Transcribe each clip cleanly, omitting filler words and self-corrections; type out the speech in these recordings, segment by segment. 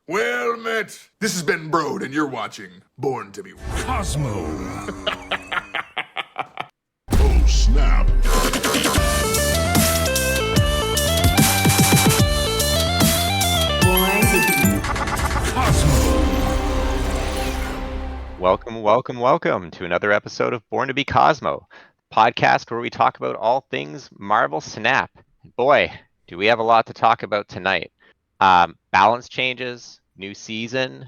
Well met. This has been Brode, and you're watching Born to be Cosmo. Oh, snap. Welcome to another episode of Born to be Cosmo, podcast where we talk about all things Marvel Snap. Boy, do we have a lot to talk about tonight. Balance changes, new season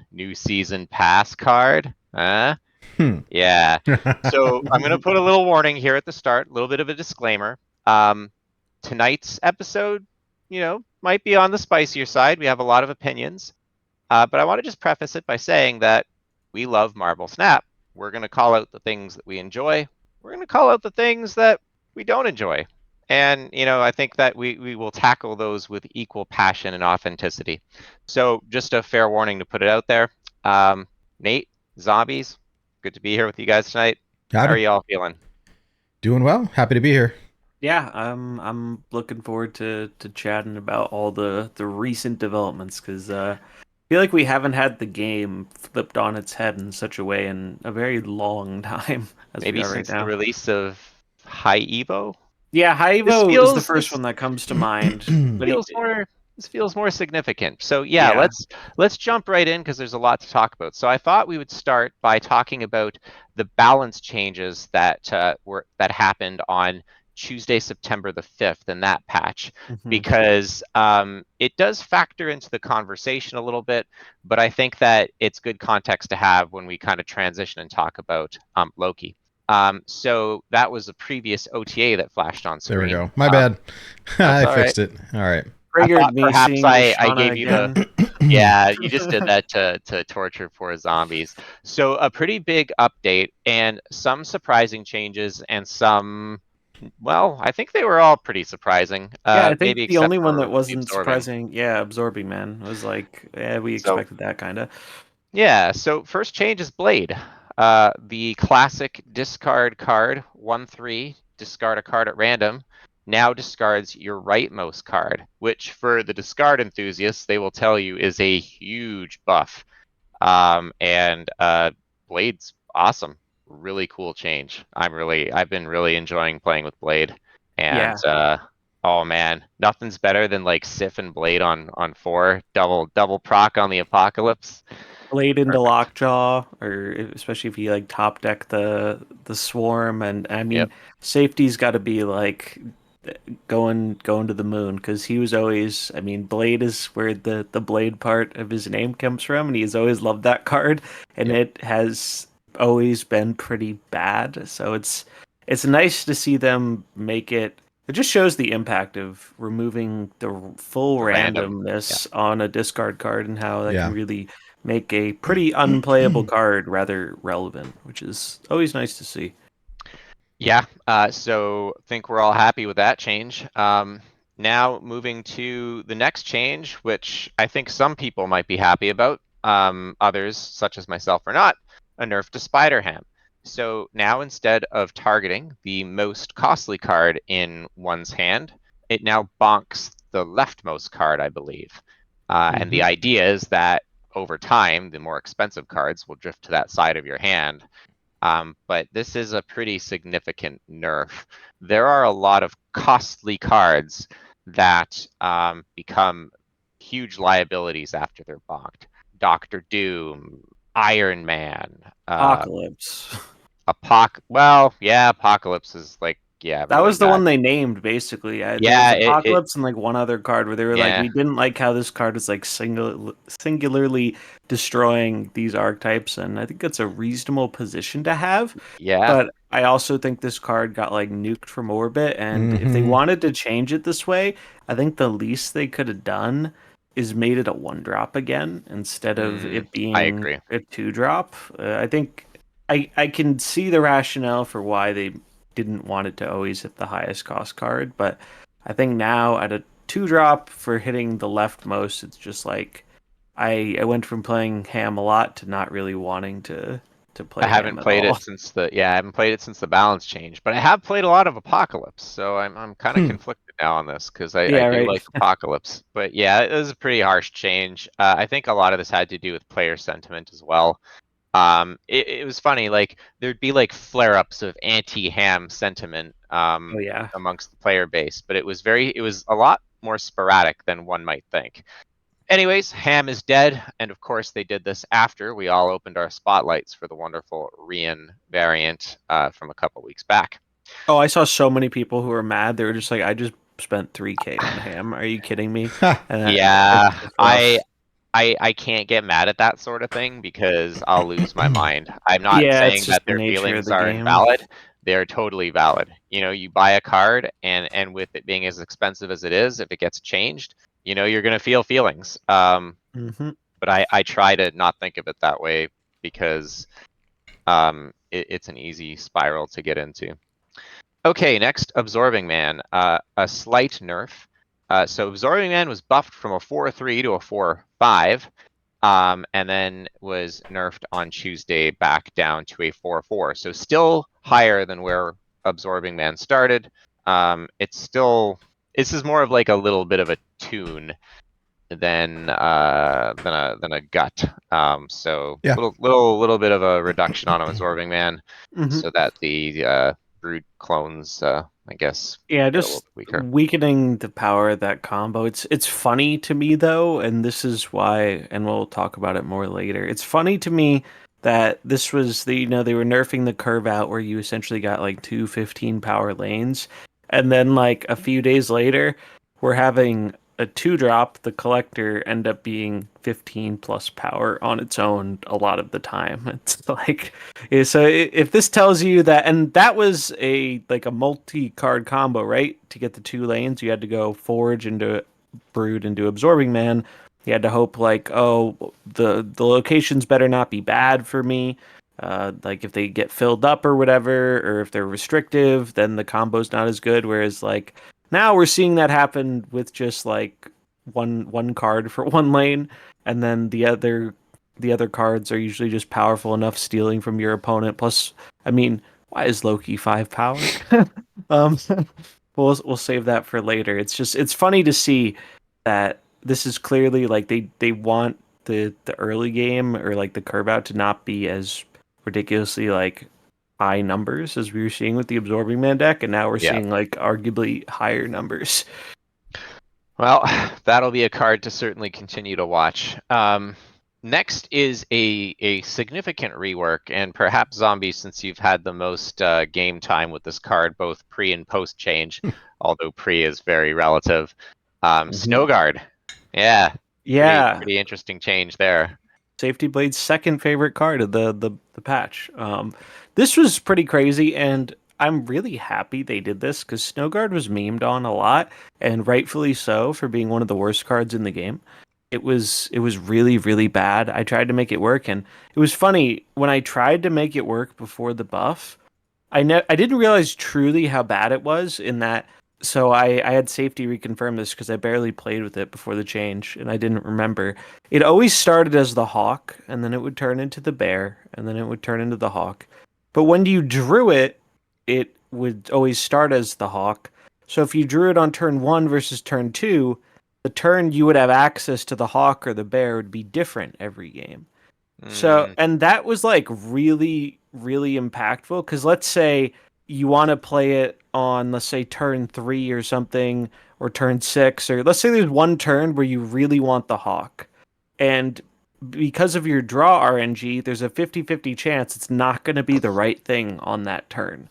pass card. Yeah. So I'm going to put a little warning here at the start, a little bit of a disclaimer. Tonight's episode, might be on the spicier side. We have a lot of opinions. But I want to just preface it by saying that we love Marvel Snap. We're going to call out the things that we enjoy. We're going to call out the things that we don't enjoy. And, I think that we will tackle those with equal passion and authenticity. So just a fair warning to put it out there. Nate, Zombies, good to be here with you guys tonight. Howdy. How are you all feeling? Doing well. Happy to be here. Yeah, I'm looking forward to chatting about all the recent developments, because I feel like we haven't had the game flipped on its head in such a way in a very long time. Maybe since the release of High Evo? Yeah, High Evo is the first one that comes to mind. But This feels more significant. So yeah. Let's jump right in because there's a lot to talk about. So I thought we would start by talking about the balance changes that happened on Tuesday, September the 5th in that patch, because it does factor into the conversation a little bit, but I think that it's good context to have when we kind of transition and talk about Loki. So that was a previous OTA that flashed on screen. There we go. My bad. I fixed it. All right. Perhaps I gave you yeah, you just did that to torture poor zombies. So a pretty big update and some surprising changes and some, well, I think they were all pretty surprising. Yeah, I think maybe the only one that absorbing. wasn't surprising, absorbing, man. It was like, we expected that kind of. Yeah, so first change is Blade. The classic discard card, 1/3, discard a card at random, now discards your rightmost card, which for the discard enthusiasts, they will tell you is a huge buff. And Blade's awesome. Really cool change. I've been really enjoying playing with Blade. And oh man, nothing's better than like Sif and Blade on 4, double proc on the Apocalypse. Blade into Lockjaw, or especially if you like top deck the Swarm, and I mean safety's got to be like going to the moon, because he was always, I mean, Blade is where the Blade part of his name comes from, and he's always loved that card, and it has always been pretty bad. So it's nice to see them make it. It just shows the impact of removing the full randomness on a discard card, and how that can really make a pretty unplayable card rather relevant, which is always nice to see. Yeah, so I think we're all happy with that change. Now moving to the next change, which I think some people might be happy about, others, such as myself, are not, a nerf to Spider-Ham. So now instead of targeting the most costly card in one's hand, it now bonks the leftmost card, I believe. And the idea is that over time, the more expensive cards will drift to that side of your hand. But this is a pretty significant nerf. There are a lot of costly cards that become huge liabilities after they're bonked. Doctor Doom, Iron Man, Apocalypse. Apocalypse is like, that really was the one they named, basically. There was Apocalypse and like one other card where they were like, we didn't like how this card is like singularly destroying these archetypes, and I think that's a reasonable position to have. Yeah. But I also think this card got like nuked from orbit, and if they wanted to change it this way, I think the least they could have done is made it a 1-drop again instead of it being a 2-drop. I think I can see the rationale for why they didn't want it to always hit the highest cost card, but I think now at a 2-drop for hitting the leftmost, it's just like I went from playing Ham a lot to not really wanting to to play I Ham haven't at played all. it since I haven't played it since the balance change, but I have played a lot of Apocalypse, so I'm kind of conflicted now on this because I Yeah, do right. like Apocalypse. But yeah, it was a pretty harsh change. I think a lot of this had to do with player sentiment as well. It was funny, like there'd be like flare-ups of anti-Ham sentiment Oh yeah. amongst the player base, but it was a lot more sporadic than one might think. Anyways, Ham is dead, and of course they did this after we all opened our spotlights for the wonderful Rian variant from a couple weeks back. Oh, I saw so many people who were mad. They were just like, I just spent 3K on Ham. Are you kidding me? And Yeah, it's rough. I can't get mad at that sort of thing because I'll lose my mind. I'm not Yeah, it's saying just that the their nature of feelings the are game. invalid. They're totally valid. You know, you buy a card and with it being as expensive as it is, if it gets changed, you know, you're gonna feel feelings. Hmm. But I try to not think of it that way because it's an easy spiral to get into. Okay, next, Absorbing Man, a slight nerf. So Absorbing Man was buffed from a 4-3 to a 4-5, and then was nerfed on Tuesday back down to a 4-4. So still higher than where Absorbing Man started. This is more of like a little bit of a tune than a gut. So Yeah. little bit of a reduction on Absorbing Man, Hmm. so that the brood clones, I guess, Yeah, get a little just bit weaker. weakening the power of that combo. It's funny to me though, and this is why, and we'll talk about it more later. It's funny to me that this was they were nerfing the curve out where you essentially got like two 15 power lanes, and then like a few days later, we're having a 2-drop, the collector, end up being 15 plus power on its own a lot of the time. It's like, yeah, so if this tells you that, and that was a multi-card combo, right? To get the 2 lanes, you had to go Forge into Brood into Absorbing Man. You had to hope like, oh, the locations better not be bad for me. Like if they get filled up or whatever, or if they're restrictive, then the combo's not as good. Whereas like now we're seeing that happen with just like one card for 1 lane, and then the other cards are usually just powerful enough, stealing from your opponent. Plus, I mean, why is Loki 5 power? um, we'll save that for later. It's funny to see that this is clearly like they want the early game or like the curve out to not be as ridiculously like high numbers as we were seeing with the Absorbing Man deck, and now we're Yeah. seeing like arguably higher numbers. Well, that'll be a card to certainly continue to watch. Next is a significant rework, and perhaps Zombie, since you've had the most game time with this card, both pre and post change, although pre is very relative. Snowguard, yeah, Yeah, pretty interesting change there. Safety Blade's second favorite card of the patch. This was pretty crazy, and I'm really happy they did this because Snowguard was memed on a lot, and rightfully so for being one of the worst cards in the game. It was really really bad. I tried to make it work, and it was funny when I tried to make it work before the buff. I didn't realize truly how bad it was in that. So I had safety reconfirm this because I barely played with it before the change, and I didn't remember. It always started as the hawk, and then it would turn into the bear, and then it would turn into the hawk. But when you drew it, it would always start as the hawk. So if you drew it on turn 1 versus turn 2, the turn you would have access to the hawk or the bear would be different every game. So, Mm, and that was like really, really impactful because let's say you want to play it on, let's say, turn 3 or something, or turn 6, or let's say there's one turn where you really want the hawk. And because of your draw RNG, there's a 50-50 chance it's not going to be the right thing on that turn.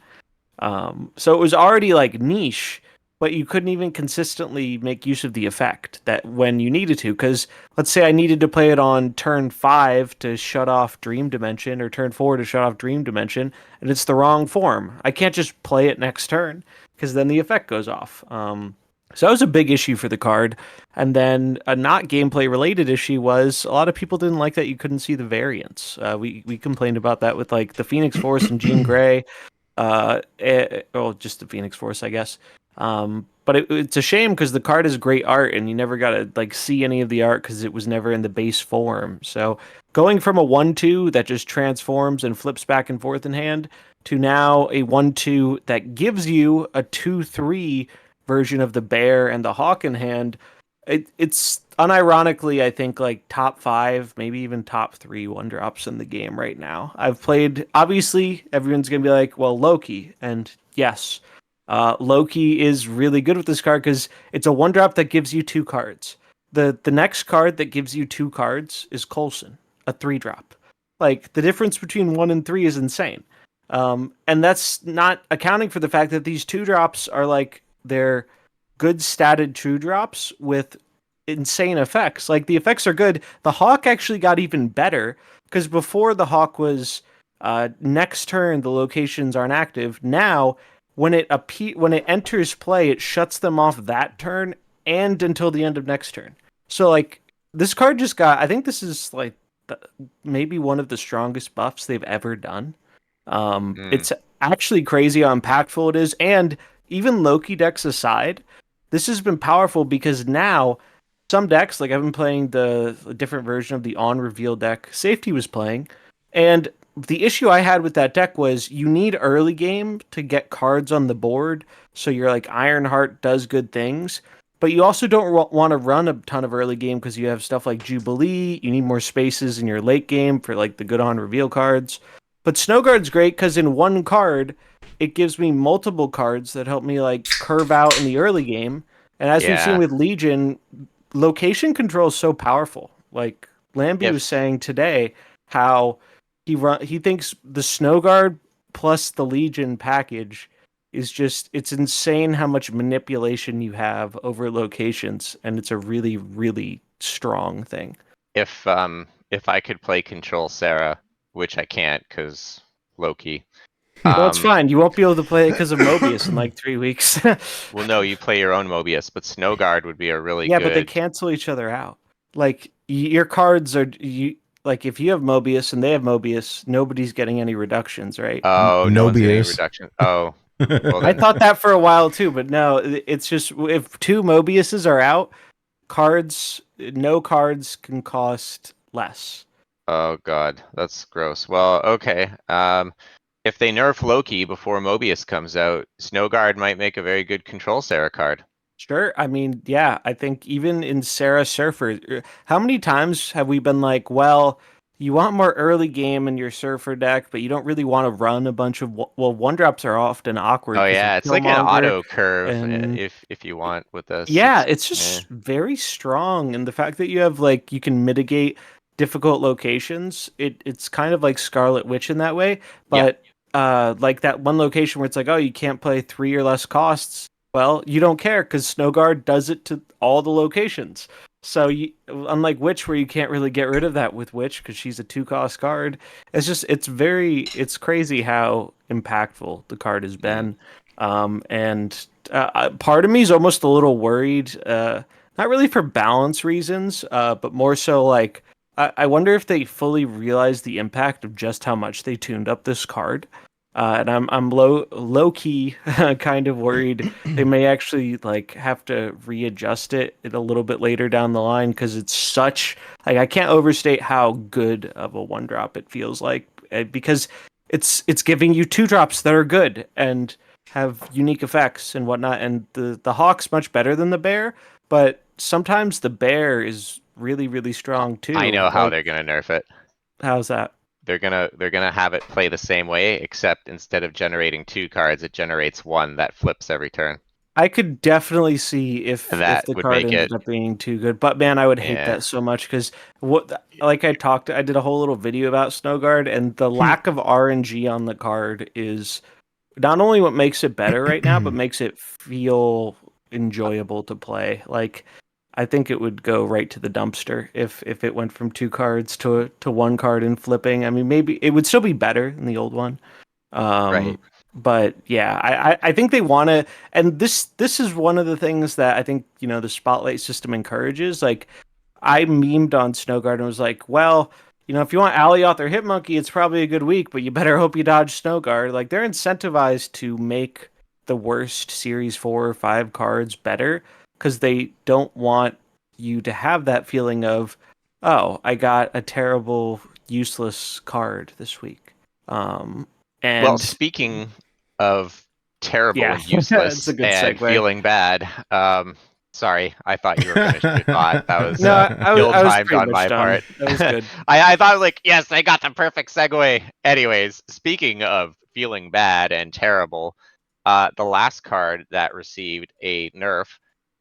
So it was already like niche, but you couldn't even consistently make use of the effect that when you needed to. Because let's say I needed to play it on turn 5 to shut off Dream Dimension, or turn 4 to shut off Dream Dimension, and it's the wrong form. I can't just play it next turn because then the effect goes off. So that was a big issue for the card. And then a not gameplay related issue was a lot of people didn't like that you couldn't see the variants. We complained about that with like the Phoenix Force and Jean Grey, well, just the Phoenix Force, I guess. But but it's a shame because the card is great art, and you never got to like see any of the art because it was never in the base form. So going from a 1/2 that just transforms and flips back and forth in hand to now a 1/2 that gives you a 2/3 version of the bear and the hawk in hand. It's unironically, I think, like top 5, maybe even top 3 one drops in the game right now. I've played, obviously, everyone's going to be like, well, Loki. And yes, Loki is really good with this card because it's a one drop that gives you 2 cards. The next card that gives you 2 cards is Coulson, a 3 drop. Like, the difference between 1 and 3 is insane. And that's not accounting for the fact that these 2 drops are like, they're good statted 2 drops with insane effects. Like, the effects are good. The Hawk actually got even better because before the Hawk was next turn the locations aren't active. Now when it enters play, it shuts them off that turn and until the end of next turn. So like this card just got, I think this is like maybe one of the strongest buffs they've ever done. It's actually crazy how impactful it is, and even Loki decks aside, this has been powerful because now some decks, like I've been playing the different version of the on reveal deck Safety was playing, and the issue I had with that deck was you need early game to get cards on the board, so you're like Ironheart does good things, but you also don't want to run a ton of early game because you have stuff like Jubilee, you need more spaces in your late game for like the good on reveal cards. But Snowguard's great because in one card, it gives me multiple cards that help me like curve out in the early game. And as we've seen with Legion, location control is so powerful. Like Lambie was saying today, how he thinks the Snowguard plus the Legion package is just, it's insane how much manipulation you have over locations, and it's a really, really strong thing. If I could play Control Sarah, which I can't because Loki. Well, it's fine. You won't be able to play it because of Mobius in like 3 weeks. Well, no, you play your own Mobius, but Snowguard would be a really good... Yeah, but they cancel each other out. Like, your cards are... Like, if you have Mobius and they have Mobius, nobody's getting any reductions, right? Oh, no one's getting Mobius. reduction. Oh. Well, I thought that for a while, too, but no, it's just... If 2 Mobiuses are out, no cards can cost less. Oh, God. That's gross. Well, okay. If they nerf Loki before Mobius comes out, Snowguard might make a very good Control Sarah card. Sure. I mean, yeah, I think even in Sarah Surfer, how many times have we been like, well, you want more early game in your Surfer deck, but you don't really want to run a bunch of, well, one drops are often awkward. Oh, yeah, it's like an auto curve if you want with this. Yeah, it's just very strong. And the fact that you have, like, you can mitigate difficult locations, it's kind of like Scarlet Witch in that way. But like that one location where it's like, oh, you can't play 3 or less costs. Well, you don't care because Snowguard does it to all the locations. So unlike Witch, where you can't really get rid of that with Witch because she's a 2-cost card, it's crazy how impactful the card has been. And part of me is almost a little worried, not really for balance reasons, but more so like I wonder if they fully realize the impact of just how much they tuned up this card. And I'm low key kind of worried they may actually like have to readjust it a little bit later down the line because it's such like I can't overstate how good of a 1-drop it feels like, because it's giving you 2 drops that are good and have unique effects and whatnot. And the Hawk's much better than the Bear, but sometimes the Bear is really, really strong too. I know how they're gonna nerf it. How's that? They're gonna have it play the same way, except instead of generating 2 cards, it generates 1 that flips every turn. I could definitely see if the card ended up being too good, but man, I would hate that so much because I did a whole little video about Snowguard, and the lack of RNG on the card is not only what makes it better right now, but makes it feel enjoyable to play. Like, I think it would go right to the dumpster if it went from 2 cards to 1 card and flipping. I mean, maybe it would still be better than the old one. Right. But yeah, I think they want to, and this is one of the things that I think, the Spotlight system encourages. Like, I memed on Snowguard and was like, well, if you want Alioth or Hitmonkey, it's probably a good week, but you better hope you dodge Snowguard. Like, they're incentivized to make the worst Series 4 or 5 cards better because they don't want you to have that feeling of, oh, I got a terrible, useless card this week. Well, And speaking of terrible yeah, and it's useless a good and segue. feeling bad, sorry, I thought you were finished your thought. That was No, I was ill-timed pretty on much my done. part. That was good. I thought like, yes, I got the perfect segue. Anyways, speaking of feeling bad and terrible, the last card that received a nerf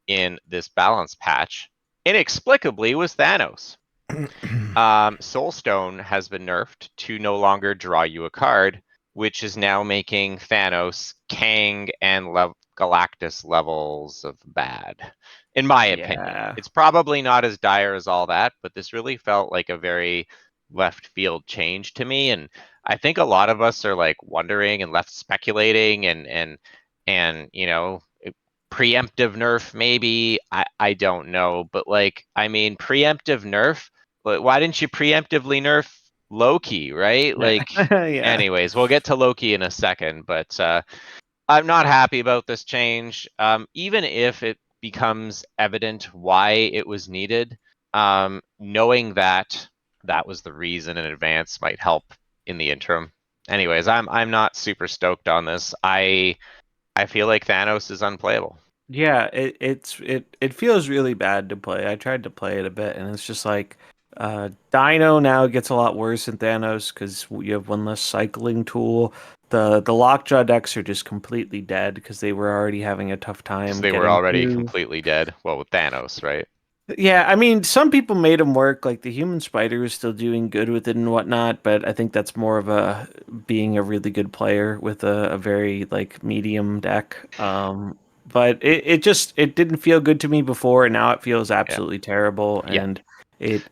in this balance patch inexplicably was Thanos. Soulstone has been nerfed to no longer draw you a card, which is now making Thanos Kang and Galactus levels of bad, in my opinion. Yeah. It's probably not as dire as all that, but this really felt like a very left field change to me, and I think a lot of us are like wondering and left speculating and you know, preemptive nerf maybe. I don't know, but like, I mean, preemptive nerf, but why didn't you preemptively nerf Loki, right? Like, Yeah. anyways, we'll get to Loki in a second, but I'm not happy about this change. Even if it becomes evident why it was needed, knowing that that was the reason in advance might help in the interim. Anyways, I'm not super stoked on this. I feel like Thanos is unplayable. Yeah, it feels really bad to play. I tried to play it a bit, and it's just like Dino now gets a lot worse than Thanos because you have one less cycling tool. The Lockjaw decks are just completely dead because they were already having a tough Because time they were getting already through. completely dead. Well, with Thanos, right? Yeah, I mean, some people made them work. Like the Human Spider is still doing good with it and whatnot, but I think that's more of a being a really good player with a very like medium deck. But it just it didn't feel good to me before, and now it feels Yeah. absolutely terrible. Yeah. And it,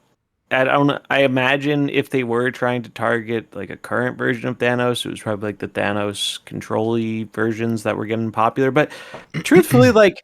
I don't. I imagine if they were trying to target like a current version of Thanos, it was probably like the Thanos control-y versions that were getting popular. But truthfully, like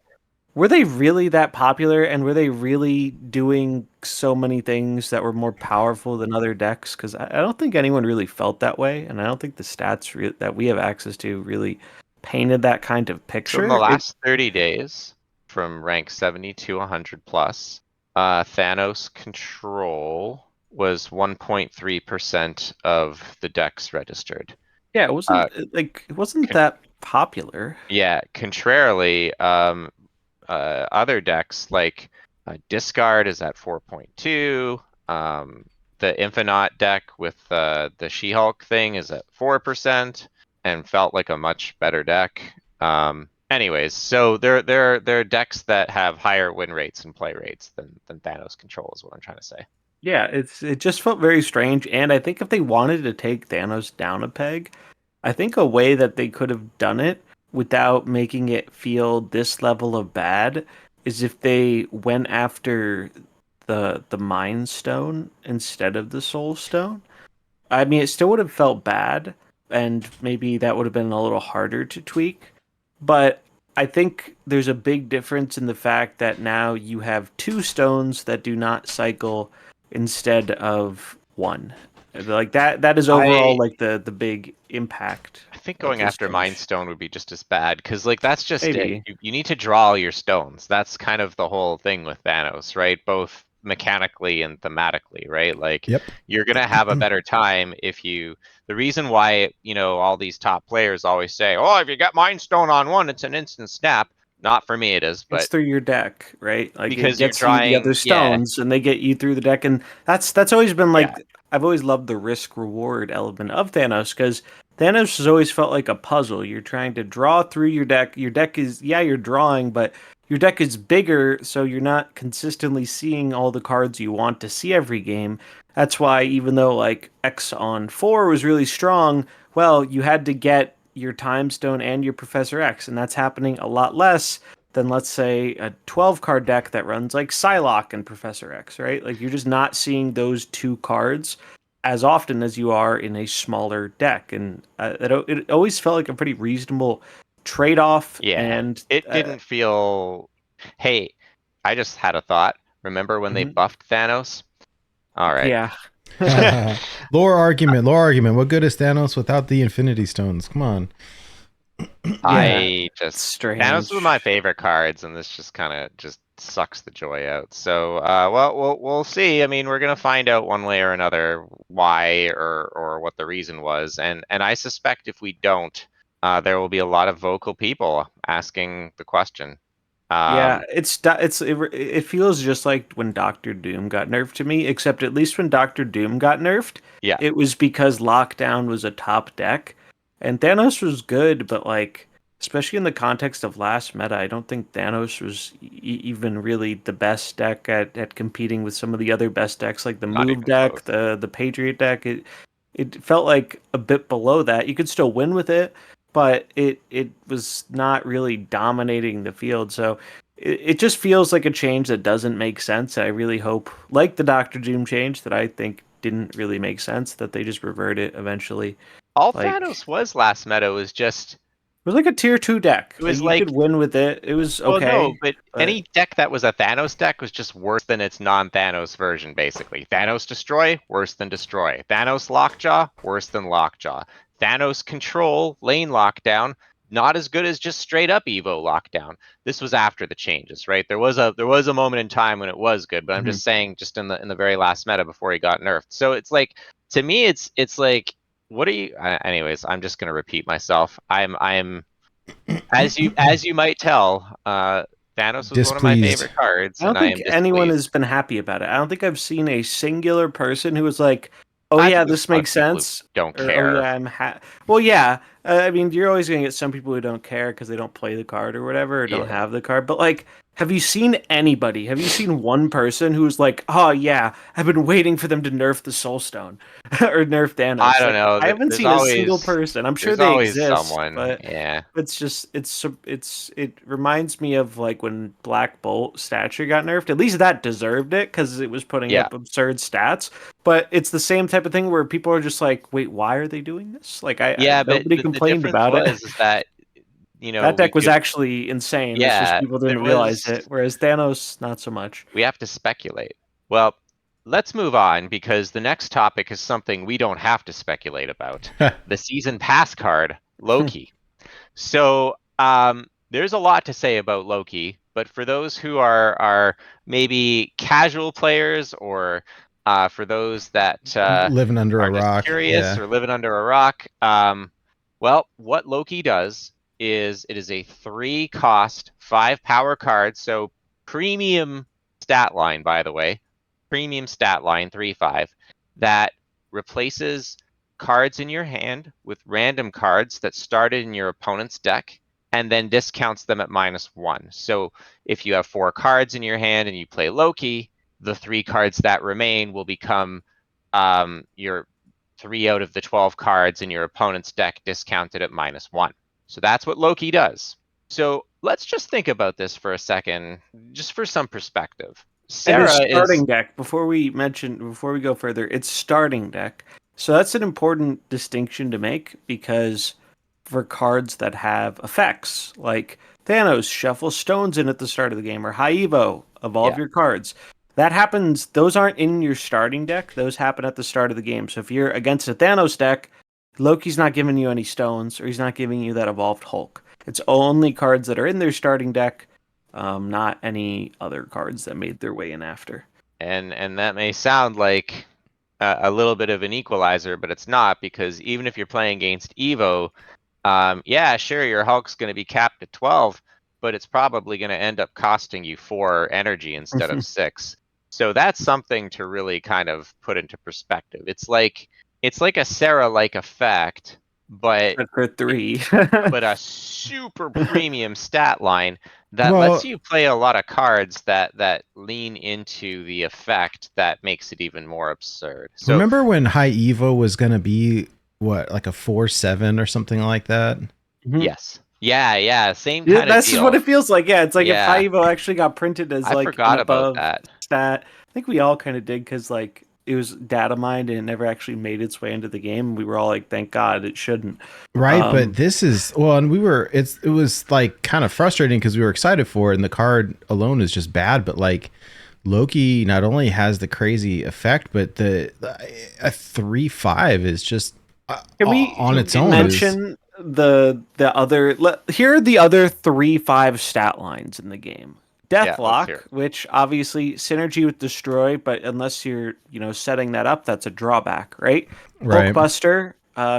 were they really that popular, and were they really doing so many things that were more powerful than other decks? Because I don't think anyone really felt that way, and I don't think the stats that we have access to really painted that kind of So in the picture. last 30 days, from rank 70 to 100 plus, Thanos control was 1.3% of the decks registered. Yeah, it wasn't it wasn't that popular. Yeah, contrarily, other decks like Discard is at 4.2. The Infinite deck with the She-Hulk thing is at 4% and felt like a much better deck. Anyways, so there are decks that have higher win rates and play rates than Thanos control is what I'm trying to say. Yeah, it just felt very strange, and I think if they wanted to take Thanos down a peg, I think a way that they could have done it without making it feel this level of bad is if they went after the Mind Stone instead of the Soul Stone. I mean, it still would have felt bad, and maybe that would have been a little harder to tweak. But I think there's a big difference in the fact that now you have two stones that do not cycle instead of one. Like that is overall I like the big impact I think of going this after Mind change. Stone would be just as bad because, like, that's just it. Maybe. You need to draw all your stones. That's kind of the whole thing with Thanos, right? Both mechanically and thematically, right? Like, Yep. you're gonna have a better time if you. The reason why, you know, all these top players always say, "Oh, if you got Mind Stone on one, it's an instant snap." Not for me, it is, It's but through your deck, right? Like it because you're gets you the other drawing, yeah, stones, and they get you through the deck, and that's always been yeah, like I've always loved the risk reward element of Thanos because Thanos has always felt like a puzzle. You're trying to draw through your deck. Your deck is you're drawing, but your deck is bigger, so you're not consistently seeing all the cards you want to see every game. That's why even though like X on 4 was really strong, well, you had to get your Time Stone and your Professor X, and that's happening a lot less than let's say a 12 card deck that runs like Psylocke and Professor X, right? Like you're just not seeing those two cards as often as you are in a smaller deck, and it always felt like a pretty reasonable trade off. yeah. And It didn't feel. Hey, I just had a thought. Remember when they mhm, buffed Thanos? All right. yeah, Lore argument. Lore argument. What good is Thanos without the Infinity Stones? Come on. yeah, I just strange. Thanos was my favorite cards, and this just kind of just sucks the joy out. So, well, we'll see. I mean, we're gonna find out one way or another why or what the reason was, and I suspect if we don't, there will be a lot of vocal people asking the question. Yeah, it feels just like when Doctor Doom got nerfed to me, except at least when Doctor Doom got nerfed, Yeah. it was because Lockdown was a top deck, and Thanos was good, but like especially in the context of last meta, I don't think Thanos was even really the best deck at competing with some of the other best decks, like the Not Move even deck, close. the Patriot deck. It felt like a bit below that. You could still win with it, but it was not really dominating the field. So it just feels like a change that doesn't make sense. I really hope, like the Doctor Doom change that I think didn't really make sense, that they just revert it eventually. All Like, Thanos was last meta was just it was like a tier 2 deck. it Like was you like could win with it. It was well, no, okay. but any deck that was a Thanos deck was just worse than its non-Thanos version, basically. Thanos Destroy, worse than Destroy. Thanos Lockjaw, worse than Lockjaw. Thanos Control, Lane Lockdown, not as good as just straight up Evo Lockdown. This was after the changes, right? There was a moment in time when it was good, but I'm just saying, just in the very last meta before he got nerfed. So it's like, to me, it's like, what are you? Anyways, I'm just gonna repeat myself. I'm as you might tell, Thanos was one of my Displeased. favorite cards, I don't and I think am anyone displeased. has been happy about it. I don't think I've seen a singular person who was like, "Oh I yeah, think there's this a lot of makes people who sense," don't or "Oh care. yeah, Well, yeah. I mean, you're always gonna get some people who don't care because they don't play the card or whatever, or don't Yeah. have the card. But like, have you seen anybody? Have you seen one person who's like, "Oh yeah, I've been waiting for them to nerf the Soul Stone or nerf I Thanos"? don't Like, know. I haven't seen a single person. I'm sure There's they always exist, someone. but Yeah. it reminds me of like when Black Bolt stature got nerfed. At least that deserved it because it was putting Yeah. up absurd stats. But it's the same type of thing where people are just like, "Wait, why are they doing this?" Like, Yeah, but nobody the complained difference about it. was is that, That we deck was could actually insane. It's just yeah, people didn't there realize was it. Whereas Thanos, not so much. we have to speculate. Well, let's move on because the next topic is something we don't have to speculate about. The season pass card, Loki. So there's a lot to say about Loki, but for those who are maybe casual players or for those that Living under a are just rock. curious Yeah. or living under a rock, well, what Loki does is it is a 3 cost, 5 power card, so premium stat line, by the way, premium stat line 3/5 that replaces cards in your hand with random cards that started in your opponent's deck and then discounts them at -1. So if you have 4 cards in your hand and you play Loki, the 3 cards that remain will become your 3 out of the 12 cards in your opponent's deck discounted at -1. So that's what Loki does. So let's just think about this for a second, just for some perspective. And his Sarah is starting deck, before we go further, it's starting deck. So that's an important distinction to make because for cards that have effects, like Thanos, shuffle stones in at the start of the game, or High Evo, evolve yeah. your cards. That happens, those aren't in your starting deck, those happen at the start of the game. So if you're against a Thanos deck, Loki's not giving you any stones, or he's not giving you that evolved Hulk. It's only cards that are in their starting deck, not any other cards that made their way in after. And that may sound like a little bit of an equalizer, but it's not, because even if you're playing against Evo, yeah, sure, your Hulk's going to be capped at 12, but it's probably going to end up costing you 4 energy instead of 6. So that's something to really kind of put into perspective. It's like a Sarah-like effect, but For 3. but a super premium stat line that Well, lets you play a lot of cards that lean into the effect that makes it even more absurd. So remember when High Evo was going to be what, like a 4/7 or something like that? yes. Yeah, same Yeah, kind of that's just deal. what it feels like. Yeah, it's like if Yeah. High Evo actually got printed as I like an forgot about above that. stat. I think we all kind of did because like it was data mined and it never actually made its way into the game. We were all like, thank God it shouldn't. Right, but this is, well, and it was like kind of frustrating because we were excited for it and the card alone is just bad, but like Loki not only has the crazy effect, but a 3/5 is just Can we on its own mention here are the other 3/5 stat lines in the game. Yeah, let's hear Deathlock, it. which obviously synergy with destroy, but unless you're setting that up, that's a drawback, right? Right. Hulkbuster,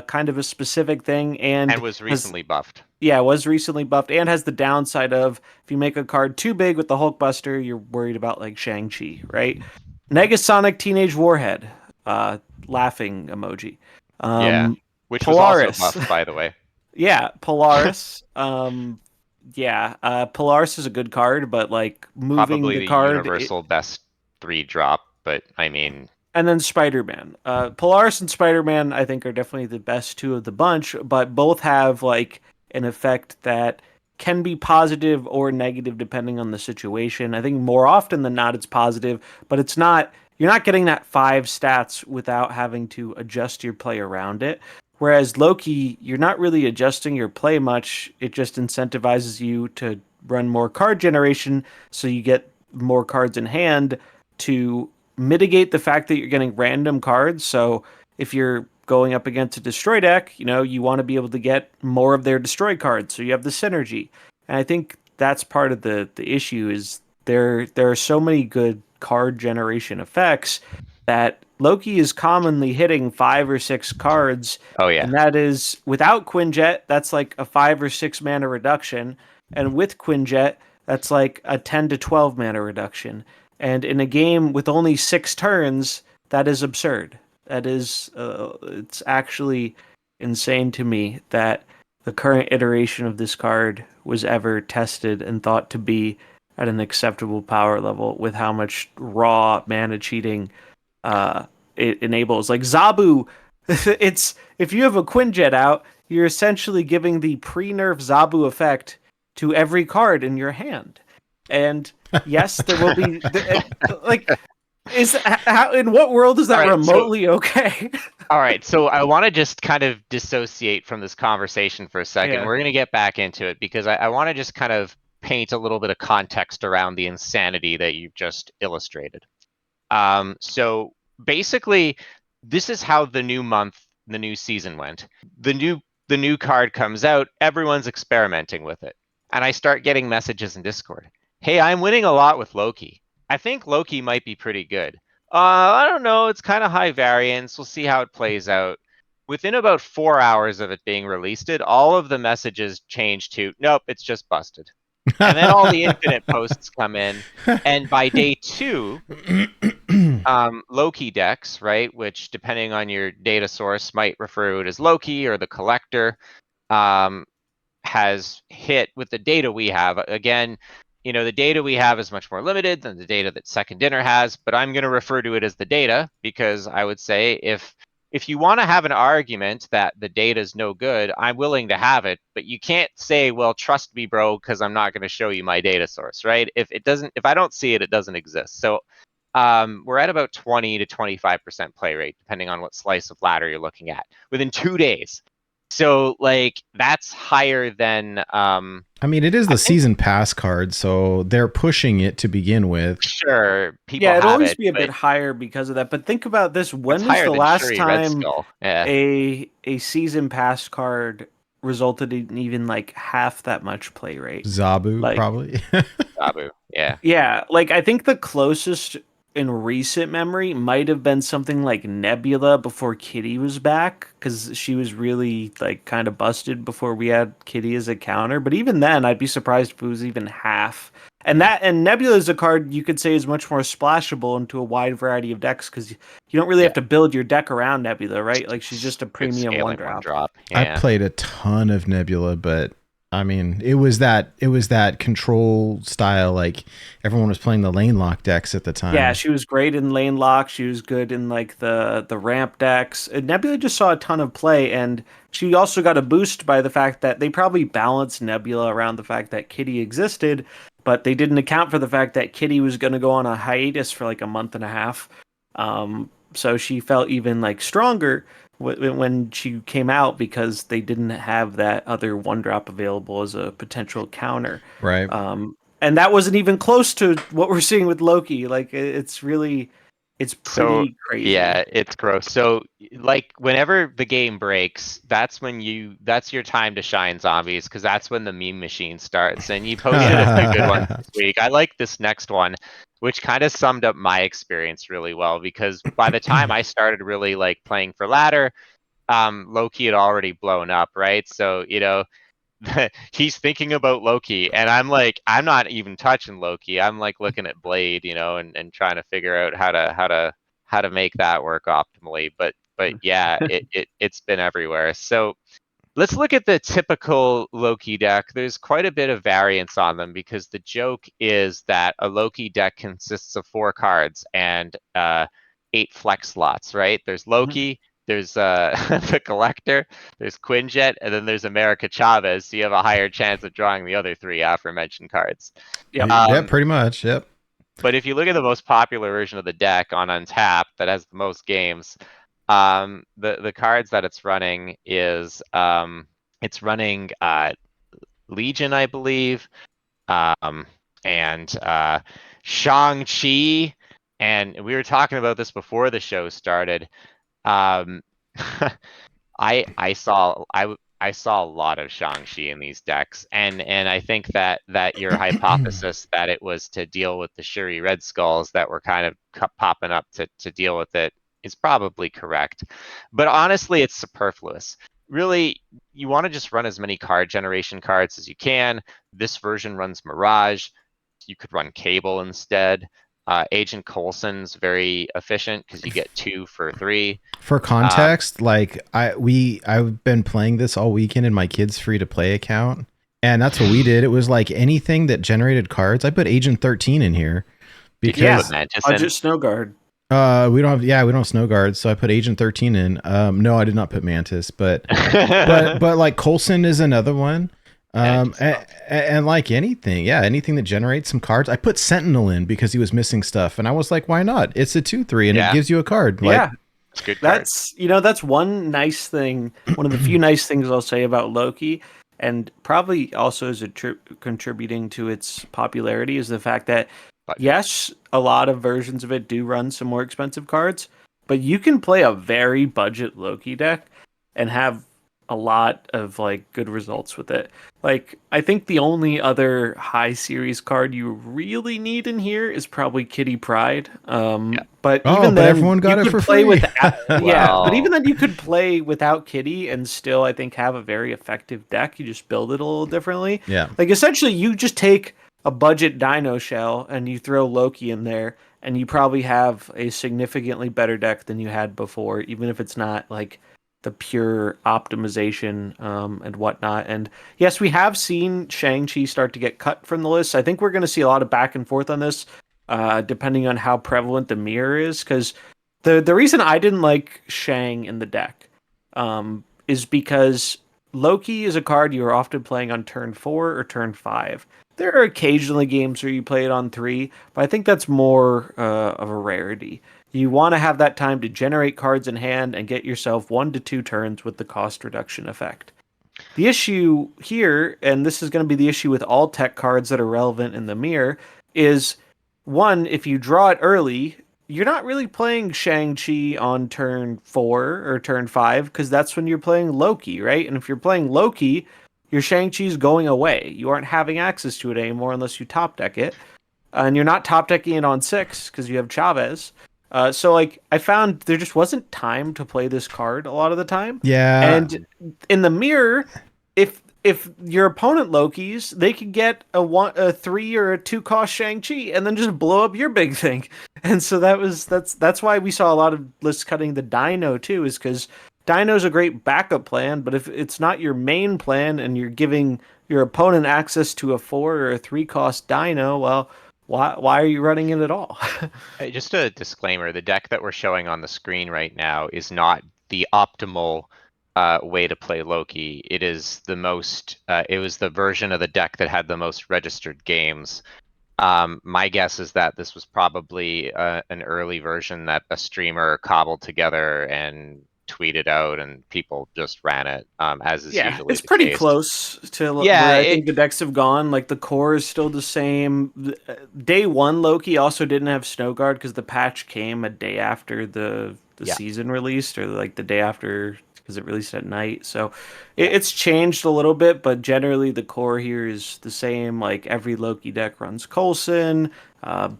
kind of a specific thing, And and was has recently buffed. yeah, was recently buffed and has the downside of if you make a card too big with the Hulkbuster, you're worried about like Shang-Chi, right? Negasonic Teenage Warhead, laughing emoji. Yeah. Which was also Polaris. buffed, by the way. Yeah, Polaris. Polaris is a good card, but like moving Probably the the card, universal best 3 drop, but I mean, and then Spider-Man. Polaris and Spider-Man, I think, are definitely the best two of the bunch, but both have like an effect that can be positive or negative depending on the situation. I think more often than not, it's positive, but it's not. You're not getting that 5 stats without having to adjust your play around it. Whereas Loki, you're not really adjusting your play much. It just incentivizes you to run more card generation, so you get more cards in hand to mitigate the fact that you're getting random cards. So if you're going up against a destroy deck, you want to be able to get more of their destroy cards. So you have the synergy. And I think that's part of the issue is there are so many good card generation effects that Loki is commonly hitting 5 or 6 cards. oh yeah. And that is without Quinjet, that's like a 5 or 6 mana reduction. And with Quinjet, that's like a 10 to 12 mana reduction. And in a game with only 6 turns, that is absurd. That is, it's actually insane to me that the current iteration of this card was ever tested and thought to be at an acceptable power level with how much raw mana cheating it enables. Like Zabu, it's if you have a Quinjet out, you're essentially giving the pre-nerf Zabu effect to every card in your hand. And yes, there will be like how in what world is that All right, remotely okay? All right, so I want to just kind of dissociate from this conversation for a second. Yeah. We're going to get back into it because I want to just kind of paint a little bit of context around the insanity that you've just illustrated. So basically, this is how the new season went. The new card comes out, everyone's experimenting with it. And I start getting messages in Discord. Hey, I'm winning a lot with Loki. I think Loki might be pretty good. I don't know, it's kind of high variance. We'll see how it plays out. Within about 4 hours of it being released, all of the messages changed to, nope, it's just busted. And then all the infinite posts come in. And by day 2, Loki decks, right, which depending on your data source might refer to it as Loki or the collector, has hit with the data we have. Again, the data we have is much more limited than the data that Second Dinner has, but I'm going to refer to it as the data because I would say if you want to have an argument that the data is no good, I'm willing to have it, but you can't say, well, trust me, bro, because I'm not going to show you my data source, right? If I don't see it, it doesn't exist. So we're at about 20 to 25% play rate, depending on what slice of ladder you're looking at, within 2 days. So, like, that's higher than... I mean, it is the season pass card, so they're pushing it to begin with. Sure, people Yeah, it'll have always it, be a but bit higher because of that. But think about this: when it's was higher the than last Shuri Red time Skull. Yeah. a season pass card resulted in even like half that much play rate? Zabu, Like, probably. Sabu. Yeah. yeah, like I think the closest in recent memory might have been something like Nebula before Kitty was back, because she was really like kind of busted before we had Kitty as a counter. But even then, I'd be surprised if it was even half. And Nebula is a card you could say is much more splashable into a wide variety of decks because you don't really have to build your deck around Nebula, right? Like she's just a Good premium one scaling drop. I Yeah. played a ton of Nebula, but I mean, it was that control style. Like everyone was playing the lane lock decks at the time. Yeah, she was great in lane lock. She was good in like the ramp decks. And Nebula just saw a ton of play, and she also got a boost by the fact that they probably balanced Nebula around the fact that Kitty existed, but they didn't account for the fact that Kitty was going to go on a hiatus for like a month and a half. So she felt even like stronger when she came out because they didn't have that other one drop available as a potential counter. Right. And that wasn't even close to what we're seeing with Loki. Like it's really It's So pretty crazy. yeah, it's gross. So like whenever the game breaks, that's your time to shine, zombies, because that's when the meme machine starts. And you posted a few good ones this week. I like this next one, which kind of summed up my experience really well, because by the time I started really like playing for ladder, Loki had already blown up, right? So, he's thinking about Loki, and I'm like, I'm not even touching Loki. I'm like looking at Blade, and trying to figure out how to make that work optimally. But yeah, it's been everywhere. So let's look at the typical Loki deck. There's quite a bit of variance on them, because the joke is that a Loki deck consists of 4 cards and 8 flex slots, right? There's Loki, there's the Collector, there's Quinjet, and then there's America Chavez, so you have a higher chance of drawing the other 3 aforementioned cards. Yep. Yeah, pretty much. Yep. But if you look at the most popular version of the deck on Untapped that has the most games, the cards that it's running is it's running Legion, I believe, and Shang-Chi, and we were talking about this before the show started. Um, I saw a lot of Shang-Chi in these decks, and I think that your hypothesis that it was to deal with the Shuri Red Skulls that were kind of popping up to deal with it is probably correct. But honestly, it's superfluous. Really, you want to just run as many card generation cards as you can. This version runs Mirage. You could run Cable instead. Agent Coulson's very efficient because you get 2 for 3. For context, I've been playing this all weekend in my kid's free to play account, and that's what we did. It was like anything that generated cards. I put Agent 13 in here Did you because put Mantis Budget in? Snowguard. we don't have Snowguard, so I put Agent 13 in. No, I did not put Mantis, but like Coulson is another one. And like anything that generates some cards. I put Sentinel in because he was missing stuff, and I was like, why not? It's a 2/3 and it gives you a card. Yeah. It's a good card. That's one nice thing. One of the few nice things I'll say about Loki, and probably also is contributing to its popularity, is the fact that yes, a lot of versions of it do run some more expensive cards, but you can play a very budget Loki deck and have a lot of like good results with it. Like, I think the only other high series card you really need in here is probably Kitty Pride. But even then, everyone got it for free. But even then, you could play without Kitty and still, I think, have a very effective deck. You just build it a little differently. Yeah. Like, essentially, you just take a budget Dino Shell and you throw Loki in there, and you probably have a significantly better deck than you had before, even if it's not like the pure optimization and whatnot. And yes, we have seen Shang-Chi start to get cut from the list. I think we're going to see a lot of back and forth on this, depending on how prevalent the mirror is. Because the reason I didn't like Shang in the deck is because Loki is a card you are often playing on turn 4 or turn 5. There are occasionally games where you play it on 3, but I think that's more of a rarity. You want to have that time to generate cards in hand and get yourself 1 to 2 turns with the cost reduction effect. The issue here, and this is going to be the issue with all tech cards that are relevant in the mirror, is one, if you draw it early, you're not really playing Shang-Chi on turn 4 or turn 5, because that's when you're playing Loki, right? And if you're playing Loki, your Shang-Chi's going away. You aren't having access to it anymore unless you top deck it. And you're not top decking it on 6 because you have Chavez. So like I found there just wasn't time to play this card a lot of the time. Yeah. And in the mirror, if your opponent Lokis, they could get a 3 or a 2 cost Shang-Chi and then just blow up your big thing. And so that's why we saw a lot of lists cutting the Dino too, is because Dino's a great backup plan, but if it's not your main plan and you're giving your opponent access to a 4 or a 3 cost Dino, well, why are you running it at all? Just a disclaimer, the deck that we're showing on the screen right now is not the optimal way to play Loki. It is the most, it was the version of the deck that had the most registered games. My guess is that this was probably an early version that a streamer cobbled together and tweeted out and people just ran it, as is Yeah, usually it's the pretty case. close to Yeah, where I think the decks have gone. Like the core is still the same. Day one, Loki also didn't have Snowguard because the patch came a day after the Yeah. season released, or like the day after because it released at night. So Yeah. it's changed a little bit, but generally the core here is the same. Like every Loki deck runs Coulson.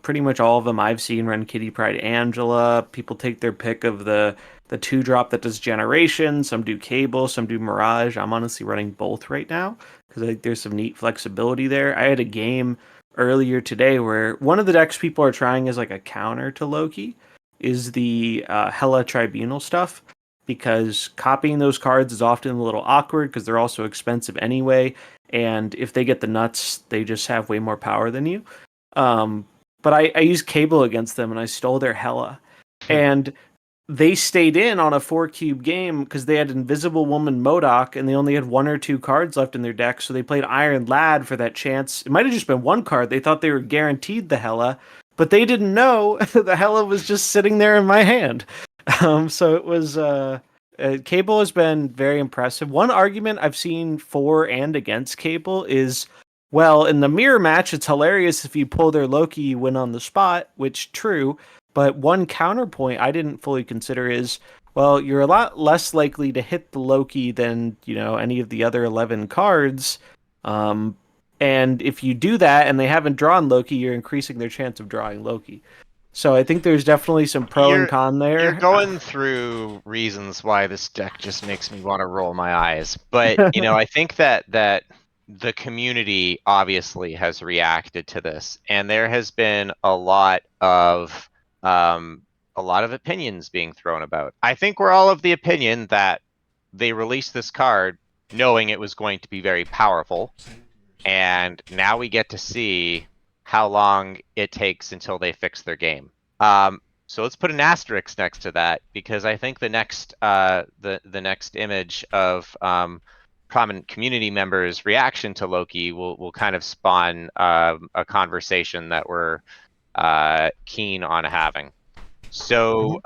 Pretty much all of them I've seen run Kitty Pryde Angela. People take their pick of the 2-drop that does generation. Some do cable, some do mirage. I'm honestly running both right now because I think there's some neat flexibility there. I had a game earlier today where one of the decks people are trying as like a counter to Loki is the Hela Tribunal stuff, because copying those cards is often a little awkward because they're also expensive anyway, and if they get the nuts, they just have way more power than you. Um, but I used cable against them and I stole their Hela. And they stayed in on a 4-cube game because they had Invisible Woman Modoc and they only had 1 or 2 cards left in their deck. So they played Iron Lad for that chance. It might have just been 1 card. They thought they were guaranteed the Hela, but they didn't know the Hela was just sitting there in my hand. So it was. Cable has been very impressive. One argument I've seen for and against Cable is, well, in the mirror match, it's hilarious if you pull their Loki, you win on the spot, which true. But one counterpoint I didn't fully consider is, well, you're a lot less likely to hit the Loki than, any of the other 11 cards. And if you do that and they haven't drawn Loki, you're increasing their chance of drawing Loki. So I think there's definitely some pro and con You're there. going through reasons why this deck just makes me want to roll my eyes. But, I think that the community obviously has reacted to this, and there has been a lot of opinions being thrown about. I think we're all of the opinion that they released this card knowing it was going to be very powerful, and now we get to see how long it takes until they fix their game. So let's put an asterisk next to that, because I think the next the next image of prominent community members' reaction to Loki will kind of spawn a conversation that we're keen on having. So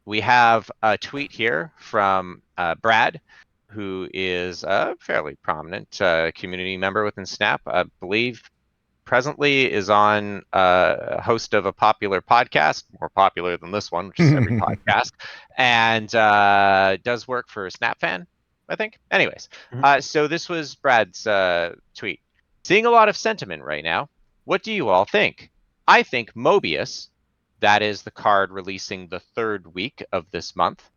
we have a tweet here from Brad, who is a fairly prominent community member within Snap. I believe presently is on a host of a popular podcast, more popular than this one, which is every podcast, and does work for SnapFan, I think. Anyways, so this was Brad's tweet. Seeing a lot of sentiment right now. What do you all think? I think Mobius, that is the card releasing the 3rd week of this month,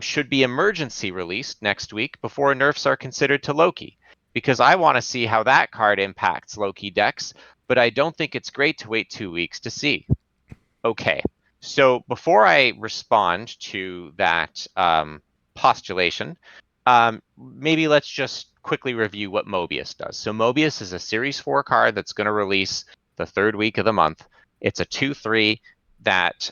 should be emergency released next week before nerfs are considered to Loki, because I want to see how that card impacts Loki decks, but I don't think it's great to wait 2 weeks to see. Okay, so before I respond to that postulation, maybe let's just quickly review what Mobius does. So Mobius is a Series 4 card that's going to release the 3rd week of the month. It's a 2/3 that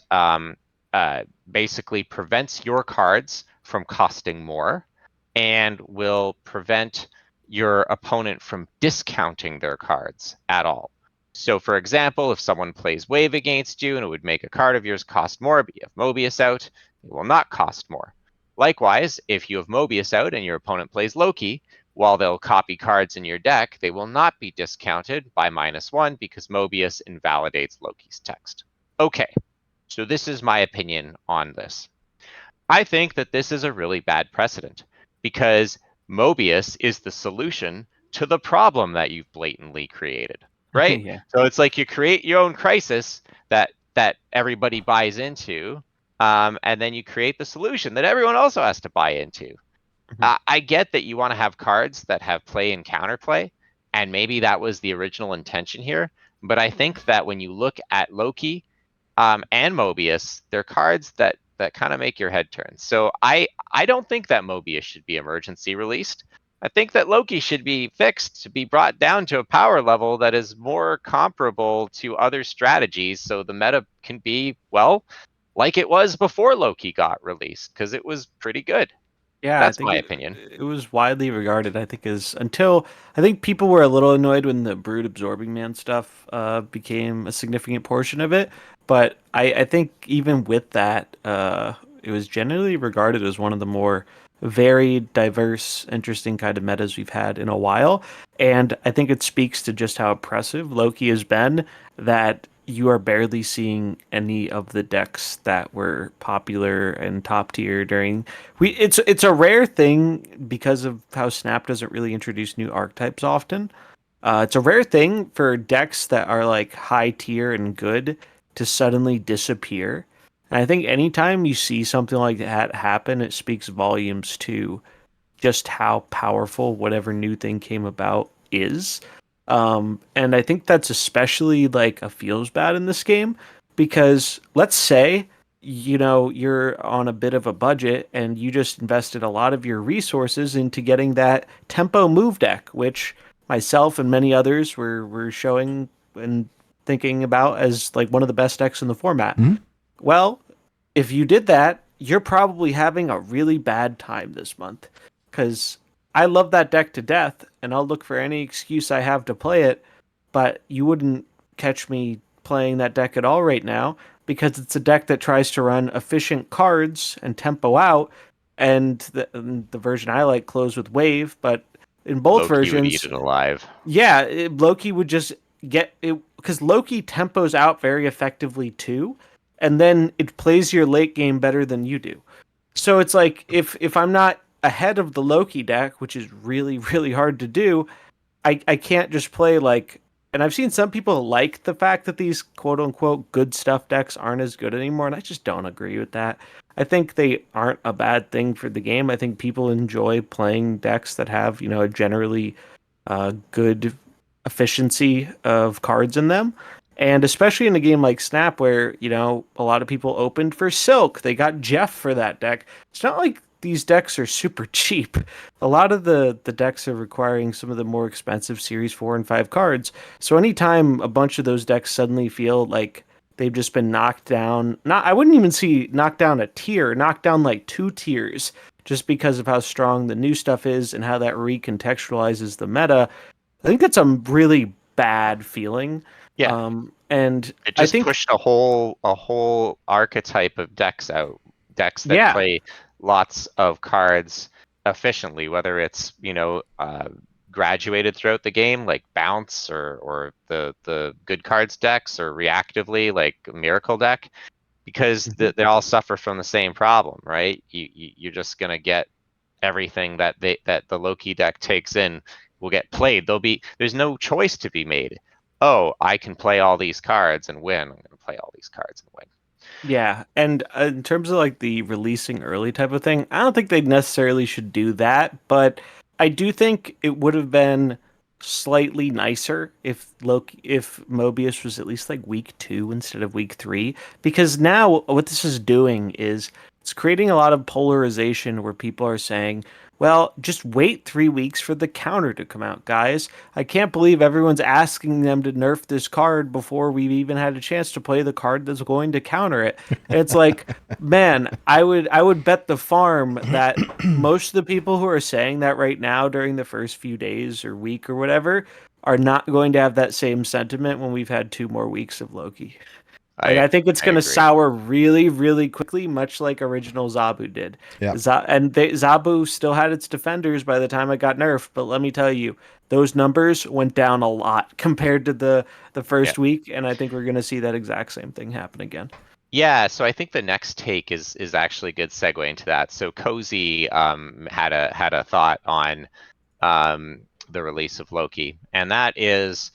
basically prevents your cards from costing more and will prevent your opponent from discounting their cards at all. So for example, if someone plays Wave against you and it would make a card of yours cost more, but you have Mobius out, it will not cost more. Likewise, if you have Mobius out and your opponent plays Loki, while they'll copy cards in your deck, they will not be discounted by -1 because Mobius invalidates Loki's text. Okay, so this is my opinion on this. I think that this is a really bad precedent, because Mobius is the solution to the problem that you've blatantly created, right? Yeah. So it's like you create your own crisis that everybody buys into, and then you create the solution that everyone also has to buy into. I get that you want to have cards that have play and counterplay, and maybe that was the original intention here, but I think that when you look at Loki and Mobius, they're cards that kind of make your head turn. So I don't think that Mobius should be emergency released. I think that Loki should be fixed to be brought down to a power level that is more comparable to other strategies, so the meta can be, well, like it was before Loki got released, because it was pretty good. Yeah, I That's think my it, opinion. it was widely regarded, I think, as until I think people were a little annoyed when the Brood Absorbing Man stuff became a significant portion of it. But I think even with that, it was generally regarded as one of the more varied, diverse, interesting kind of metas we've had in a while. And I think it speaks to just how oppressive Loki has been that you are barely seeing any of the decks that were popular and top tier during it's a rare thing because of how Snap doesn't really introduce new archetypes often. It's a rare thing for decks that are like high tier and good to suddenly disappear. And I think anytime you see something like that happen, it speaks volumes to just how powerful whatever new thing came about is. And I think that's especially like a feels bad in this game because let's say, you know, you're on a bit of a budget and you just invested a lot of your resources into getting that tempo move deck, which myself and many others were showing and thinking about as like one of the best decks in the format. Mhm. Well, if you did that, you're probably having a really bad time this month because I love that deck to death and I'll look for any excuse I have to play it, but you wouldn't catch me playing that deck at all right now because it's a deck that tries to run efficient cards and tempo out, and the version I like close with wave, but in both Loki would eat versions, it alive. yeah, Loki would just get it because Loki tempos out very effectively too, and then it plays your late game better than you do. So it's like if I'm not ahead of the Loki deck, which is really really hard to do, I can't just play like. And I've seen some people like the fact that these quote unquote good stuff decks aren't as good anymore, and I just don't agree with that. I think they aren't a bad thing for the game. I think people enjoy playing decks that have, you know, a generally good efficiency of cards in them. And especially in a game like Snap, where, you know, a lot of people opened for Silk, they got Jeff for that deck. It's not like these decks are super cheap. A lot of the decks are requiring some of the more expensive Series 4 and 5 cards. So anytime a bunch of those decks suddenly feel like they've just been knocked down, not I wouldn't even see knocked down a tier, knocked down like 2 tiers just because of how strong the new stuff is and how that recontextualizes the meta. I think that's a really bad feeling. Yeah. And It I just think, pushed a whole archetype of decks out. Decks that yeah, play lots of cards efficiently, whether it's, graduated throughout the game, like bounce or the good cards decks, or reactively like Miracle deck, because they all suffer from the same problem, right? You're just gonna get everything that the Loki deck takes in will get played. There's no choice to be made. Oh, I can play all these cards and win. I'm going to play all these cards and win. yeah. And in terms of like the releasing early type of thing, I don't think they necessarily should do that, but I do think it would have been slightly nicer if Mobius was at least like week 2 instead of week 3, because now what this is doing is it's creating a lot of polarization where people are saying, well, just wait 3 weeks for the counter to come out, guys. I can't believe everyone's asking them to nerf this card before we've even had a chance to play the card that's going to counter it. And it's like, man, I would bet the farm that most of the people who are saying that right now during the first few days or week or whatever are not going to have that same sentiment when we've had 2 more weeks of Loki. Like, I think it's I going to agree. sour really, really quickly, much like original Zabu did. Yeah. Zabu still had its defenders by the time it got nerfed, but let me tell you, those numbers went down a lot compared to the Yeah. first week, and I think we're going to see that exact same thing happen again. Yeah, so I think the next take is actually a good segue into that. So Cozy had a thought on the release of Loki, and that is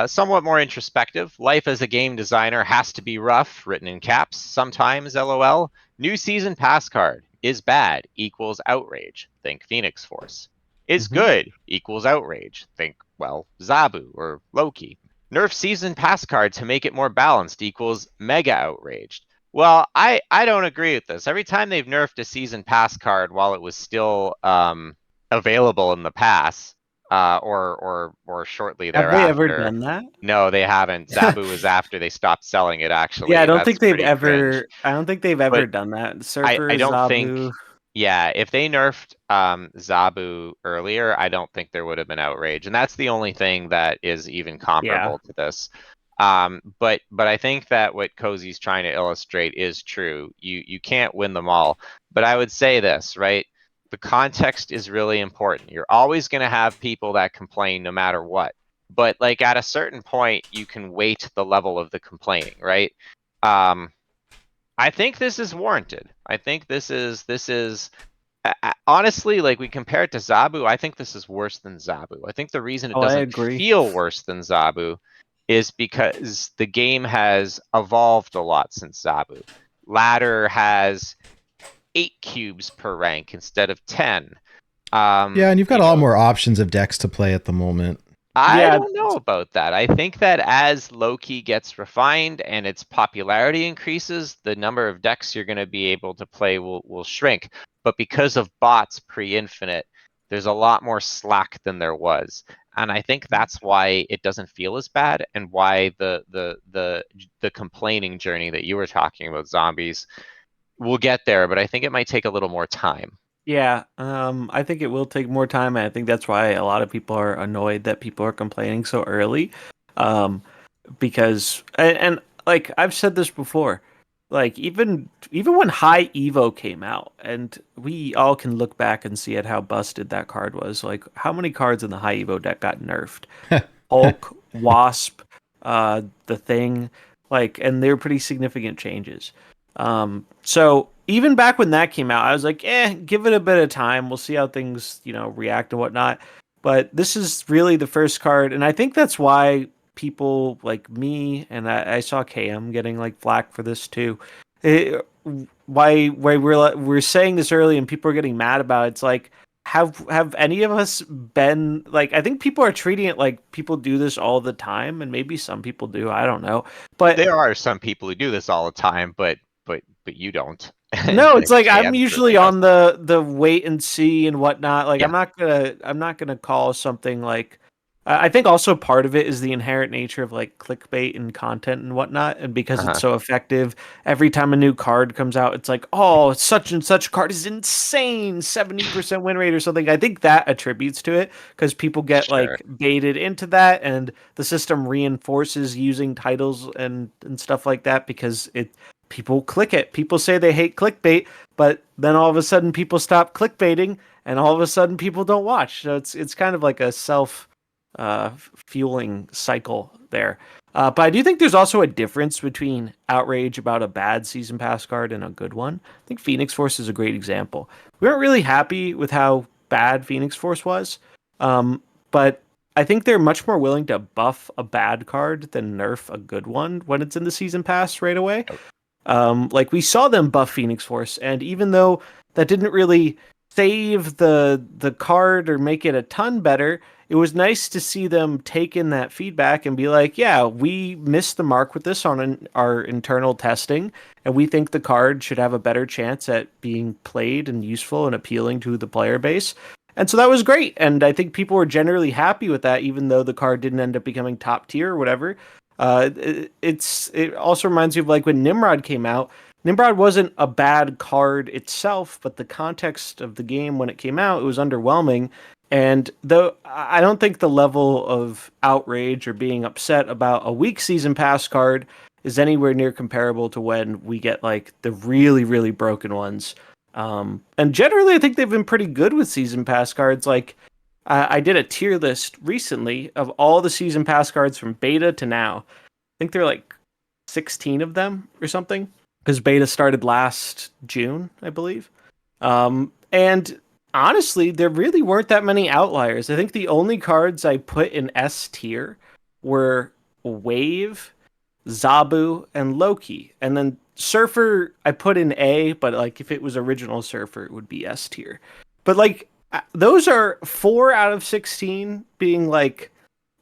somewhat more introspective. Life as a game designer has to be rough, written in caps, sometimes LOL. New season pass card is bad equals outrage. Think Phoenix Force. Is Mhm. good equals outrage. Think, well, Zabu or Loki. Nerf season pass card to make it more balanced equals mega outraged. Well, I don't agree with this. Every time they've nerfed a season pass card while it was still available in the pass, or shortly Have they ever thereafter. done that? No, they haven't. Zabu was after they stopped selling it, Yeah, actually. That's pretty cringe. I don't think they've ever But done that. I Surfer, don't think, Zabu. yeah, if they nerfed Zabu earlier, I don't think there would have been outrage. And that's the only thing that is even Yeah. comparable to this. But I think that what Cozy's trying to illustrate is true. You can't win them all. But I would say this, right? The context is really important. You're always going to have people that complain no matter what. But like at a certain point, you can weight the level of the complaining, right? I think this is warranted. I think this is honestly, like we compare it to Zabu, I think this is worse than Zabu. I think the reason it Oh, I doesn't agree. feel worse than Zabu is because the game has evolved a lot since Zabu. Ladder has 8 cubes per rank instead of 10. Yeah, and you've got a lot more options of decks to play at the moment. I Yeah. don't know about that. I think that as Loki gets refined and its popularity increases, the number of decks you're going to be able to play will shrink. But because of bots pre-infinite, there's a lot more slack than there was. And I think that's why it doesn't feel as bad, and why the complaining journey that you were talking about, zombies, will get there, but I think it might take a little more time. Yeah, I think it will take more time, and I think that's why a lot of people are annoyed that people are complaining so early. Because and like I've said this before, like even when High Evo came out, and we all can look back and see at how busted that card was. Like how many cards in the High Evo deck got nerfed? Hulk, Wasp, the Thing, like, and they're pretty significant changes. So even back when that came out, I was like, give it a bit of time. We'll see how things, react and whatnot. But this is really the first card, and I think that's why people like me and I saw KM getting like flack for this too. Why we're saying this early and people are getting mad about it. It's like have any of us been like, I think people are treating it like people do this all the time, and maybe some people do, I don't know. But There are some people who do this all the time, but you don't. no, it's like I'm KM usually certainly on doesn't. the wait and see and whatnot. Like Yeah. I'm not gonna call something like. I think also part of it is the inherent nature of like clickbait and content and whatnot, and because it's Uh-huh. so effective, every time a new card comes out, it's like, oh, such and such card is insane, 70% win rate or something. I think that attributes to it because people get Sure. like baited into that, and the system reinforces using titles and stuff like that because people click it. People say they hate clickbait, but then all of a sudden people stop clickbaiting, and all of a sudden people don't watch. So it's kind of like a self fueling cycle there. But I do think there's also a difference between outrage about a bad season pass card and a good one. I think Phoenix Force is a great example. We weren't really happy with how bad Phoenix Force was, but I think they're much more willing to buff a bad card than nerf a good one when it's in the season pass right away. Like we saw them buff Phoenix Force, and even though that didn't really save the card or make it a ton better, it was nice to see them take in that feedback and be like, yeah, we missed the mark with this on our internal testing, and we think the card should have a better chance at being played and useful and appealing to the player base. And so that was great, and I think people were generally happy with that, even though the card didn't end up becoming top tier or whatever. It also reminds me of like when Nimrod came out. Nimrod wasn't a bad card itself, but the context of the game when it came out, it was underwhelming. And though I don't think the level of outrage or being upset about a weak season pass card is anywhere near comparable to when we get like the really, really broken ones. And generally, I think they've been pretty good with season pass cards. Like I did a tier list recently of all the season pass cards from beta to now. I think there are like 16 of them or something, because beta started last June, I believe. And honestly, there really weren't that many outliers. I think the only cards I put in S tier were Wave, Zabu, and Loki. And then Surfer, I put in A, but like if it was original Surfer, it would be S tier. But like those are 4 out of 16 being like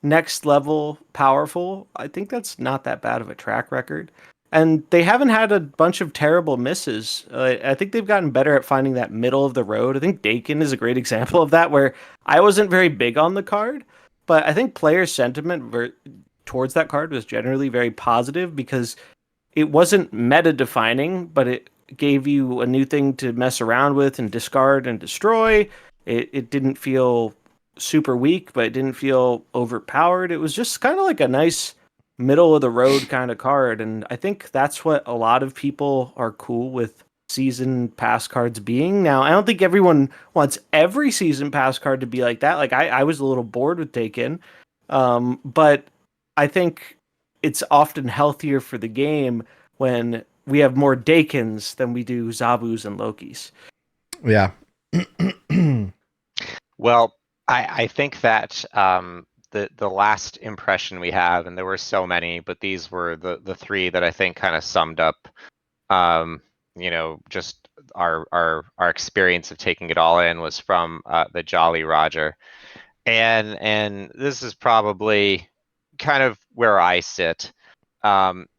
next level powerful. I think that's not that bad of a track record. And they haven't had a bunch of terrible misses. I think they've gotten better at finding that middle of the road. I think Dakin is a great example of that, where I wasn't very big on the card, but I think player sentiment towards that card was generally very positive because it wasn't meta defining, but it gave you a new thing to mess around with and discard and destroy. It didn't feel super weak, but it didn't feel overpowered. It was just kind of like a nice middle of the road kind of card, and I think that's what a lot of people are cool with season pass cards being. Now, I don't think everyone wants every season pass card to be like that. Like I was a little bored with Taken, but I think it's often healthier for the game when we have more Dakins than we do Zabus and Lokis. Yeah. Well, I think that the last impression we have, and there were so many, but these were the three that I think kind of summed up, just our experience of taking it all in, was from the Jolly Roger, and this is probably kind of where I sit.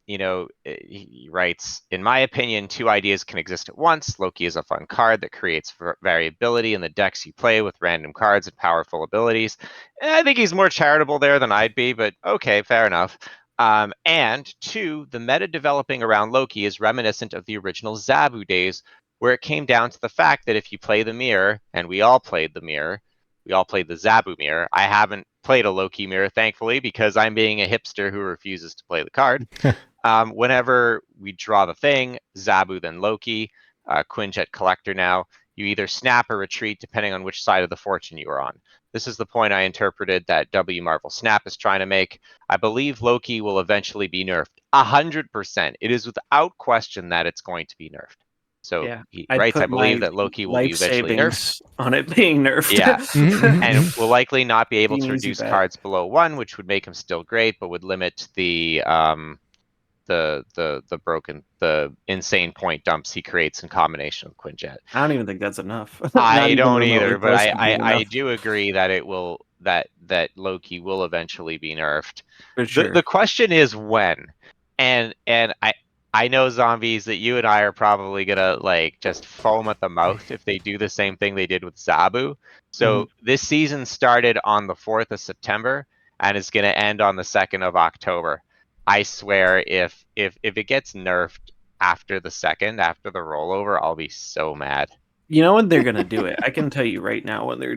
He writes, in my opinion, two ideas can exist at once. Loki is a fun card that creates variability in the decks you play with random cards and powerful abilities. And I think he's more charitable there than I'd be, but okay, fair enough. And two, the meta developing around Loki is reminiscent of the original Zabu days, where it came down to the fact that if you play the mirror, and we all played the mirror, we all played the Zabu mirror. I haven't played a Loki mirror, thankfully, because I'm being a hipster who refuses to play the card. Whenever we draw the thing, Zabu then Loki, Quinjet Collector now, you either snap or retreat depending on which side of the fortune you are on. This is the point I interpreted that W Marvel Snap is trying to make. I believe Loki will eventually be nerfed. 100%. It is without question that it's going to be nerfed. So Yeah, he I'd writes, I put believe my that Loki will be life eventually nerfed. savings on it being nerfed. Yeah. Mhm. And will likely not be able Be to an easy reduce bet. cards below 1, which would make him still great, but would limit the insane point dumps he creates in combination with Quinjet. I don't even think that's enough. I Not even don't remotely either, but close to being I enough. do agree that it will that Loki will eventually be nerfed. For sure. The question is when. And I know, zombies, that you and I are probably gonna like just foam at the mouth if they do the same thing they did with Zabu. So this season started on the 4th of September and is gonna end on the 2nd of October. I swear, if it gets nerfed after the 2nd, after the rollover, I'll be so mad. You know when they're gonna do it? I can tell you right now when they're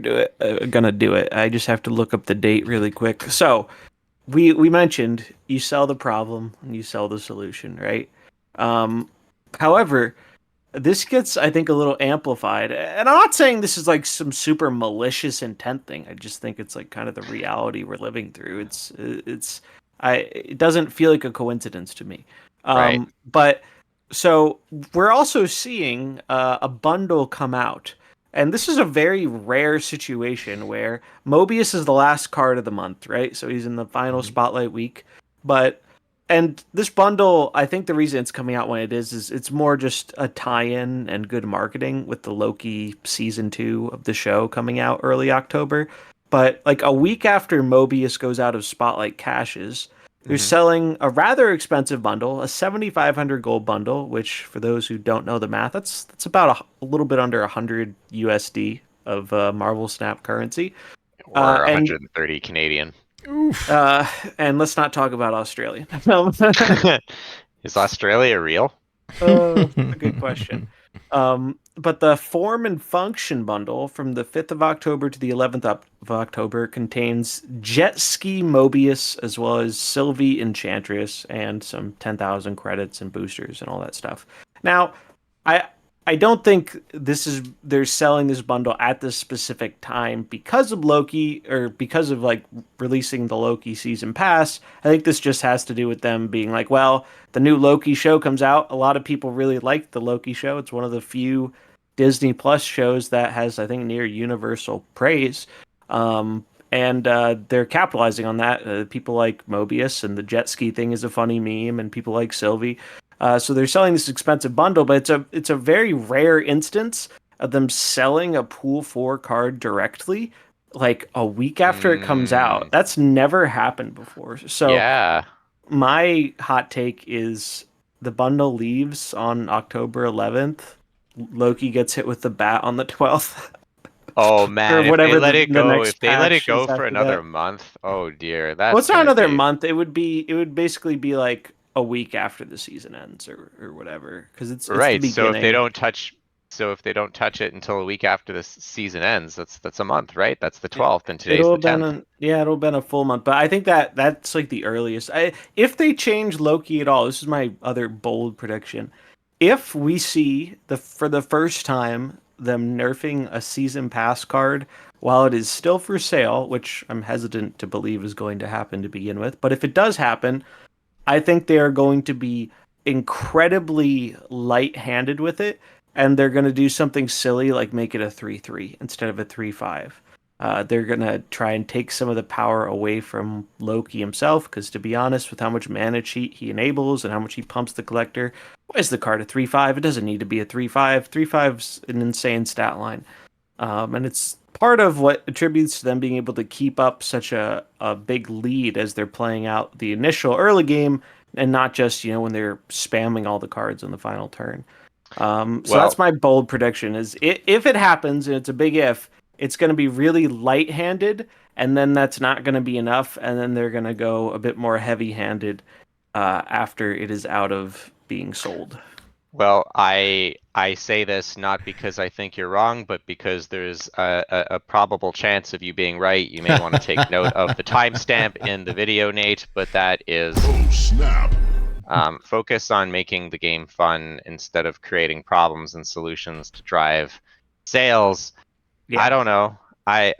gonna do it. I just have to look up the date really quick. So we mentioned you sell the problem and you sell the solution, right? However, this gets, I think, a little amplified. And I'm not saying this is like some super malicious intent thing. I just think it's like kind of the reality we're living through. It doesn't feel like a coincidence to me. Right. But so we're also seeing a bundle come out. And this is a very rare situation where Mobius is the last card of the month, right? So he's in the final spotlight week. And this bundle, I think the reason it's coming out when it is it's more just a tie-in and good marketing with the Loki season 2 of the show coming out early October. But like a week after Mobius goes out of spotlight caches, they're selling a rather expensive bundle, a 7,500 gold bundle, which for those who don't know the math, that's about a little bit under 100 USD of Marvel Snap currency. Or 130 Canadian. And let's not talk about Australia. Is Australia real? A good question. But the form and function bundle from the 5th of October to the 11th of October contains Jet Ski Mobius as well as Sylvie Enchantress and some 10,000 credits and boosters and all that stuff. Now, I don't think they're selling this bundle at this specific time because of Loki or because of like releasing the Loki season pass. I think this just has to do with them being like, well, the new Loki show comes out. A lot of people really like the Loki show. It's one of the few Disney Plus shows that has, I think, near universal praise. And they're capitalizing on that. People like Mobius, and the jet ski thing is a funny meme, and people like Sylvie. So they're selling this expensive bundle, but it's a very rare instance of them selling a Pool 4 card directly, like a week after it comes out. That's never happened before. So yeah. My hot take is the bundle leaves on October 11th. Loki gets hit with the bat on the 12th. Oh man, or whatever if they let it go, next if they let it patch go is for after another that. month, oh dear, that's Well, it's not gonna another be- month. It would basically be like a week after the season ends or whatever, because it's the right. So if they beginning. don't touch So if they don't touch it until a week after this season ends, that's a month, right? That's the Yeah. 12th, and today's the 10th. It'll have been a full month, but I think that's like the earliest. If they change Loki at all, this is my other bold prediction. If we see for the first time them nerfing a season pass card while it is still for sale, which I'm hesitant to believe is going to happen to begin with, but if it does happen, I think they are going to be incredibly light-handed with it, and they're going to do something silly like make it a 3/3 instead of a 3/5. They're going to try and take some of the power away from Loki himself, because to be honest, with how much mana cheat he enables and how much he pumps the collector, why is the card a 3/5? It doesn't need to be a 3/5. 3/5's an insane stat line. And it's part of what attributes to them being able to keep up such a big lead as they're playing out the initial early game, and not just, when they're spamming all the cards in the final turn. So that's my bold prediction, is if it happens, and it's a big if, it's going to be really light-handed, and then that's not going to be enough, and then they're going to go a bit more heavy-handed after it is out of being sold. Well, I say this not because I think you're wrong, but because there's a probable chance of you being right. You may want to take note of the timestamp in the video, Nate, but that is... Oh, snap. Focus on making the game fun instead of creating problems and solutions to drive sales. Yeah. I don't know. I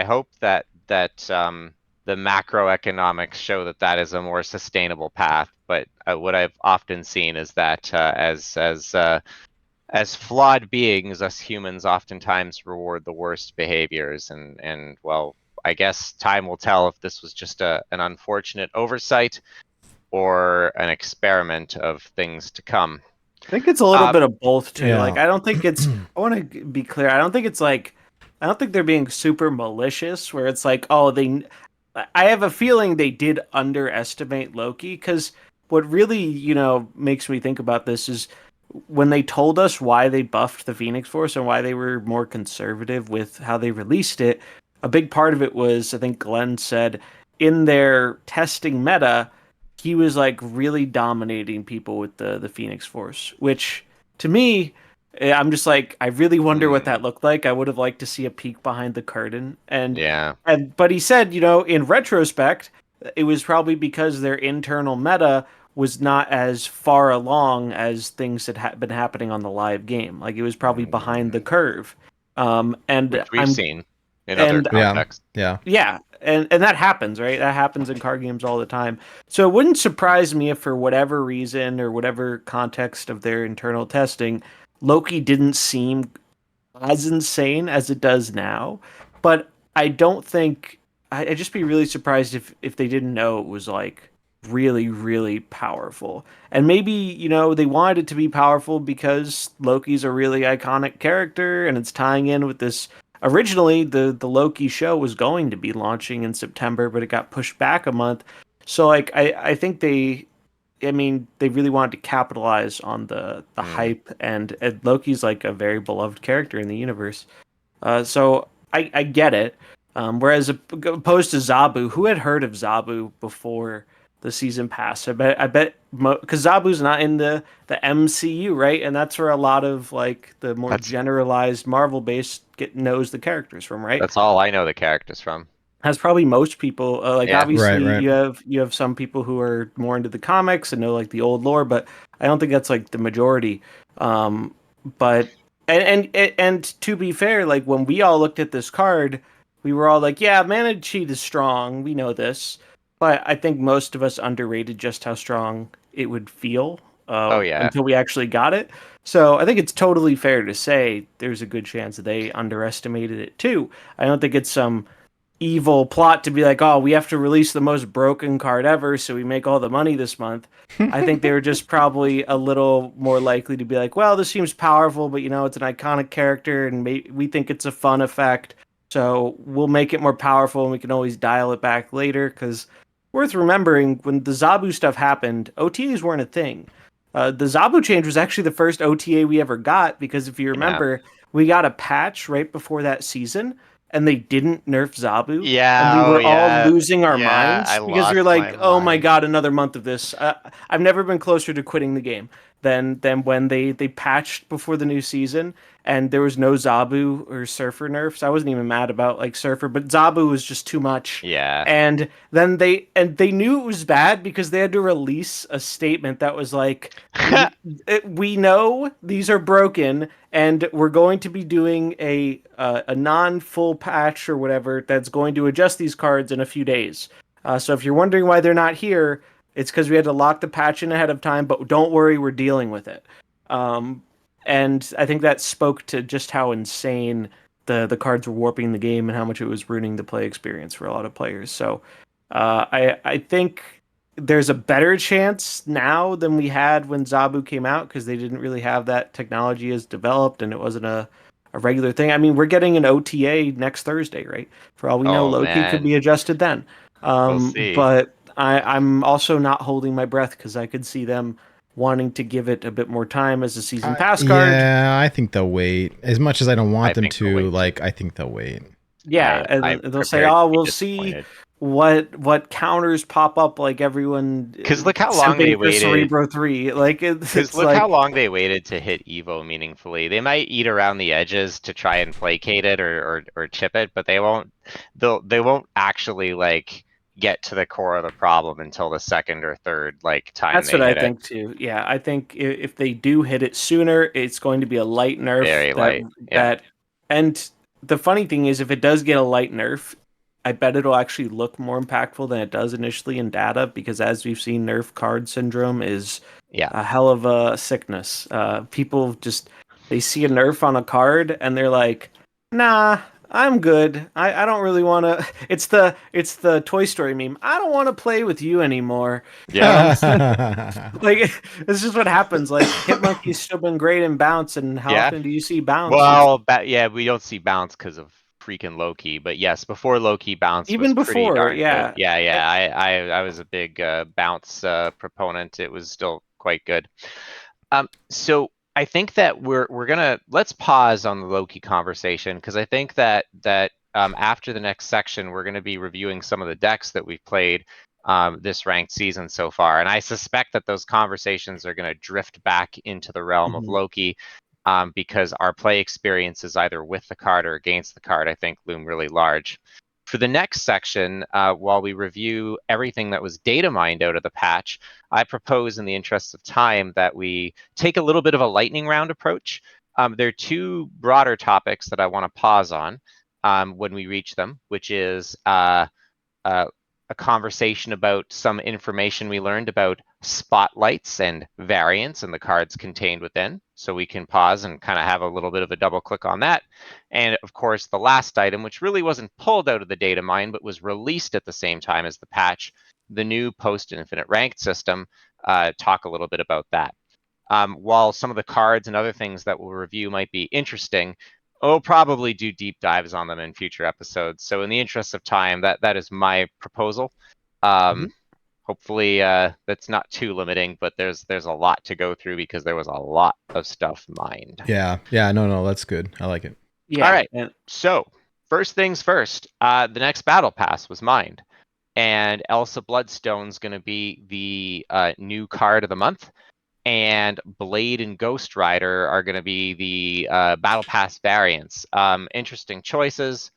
hope that the macroeconomics show that is a more sustainable path. But what I've often seen is that as flawed beings, us humans oftentimes reward the worst behaviors. And well, I guess time will tell if this was just an unfortunate oversight or an experiment of things to come. I think it's a little bit of both too. Yeah. Like, I don't think it's. I want to be clear. I don't think it's like. I don't think they're being super malicious. Where it's like, oh, they. I have a feeling they did underestimate Loki, because what really, makes me think about this is when they told us why they buffed the Phoenix Force and why they were more conservative with how they released it. A big part of it was, I think Glenn said, in their testing meta, he was like really dominating people with the Phoenix Force, which to me, I'm just like, I really wonder what that looked like. I would have liked to see a peek behind the curtain. But he said, in retrospect, it was probably because their internal meta was not as far along as things that had been happening on the live game. Like, it was probably behind the curve. Which we've seen in other contexts. Yeah. And that happens, right? That happens in card games all the time. So it wouldn't surprise me if, for whatever reason or whatever context of their internal testing, Loki didn't seem as insane as it does now. But I don't think... I'd just be really surprised if they didn't know it was, like, really, really powerful. And maybe, they wanted it to be powerful because Loki's a really iconic character, and it's tying in with this... Originally, the Loki show was going to be launching in September, but it got pushed back a month. So, like, I think they really wanted to capitalize on the hype, and Loki's like a very beloved character in the universe. So I get it. Whereas opposed to Zabu, who had heard of Zabu before the season pass? I bet because Zabu's not in the MCU, right? And that's where a lot of like the more generalized Marvel base knows the characters from, right? That's all I know the characters from. That's probably most people. Obviously, right. you have some people who are more into the comics and know like the old lore, but I don't think that's like the majority. But to be fair, like when we all looked at this card, we were all like, yeah, mana cheat is strong. We know this. But I think most of us underrated just how strong it would feel until we actually got it. So I think it's totally fair to say there's a good chance that they underestimated it too. I don't think it's some evil plot to be like, oh, we have to release the most broken card ever so we make all the money this month. I think they were just probably a little more likely to be like, well, this seems powerful, but it's an iconic character and we think it's a fun effect. So we'll make it more powerful and we can always dial it back later, because worth remembering, when the Zabu stuff happened, OTAs weren't a thing. The Zabu change was actually the first OTA we ever got, because if you remember, we got a patch right before that season, and they didn't nerf Zabu. Yeah, and we were all losing our minds I because we were like, oh my god, another month of this. I've never been closer to quitting the game. than when they patched before the new season and there was no Zabu or Surfer nerfs. I wasn't even mad about like Surfer, but Zabu was just too much. Yeah. And then they knew it was bad because they had to release a statement that was like, we know these are broken and we're going to be doing a non-full patch or whatever that's going to adjust these cards in a few days. So if you're wondering why they're not here, it's because we had to lock the patch in ahead of time, but don't worry, we're dealing with it. And I think that spoke to just how insane the cards were warping the game and how much it was ruining the play experience for a lot of players. So I think there's a better chance now than we had when Zabu came out because they didn't really have that technology as developed and it wasn't a regular thing. I mean, we're getting an OTA next Thursday, right? For all we know, Loki could be adjusted then. We'll see. But I'm also not holding my breath because I could see them wanting to give it a bit more time as a season pass card. Yeah, I think they'll wait. As much as I don't want them to, like, I think they'll wait. Yeah, and they'll say, "Oh, we'll see what counters pop up." Like everyone, because look how long they waited. Cerebro 3, like because look how long they waited to hit Evo meaningfully. They might eat around the edges to try and placate it or chip it, but they won't. They won't actually like get to the core of the problem until the second or third time. That's what I think too. Yeah, I think if they do hit it sooner, it's going to be a light nerf. Very light. And the funny thing is, if it does get a light nerf, I bet it'll actually look more impactful than it does initially in data, because as we've seen, nerf card syndrome is a hell of a sickness. People they see a nerf on a card and they're like, nah, I'm good. I don't really want to. It's the Toy Story meme. I don't want to play with you anymore. Yeah. It's just what happens. Like Hitmonkey's still been great in bounce, and how often do you see bounce? Well, we don't see bounce because of freaking Loki. But yes, before Loki, bounce even was before, pretty yeah, good. Yeah. I was a big bounce proponent. It was still quite good. So I think that let's pause on the Loki conversation, because I think that after the next section we're gonna be reviewing some of the decks that we've played this ranked season so far, and I suspect that those conversations are gonna drift back into the realm of Loki, because our play experiences either with the card or against the card, I think, loom really large. For the next section, while we review everything that was data mined out of the patch, I propose, in the interest of time, that we take a little bit of a lightning round approach. There are two broader topics that I want to pause on when we reach them, which is a conversation about some information we learned about spotlights and variants and the cards contained within. So we can pause and kind of have a little bit of a double click on that. And of course, the last item, which really wasn't pulled out of the data mine, but was released at the same time as the patch, the new post-infinite ranked system, talk a little bit about that. While some of the cards and other things that we'll review might be interesting, we'll probably do deep dives on them in future episodes. So in the interest of time, that is my proposal. Hopefully that's not too limiting, but there's a lot to go through because there was a lot of stuff mined. Yeah, no, that's good. I like it. Yeah. All right. So first things first, the next battle pass was mined, and Elsa Bloodstone's going to be the new card of the month, and Blade and Ghost Rider are going to be the battle pass variants. Interesting choices.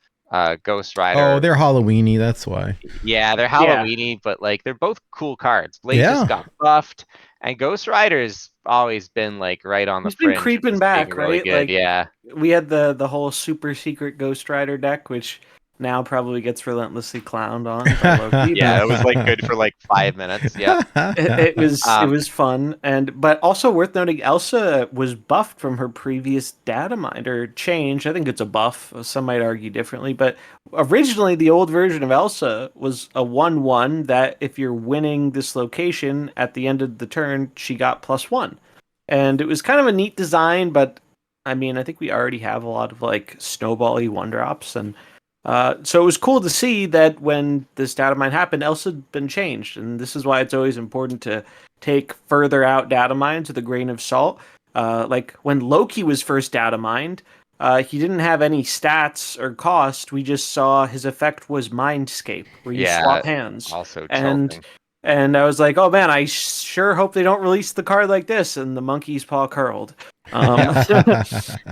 Ghost Rider. Oh, they're Halloweeny, that's why. Yeah, they're Halloweeny, but they're both cool cards. Blade just got buffed, and Ghost Rider's always been right on the fringe. He's been creeping back, really right? Good. Yeah. We had the whole super secret Ghost Rider deck, which now probably gets relentlessly clowned on by Loki. Yeah, it was good for 5 minutes. Yeah, it was fun, but also worth noting, Elsa was buffed from her previous data mine, or changed. I think it's a buff. Some might argue differently, but originally the old version of Elsa was a 1/1 that if you're winning this location at the end of the turn, she got +1, and it was kind of a neat design. But I mean, I think we already have a lot of snowbally 1-drops, and so it was cool to see that when this data mine happened, Elsa had been changed. And this is why it's always important to take further out data mines with a grain of salt. When Loki was first data mined, he didn't have any stats or cost. We just saw his effect was Mindscape, where you swap hands. Also and tilting. And I was like, oh man, I sure hope they don't release the card like this. And the monkey's paw curled. There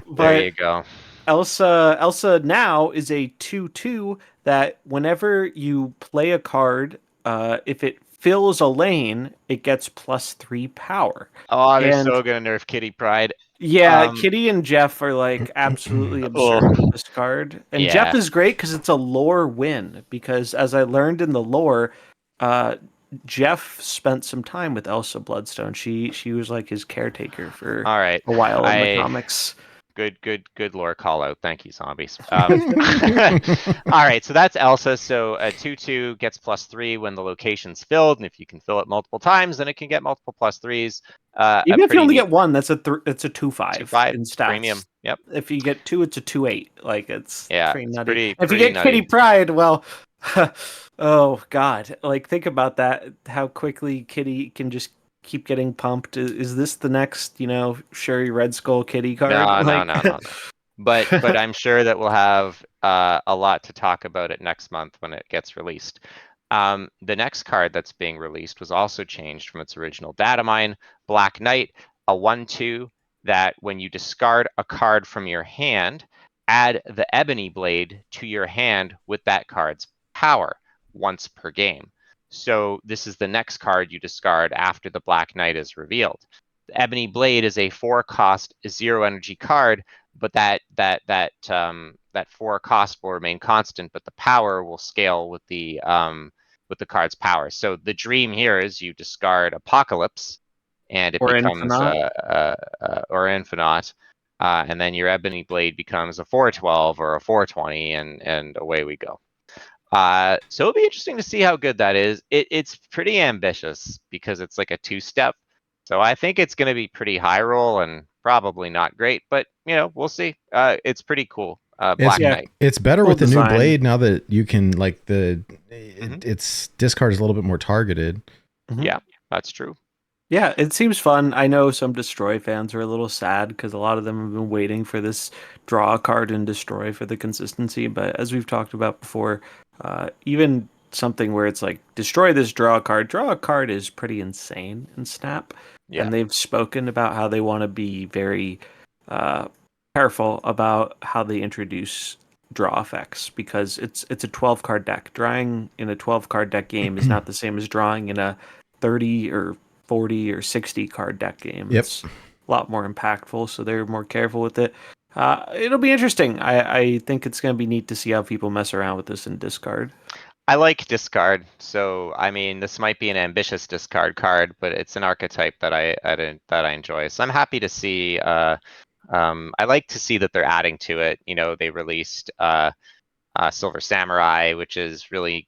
But you go. Elsa now is a 2/2 that whenever you play a card, if it fills a lane, it gets +3 power. Oh, they're And so gonna nerf Kitty Pride. yeah, Kitty and Jeff are like absolutely absurd with this card. And Jeff Yeah. is great because it's a lore win. Because as I learned in the lore, Jeff spent some time with Elsa Bloodstone. She was like his caretaker for All right. a while in the comics. Good lore call out. Thank you, zombies. All right, so that's Elsa. So a 2/2 gets +3 when the location's filled, and if you can fill it multiple times, then it can get multiple +3s. Even if you only neat get one, that's it's a 2/5 2/5 in stats. premium. Yep. If you get two, it's a 2/8. Like it's pretty It's nutty. If you pretty get Kitty nutty. Pride, well, oh god, like think about that. How quickly Kitty can just keep getting pumped. Is this the next, Sherry Red Skull Kitty card? No. But I'm sure that we'll have a lot to talk about it next month when it gets released. The next card that's being released was also changed from its original data mine. Black Knight, a 1/2 that when you discard a card from your hand, add the Ebony Blade to your hand with that card's power once per game. So this is the next card you discard after the Black Knight is revealed. The Ebony Blade is a 4-cost 0-energy card, but that 4 cost will remain constant, but the power will scale with the card's power. So the dream here is you discard Apocalypse, and it Or becomes Infinite. or Infinite, and then your Ebony Blade becomes a 4/12 or a 4/20, and away we go. So it'll be interesting to see how good that is. It's pretty ambitious because it's like a 2-step. So I think it's going to be pretty high roll and probably not great, but we'll see. It's pretty cool. Black Knight. It's better Cool with the new design. blade now that you can its discard is a little bit more targeted. Yeah, that's true. Yeah, it seems fun. I know some Destroy fans are a little sad because a lot of them have been waiting for this draw a card and destroy for the consistency. But as we've talked about before, even something where it's like destroy this draw a card is pretty insane in Snap. Yeah. And they've spoken about how they want to be very careful about how they introduce draw effects because it's a 12-card deck. Drawing in a 12-card deck game is not the same as drawing in a 30 or 40 or 60 card deck game. Yep. It's a lot more impactful, so they're more careful with it. It'll be interesting. I think it's going to be neat to see how people mess around with this in discard. I like discard, so I mean this might be an ambitious discard card, but it's an archetype that I enjoy. So I'm happy to see. I like to see that they're adding to it. They released Silver Samurai, which is really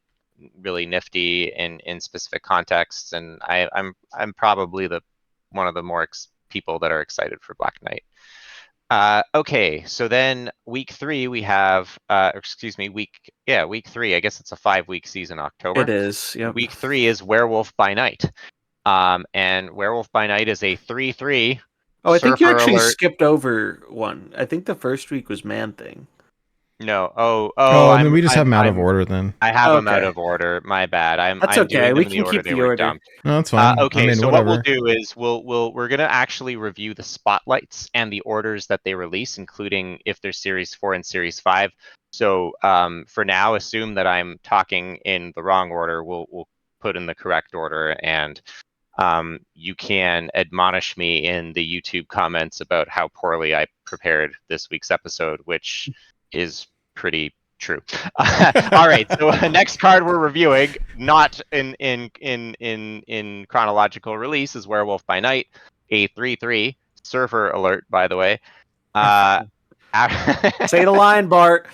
nifty in specific contexts, and I'm probably one of the more people that are excited for Black Knight. Okay, so then week 3 we have week 3. I guess it's a 5-week season, October. It is. Yep. Week 3 is Werewolf by Night. And Werewolf by Night is a 3/3. Oh, I think you Surfer actually alert. skipped over one. I think the first week was Man Thing. No. And then we just have them out of order then. I have them out Okay. of order. My bad. That's I'm okay. doing them We in can the order keep they the were order. dumped. No, that's fine. Okay, I mean, so whatever. what we'll do is we're gonna actually review the spotlights and the orders that they release, including if there's Series 4 and Series 5. So for now, assume that I'm talking in the wrong order. We'll put in the correct order, and you can admonish me in the YouTube comments about how poorly I prepared this week's episode, which is pretty true. All right, so next card we're reviewing, not in chronological release, is Werewolf by Night, a 3/3 Surfer alert, by the way. Say the line, Bart.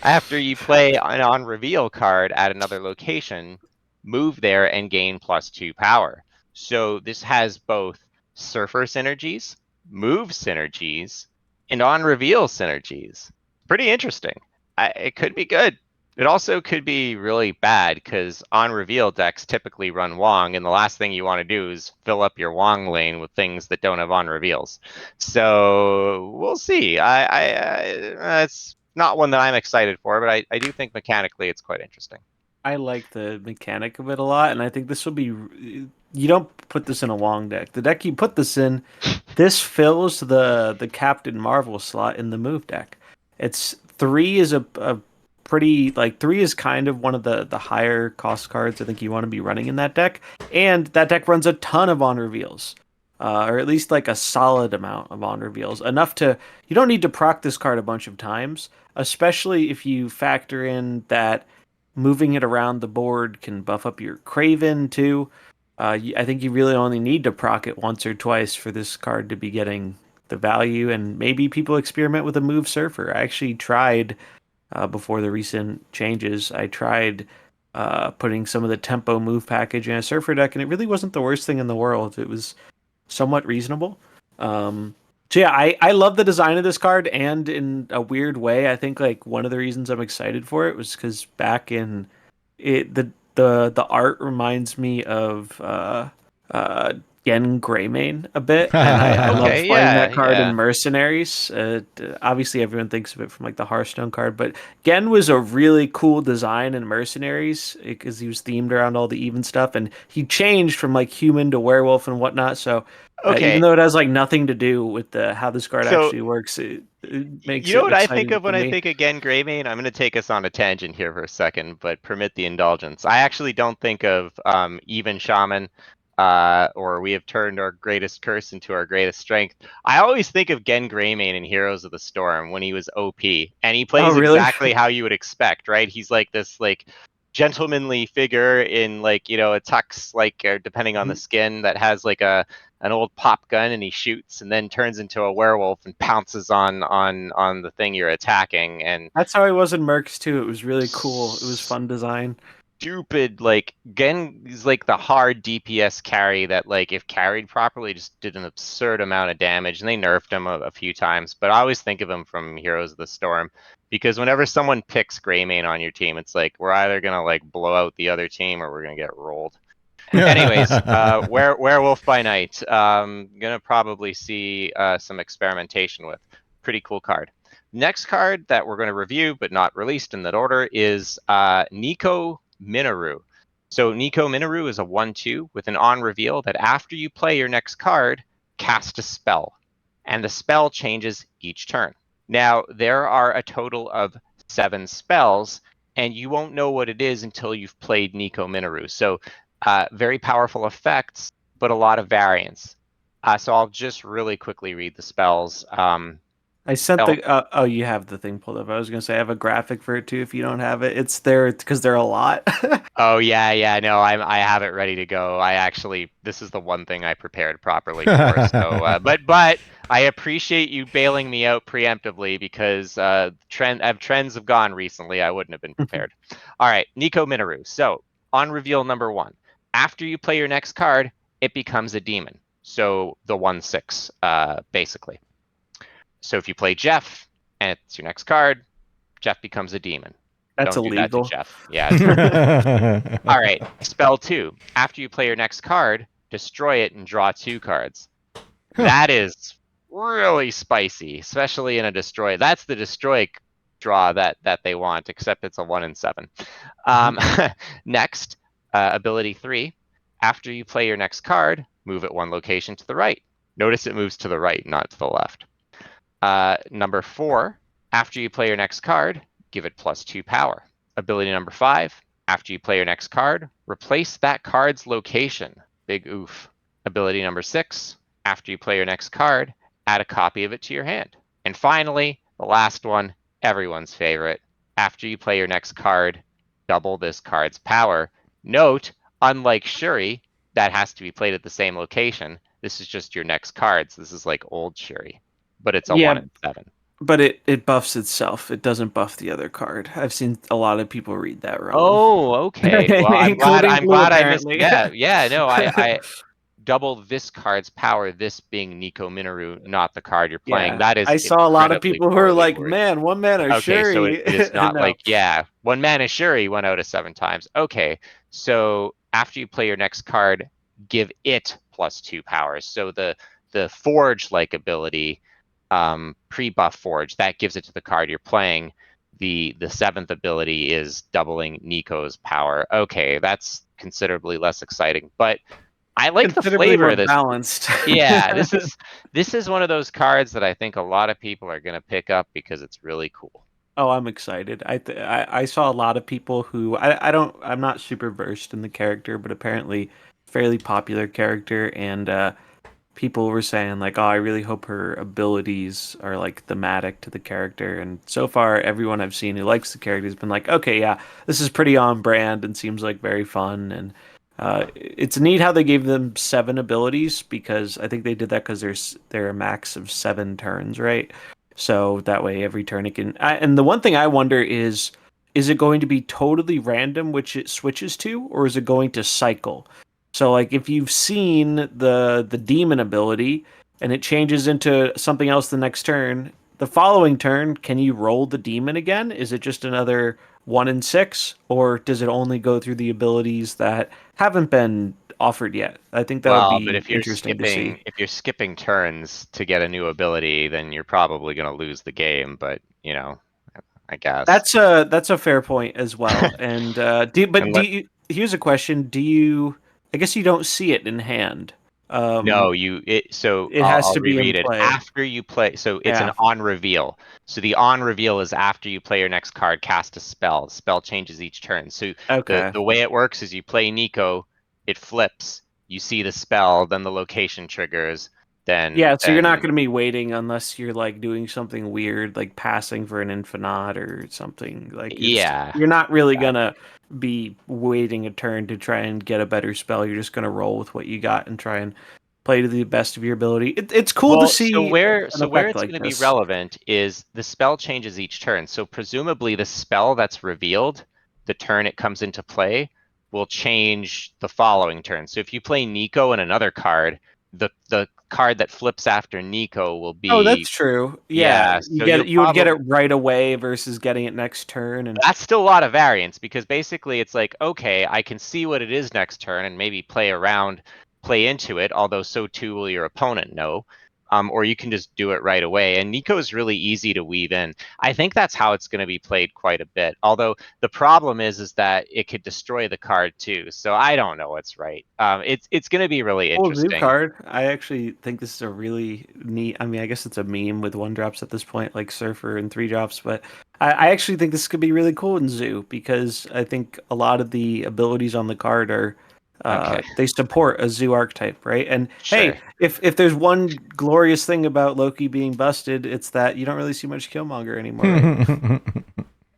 After you play an on reveal card at another location, move there and gain +2 power. So this has both Surfer synergies, move synergies, and on reveal synergies. Pretty interesting. It could be good. It also could be really bad because on reveal decks typically run Wong, and the last thing you want to do is fill up your Wong lane with things that don't have on reveals. So we'll see. It's not one that I'm excited for, but I do think mechanically it's quite interesting. I like the mechanic of it a lot, and I think this will be. You don't put this in a long deck. The deck you put this in, this fills the Captain Marvel slot in the move deck. It's three is a pretty like three is kind of one of the higher cost cards I think you want to be running in that deck, and that deck runs a ton of on reveals, or at least like a solid amount of on reveals, enough to you don't need to proc this card a bunch of times, especially if you factor in that moving it around the board can buff up your Craven too. I think you really only need to proc it once or twice for this card to be getting the value, and maybe people experiment with a move surfer. I actually tried before the recent changes. I tried putting some of the tempo move package in a surfer deck, and it really wasn't the worst thing in the world. It was somewhat reasonable. So yeah, I love the design of this card, and in a weird way, I think like one of the reasons I'm excited for it was because back in it the art reminds me of Gen Greymane a bit, and I love Okay, playing that yeah, card in yeah. Mercenaries. Obviously, everyone thinks of it from like the Hearthstone card, but Gen was a really cool design in Mercenaries because he was themed around all the even stuff, and he changed from like human to werewolf and whatnot. So even Okay, though it has like nothing to do with the how this card so actually works, it makes you know it what I think exciting of for when I me. think again Greymane? I'm going to take us on a tangent here for a second, but permit the indulgence. I actually don't think of even shaman, or we have turned our greatest curse into our greatest strength. I always think of Gen Greymane in Heroes of the Storm when he was OP, and he Oh, plays really? exactly how you would expect, right? He's like this like gentlemanly figure in like a tux, like depending on the skin, that has like an old pop gun, and he shoots and then turns into a werewolf and pounces on the thing you're attacking. And That's how he was in Mercs too. It was really cool. It was fun design. stupid, like Gen is like the hard DPS carry that like if carried properly just did an absurd amount of damage, and they nerfed him a few times, but I always think of him from Heroes of the Storm, because whenever someone picks Greymane on your team, it's like we're either gonna like blow out the other team or we're gonna get rolled. Anyways, Werewolf by Night. Gonna probably see some experimentation with. Pretty cool card. Next card that we're going to review, but not released in that order, is Nico Minoru. So Nico Minoru is a 1/2 with an on reveal that after you play your next card, cast a spell. And the spell changes each turn. Now, there are a total of 7 spells, and you won't know what it is until you've played Nico Minoru. So very powerful effects, but a lot of variance. So I'll just really quickly read the spells. I sent Spell. the oh, you have the thing pulled up. I was gonna say I have a graphic for it too if you don't have it. It's there because there are a lot. Oh yeah, no, I have it ready to go. This is the one thing I prepared properly for. So, but I appreciate you bailing me out preemptively, because trends have gone recently. I wouldn't have been prepared. All right, Nico Minoru. So on reveal number 1, after you play your next card, it becomes a demon. So the 1/6, basically. So if you play Jeff and it's your next card, Jeff becomes a demon. That's Don't do that to illegal. Jeff. Yeah, it's all right. Spell 2. After you play your next card, destroy it and draw 2 cards. That is really spicy, especially in a destroy. That's the destroy draw that they want, except it's a 1 in 7. Next, ability 3. After you play your next card, move it 1 location to the right. Notice it moves to the right, not to the left. Number 4. After you play your next card, give it +2 power. Ability number 5. After you play your next card, replace that card's location. Big oof. Ability number 6. After you play your next card, add a copy of it to your hand. And finally, the last one, everyone's favorite. After you play your next card, double this card's power. Note, unlike Shuri, that has to be played at the same location. This is just your next cards. This is like old Shuri, but it's a 1 Yeah, in 7. but it buffs itself. It doesn't buff the other card. I've seen a lot of people read that wrong, Oh, okay. Well, I'm glad. including I'm Blue glad I missed. apparently. Yeah. No, I double this card's power. This being Nico Minoru, not the card you're playing. Yeah, That is I saw a lot of incredibly people who are poorly like, worded. "Man, one mana Okay, so it Shuri." is not No, like, yeah, one mana Shuri went out of 7 times. Okay, so after you play your next card, give it +2 powers. So the Forge like ability, pre-buff Forge, that gives it to the card you're playing. the seventh ability is doubling Nico's power. Okay, that's considerably less exciting, but I like the Considerably flavor more of this. balanced. Yeah, this is one of those cards that I think a lot of people are going to pick up because it's really cool. Oh, I'm excited. I saw a lot of people who I'm not super versed in the character, but apparently fairly popular character, and people were saying like, "Oh, I really hope her abilities are like thematic to the character." And so far, everyone I've seen who likes the character has been like, "Okay, yeah, this is pretty on brand and seems like very fun." And it's neat how they gave them 7 abilities because I think they did that because they're a max of 7 turns, right? So that way every turn it can. And the one thing I wonder is it going to be totally random which it switches to, or is it going to cycle? So like if you've seen the demon ability and it changes into something else the next turn, the following turn, can you roll the demon again? Is it just another 1 in 6, or does it only go through the abilities that haven't been offered yet? I think that would Well, but be interesting to see. if you're skipping turns to get a new ability, then you're probably going to lose the game. But I guess. That's a fair point as well. And And do you? Here's a question: Do you? I guess you don't see it in hand. no, Um, so it has I'll to be in reread it. play. After you play, so it's an Yeah. on reveal. So the on reveal is after you play your next card, cast a spell. Spell changes each turn. So Okay. the way it works is you play Nico, it flips, you see the spell, then the location triggers, Yeah, so you're not then going to be waiting unless you're like doing something weird, like passing for an infinite or something. Like yeah. you're not really gonna be waiting a turn to try and get a better spell. You're just gonna roll with what you got and try and play to the best of your ability. It's cool to Well, so see where an so where effect it's like going to be this. relevant is the spell changes each turn. So presumably the spell that's revealed, the turn it comes into play, will change the following turn. So if you play Nico and another card, the card that flips after Nico will Oh, be that's true. Yeah, yeah. So you'll you would get it probably right away versus getting it next turn, and that's still a lot of variance because basically it's like, okay, I can see what it is next turn and maybe play around, play into it, although so too will your opponent know. Or you can just do it right away. And Nico is really easy to weave in. I think that's how it's going to be played quite a bit. Although the problem is that it could destroy the card too. So I don't know what's right. It's going to be really cool new interesting. card. I actually think this is a really neat. I mean, I guess it's a meme with 1 drops at this point, like Surfer and 3 drops. But I actually think this could be really cool in Zoo because I think a lot of the abilities on the card are Okay, they support a Zoo archetype, right? And sure. hey, if there's one glorious thing about Loki being busted, it's that you don't really see much Killmonger anymore, right?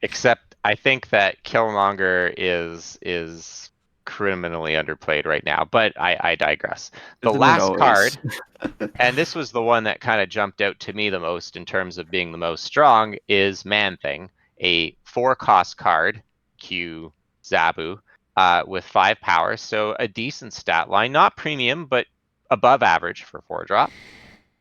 Except I think that Killmonger is criminally underplayed right now, but I digress. The Isn't it last always? card, and this was the one that kind of jumped out to me the most in terms of being the most strong, is Man Thing, a 4-cost card, Q Zabu, with 5 powers, so a decent stat line, not premium, but above average for 4-drop.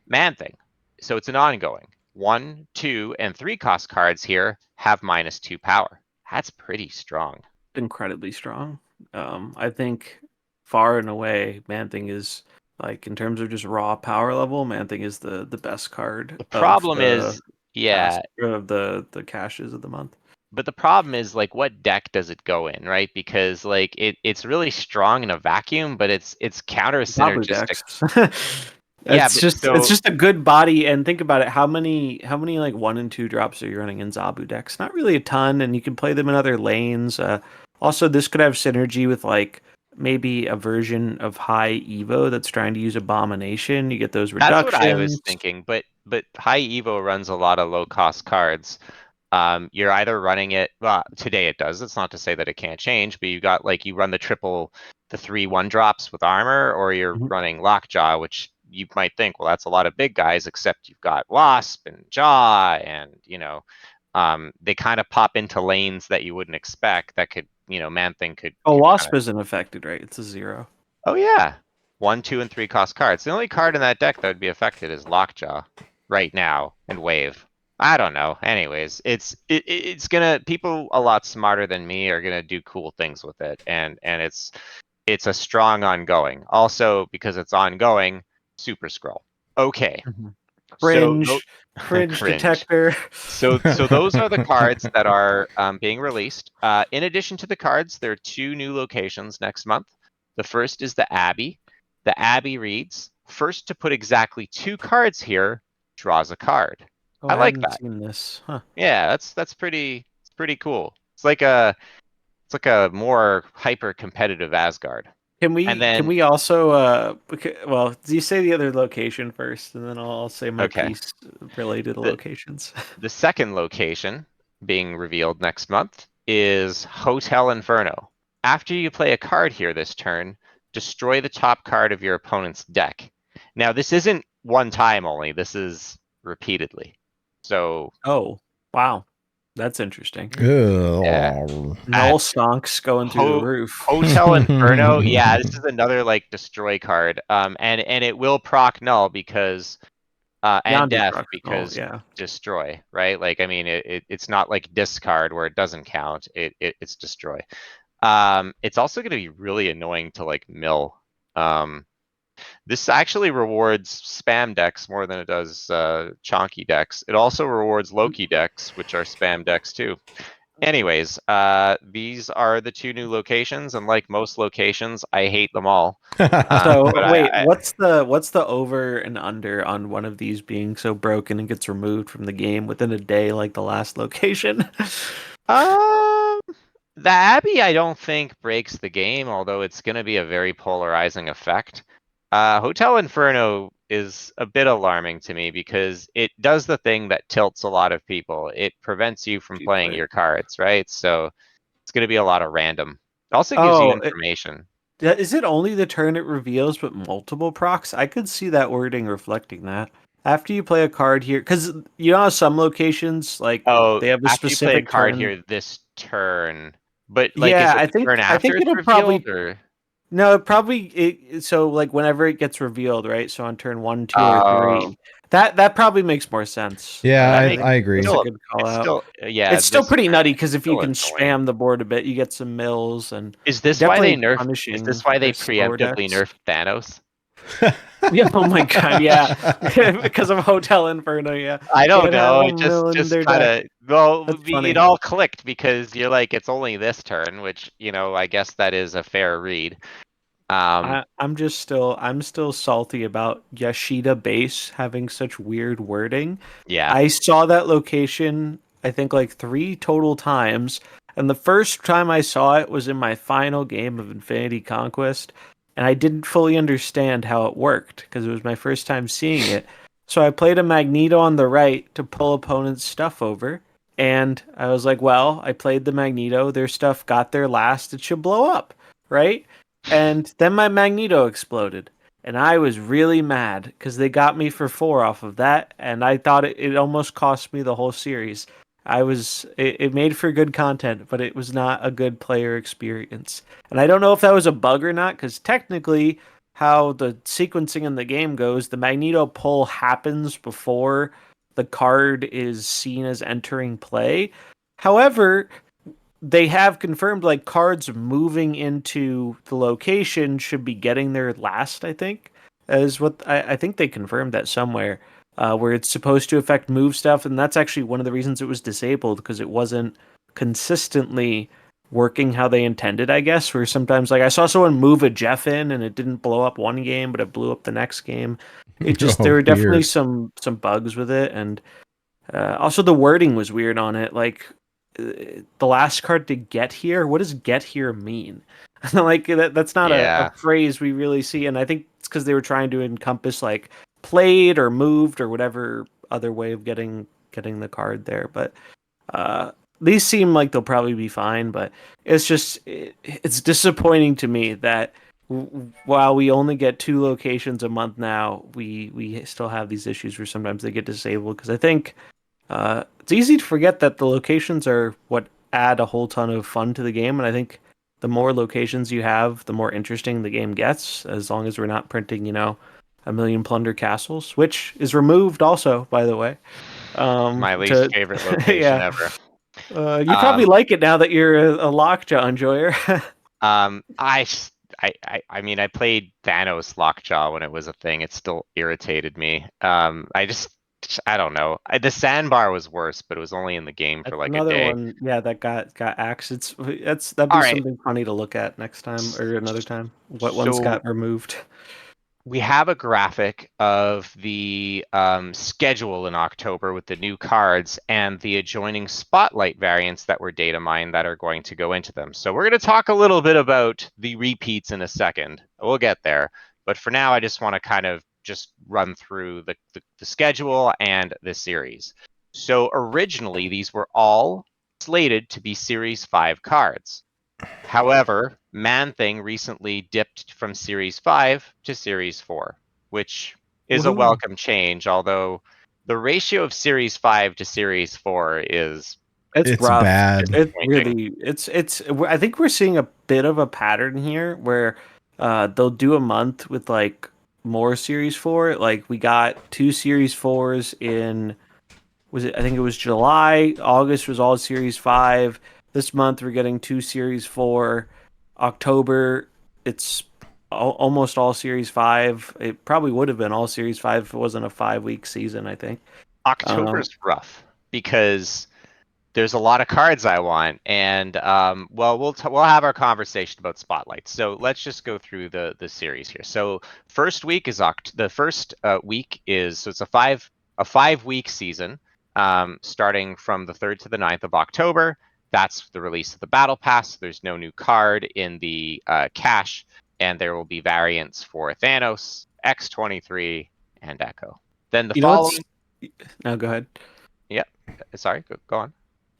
Man Thing. So it's an ongoing. 1, 2, and 3-cost cards here have -2 power. That's pretty strong. Incredibly strong. I think far and away, Man Thing is like in terms of just raw power level, Man Thing is the best card The of problem the is, yeah, of the caches of the month. but the problem is like what deck does it go in, right? Because like it's really strong in a vacuum, but it's counter Zabu synergistic. decks. Yeah, It's just a good body, and think about it. How many like 1 and 2 drops are you running in Zabu decks? Not really a ton, and you can play them in other lanes. Also, this could have synergy with like maybe a version of High Evo that's trying to use Abomination. You get those that's what I was reductions. thinking. But High Evo runs a lot of low cost cards. You're either running it, well, today it does. It's not to say that it can't change, but you run the 3 1-drops with armor, or you're Mhm. running Lockjaw, which you might think, well, that's a lot of big guys, except you've got Wasp and Jaw, and they kind of pop into lanes that you wouldn't expect. That could, Man Thing Oh, could kind Wasp of. isn't affected, right? It's a 0. Oh yeah, 1, 2, and 3-cost cards. The only card in that deck that would be affected is Lockjaw right now and Wave. I don't know. Anyways, it's gonna people a lot smarter than me are gonna do cool things with it, and it's a strong ongoing. Also, because it's ongoing, Super Scroll. Okay, Cringe, cringe cringe. detector. So those are the cards that are being released. In addition to the cards, there are 2 new locations next month. The first is the Abbey. The Abbey reads, first to put exactly 2 cards here, draws a card. Oh, I I like hadn't that. seen this. Huh. Yeah, that's pretty cool. It's like a more hyper competitive Asgard. Can And we then also well, do you say the other location first, and then I'll say my okay, piece related to the locations. the second location being revealed next month is Hotel Inferno. After you play a card here this turn, destroy the top card of your opponent's deck. Now, this isn't one time only, this is repeatedly. So, Oh, wow. That's interesting. yeah. Null stonks going through the roof. Hotel Inferno, yeah, this is another like destroy card. And it will proc null because and Beyond death destructional, because yeah. destroy, right? Like I mean it's not like discard where it doesn't count. It's destroy. It's also gonna be really annoying to like mill. This actually rewards spam decks more than it does chonky decks. It also rewards Loki decks, which are spam decks too. Anyways, these are the 2 new locations, and like most locations, I hate them all. So But wait, what's the over and under on one of these being so broken and gets removed from the game within a day, like the last location? um, the Abbey, I don't think breaks the game, although it's going to be a very polarizing effect. Hotel Inferno is a bit alarming to me because it does the thing that tilts a lot of people. It prevents you from playing your cards, right? So it's going to be a lot of random. It also gives you information. Is it only the turn it reveals, but multiple procs? I could see that wording reflecting that. After you play a card here, because you know how some locations like they have a after you play a specific card turn. here this turn, but like Yeah, is it the turn I think after it's it'll revealed probably or? no, so like whenever it gets revealed, right? So on turn 1, 2, or Oh, 3, that probably makes more sense. Yeah, that I makes I think agree. that's a still good call it's out. still yeah. It's still This pretty turn nutty is because if you still can annoying. spam the board a bit, you get some mills and Is this why they definitely nerfed? Is punishing this why they the slower preemptively decks. nerfed Thanos? Yeah, oh my god, yeah. Because of Hotel Inferno, yeah. I don't Can't have know. a It mill in just their kind deck. of well, That's it funny. all clicked because you're like it's only this turn, which I guess that is a fair read. I'm still salty about Yashida base having such weird wording. Yeah. I saw that location, I think like 3 total times, and the first time I saw it was in my final game of Infinity Conquest, and I didn't fully understand how it worked because it was my first time seeing it. So I played a Magneto on the right to pull opponent's stuff over, and I was like, well, I played the Magneto, their stuff got there last, it should blow up, right? And then my Magneto exploded. And I was really mad because they got me for 4 off of that. And I thought it almost cost me the whole series. It made for good content, but it was not a good player experience. And I don't know if that was a bug or not, because technically, how the sequencing in the game goes, the Magneto pull happens before the card is seen as entering play. However, they have confirmed like cards moving into the location should be getting there last, I think, is what I think they confirmed that somewhere, where it's supposed to affect move stuff. And that's actually one of the reasons it was disabled because it wasn't consistently working how they intended, I guess, where sometimes like I saw someone move a Jeff in and it didn't blow up one game, but it blew up the next game. It just, there Oh, were definitely weird. some bugs with it. And also, the wording was weird on it. Like the last card to get here. What does get here mean? Like that's not a Yeah. phrase we really see, and I think it's because they were trying to encompass like played or moved or whatever other way of getting the card there. But these seem like they'll probably be fine. But it's disappointing to me that while we only get 2 locations a month now, we still have these issues where sometimes they get disabled because I think it's easy to forget that the locations are what add a whole ton of fun to the game, and I think the more locations you have, the more interesting the game gets, as long as we're not printing, a million plunder castles, which is removed also, by the way. My least favorite location Yeah. ever. You probably like it now that you're a Lockjaw enjoyer. I mean, I played Thanos Lockjaw when it was a thing. It still irritated me. I just I don't know. The sandbar was worse, but it was only in the game for That's like a another day. one, yeah, that got axed. That'd be All right. something funny to look at next time or another time. What ones So got removed? we have a graphic of the schedule in October with the new cards and the adjoining spotlight variants that were data mined that are going to go into them. So we're going to talk a little bit about the repeats in a second. We'll get there. But for now, I just want to kind of just run through the schedule and the series. So originally, these were all slated to be Series 5 cards. However, Man-Thing recently dipped from Series 5 to Series 4, which is a Woohoo. welcome change, although the ratio of Series 5 to Series 4 is It's rough. bad. It's disappointing. really I think we're seeing a bit of a pattern here where they'll do a month with like more Series 4. Like we got 2 Series 4s in I think it was July. August was all Series 5. This month we're getting 2 Series 4. October it's almost all Series 5. It probably would have been all Series 5 if it wasn't a 5-week season, I think. October's rough because there's a lot of cards I want, and well, we'll have our conversation about spotlights. So let's just go through the series here. So first week is the first week is so it's a 5-week season, starting from the 3rd to the 9th of October. That's the release of the Battle Pass. There's no new card in the cache, and there will be variants for Thanos, X-23, and Echo. Then the following. No, go ahead. Yeah, sorry, go on.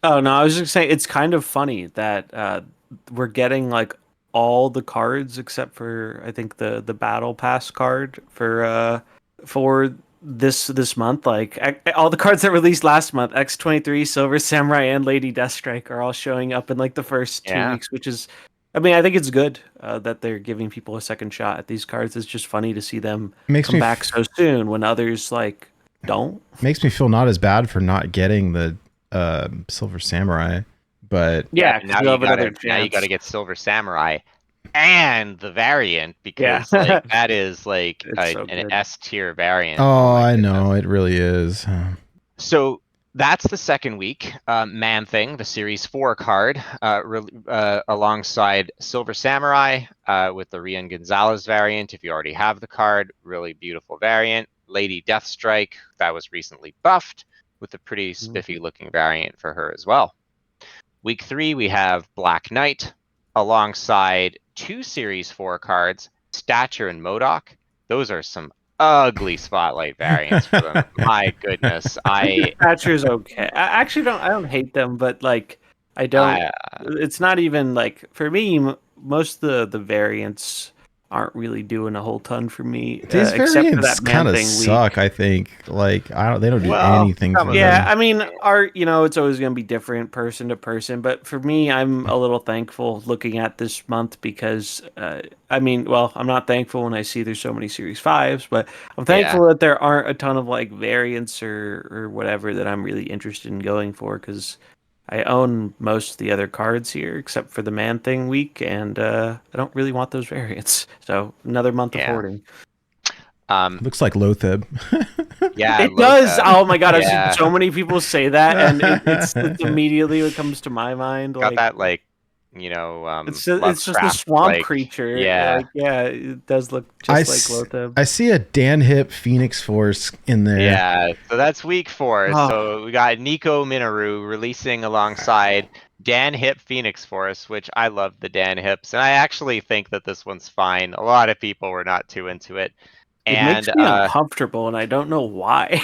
Oh no, I was just saying it's kind of funny that we're getting like all the cards except for I think the battle pass card for this month. Like all the cards that released last month, X-23, Silver Samurai, and Lady Deathstrike are all showing up in like the first 2 weeks, which is, I mean, I think it's good that they're giving people a second shot at these cards. It's just funny to see them come back so soon when others like don't. Makes me feel not as bad for not getting the Silver Samurai, but now you gotta get Silver Samurai and the variant because like that is like an S tier variant. Oh, I know, it really is. So that's the second week. Man-Thing, the Series 4 card, alongside Silver Samurai with the Rian Gonzalez variant. If you already have the card, really beautiful variant. Lady Deathstrike, that was recently buffed with a pretty spiffy looking variant for her as well. Week 3, we have Black Knight alongside 2 Series 4 cards, Stature and MODOK. Those are some ugly spotlight variants for them. My goodness. Stature's okay. I actually don't hate them, but like I don't it's not even like for me most of the variants aren't really doing a whole ton for me. These variants kind of suck, I think. Like they don't do anything for me. I mean, it's always going to be different person to person, but for me, I'm a little thankful looking at this month because I'm not thankful when I see there's so many Series 5s, but I'm thankful that there aren't a ton of like variants or whatever that I'm really interested in going for because I own most of the other cards here except for the Man-Thing week, and I don't really want those variants. So another month of hoarding. Looks like Lotheb. Yeah, it does. Oh my god, I've seen so many people say that, and it's immediately what comes to my mind. Got that it's just a swamp creature. Yeah, it does look just like Lotheb. I see a Dan Hip Phoenix Force in there. Yeah, so that's week 4. So we got Nico Minoru releasing alongside Dan Hip Phoenix Force, which I love the Dan Hips, and I actually think that this one's fine. A lot of people were not too into it. It makes me uncomfortable, and I don't know why.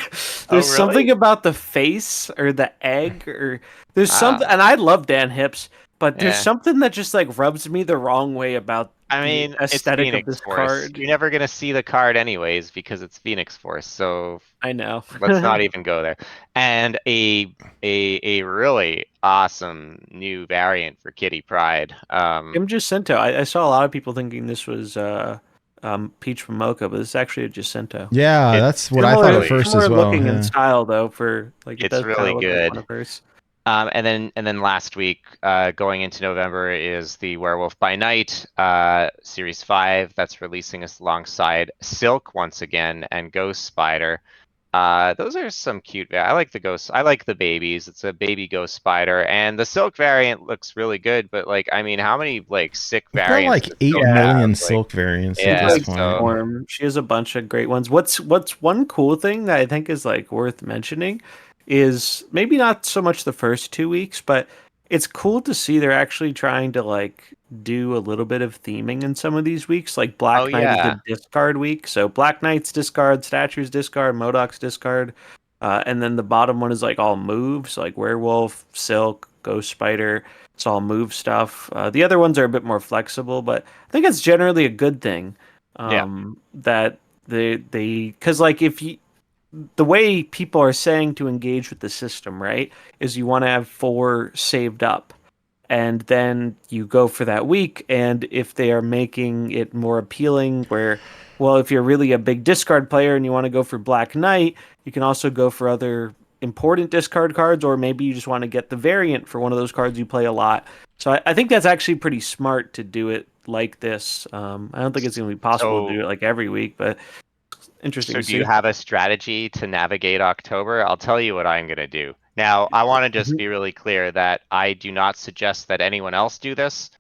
There's something about the face or the egg, or there's something, and I love Dan Hips, but there's something that just like rubs me the wrong way about the aesthetic of this card. You're never gonna see the card anyways because it's Phoenix Force, so I know. Let's not even go there. And a really awesome new variant for Kitty Pryde. Kim Jacinto. I saw a lot of people thinking this was Peach from Mocha, but it's actually a Jacinto. Yeah, that's what I thought at first as well. Looking in style though, for like it's really good. And then last week, going into November, is the Werewolf by Night Series 5 that's releasing us alongside Silk once again and Ghost Spider. Those are some cute. I like the ghosts. I like the babies. It's a baby ghost spider, and the silk variant looks really good. But like, I mean, how many like sick We've got variants like does 8 silk Yeah. have? million Like, silk variants yeah, at this Like point. so Swarm, she has a bunch of great ones. What's one cool thing that I think is like worth mentioning is maybe not so much the first 2 weeks, but it's cool to see they're actually trying to like do a little bit of theming in some of these weeks. Like oh Black Knight is yeah, the discard week, so Black Knight's discard, Statue's discard, Modoc's discard, and then the bottom one is like all moves, like Werewolf, Silk, Ghost Spider. It's all move stuff. The other ones are a bit more flexible, but I think it's generally a good thing yeah, that they because like if you the way people are saying to engage with the system, right, is you want to have 4 saved up and then you go for that week. And if they are making it more appealing, where, well, if you're really a big discard player and you want to go for Black Knight, you can also go for other important discard cards, or maybe you just want to get the variant for one of those cards you play a lot. So I think that's actually pretty smart to do it like this. I don't think it's going to be possible to do so it like every week, but interesting So to do you see. have a strategy to navigate October? I'll tell you what I'm going to do. Now, I want to just Mhm. be really clear that I do not suggest that anyone else do this,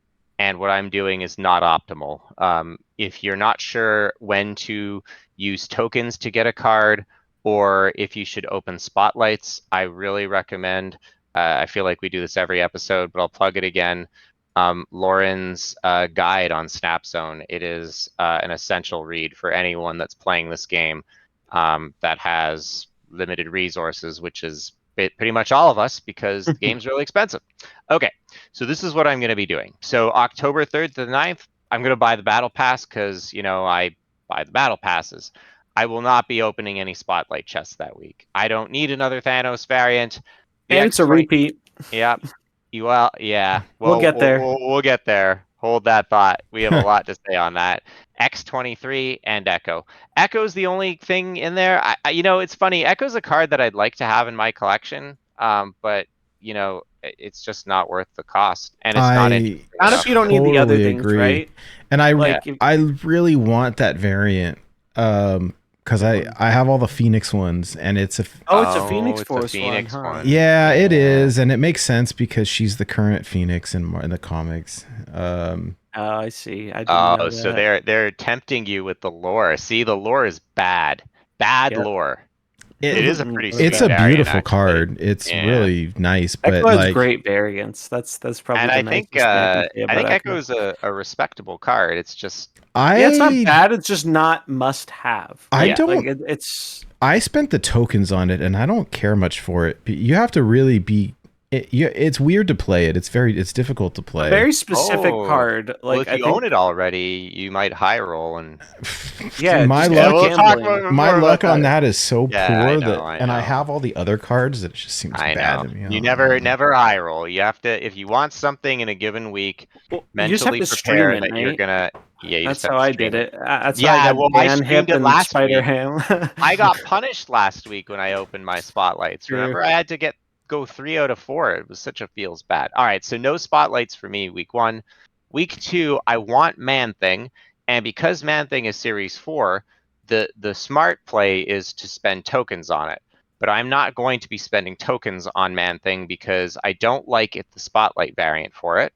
and what I'm doing is not optimal. If you're not sure when to use tokens to get a card, or if you should open spotlights, I really recommend. I feel like we do this every episode, but I'll plug it again. Lauren's guide on Snap Zone. It is an essential read for anyone that's playing this game that has limited resources, which is pretty much all of us because the game's really expensive. Okay, so this is what I'm going to be doing. So October 3rd to the 9th, I'm going to buy the battle pass because, you know, I buy the battle passes. I will not be opening any spotlight chests that week. I don't need another Thanos variant. The And it's a X20, repeat. yeah, well, yeah. We'll Well, get there. we'll get there. Hold that thought. We have a lot to say on that. X23 and Echo. Echo's the only thing in there. You know, it's funny. Echo's a card that I'd like to have in my collection, but you know, it's just not worth the cost, and it's not I interesting Not if enough you don't for. need the other totally things, agree. right? And Yeah. Like, if, I really want that variant because I have all the Phoenix ones and it's a it's a Phoenix It's a Force Phoenix one, huh? one. yeah, it Yeah. is, and it makes sense because she's the current Phoenix in the comics. Oh, I see. I didn't know Oh, so that. they're tempting you with the lore. See, the lore is bad. Bad Yep. lore. It It is a pretty it's sweet a variant, beautiful actually. card. It's Yeah. really nice, but Echo has like great variants. That's probably And the nicest thing I can say I about think Echo. Echo's a respectable card. It's just Yeah, it's not I bad. It's just not must have, I yeah. right? Like don't it's I spent the tokens on it and I don't care much for it. You have to really be it's weird to play it. It's difficult to a play. very specific Oh, card. well, Like if I you own think, it already, you might high roll and yeah, my just yeah, keep luck we'll talk gambling. my more about luck on that. that is so Yeah, poor that I and I know. have all the other cards that it just seems I bad know. to me. You Oh. never high roll. You have to if you want something in a given week, Well, you just have mentally to stream prepare it, that you're Nate. gonna yeah, you just That's have how to I did stream it. it. That's how I Yeah, got well, I Dan streamed Hip it and last Spider week. Ham. I got punished last week when I opened my spotlights. True. Remember, I had to go 3 out of 4. It was such a feels bad. All right, so no spotlights for me week 1. Week 2, I want Man Thing, and because Man Thing is Series 4, the smart play is to spend tokens on it. But I'm not going to be spending tokens on Man Thing because I don't like the spotlight variant for it.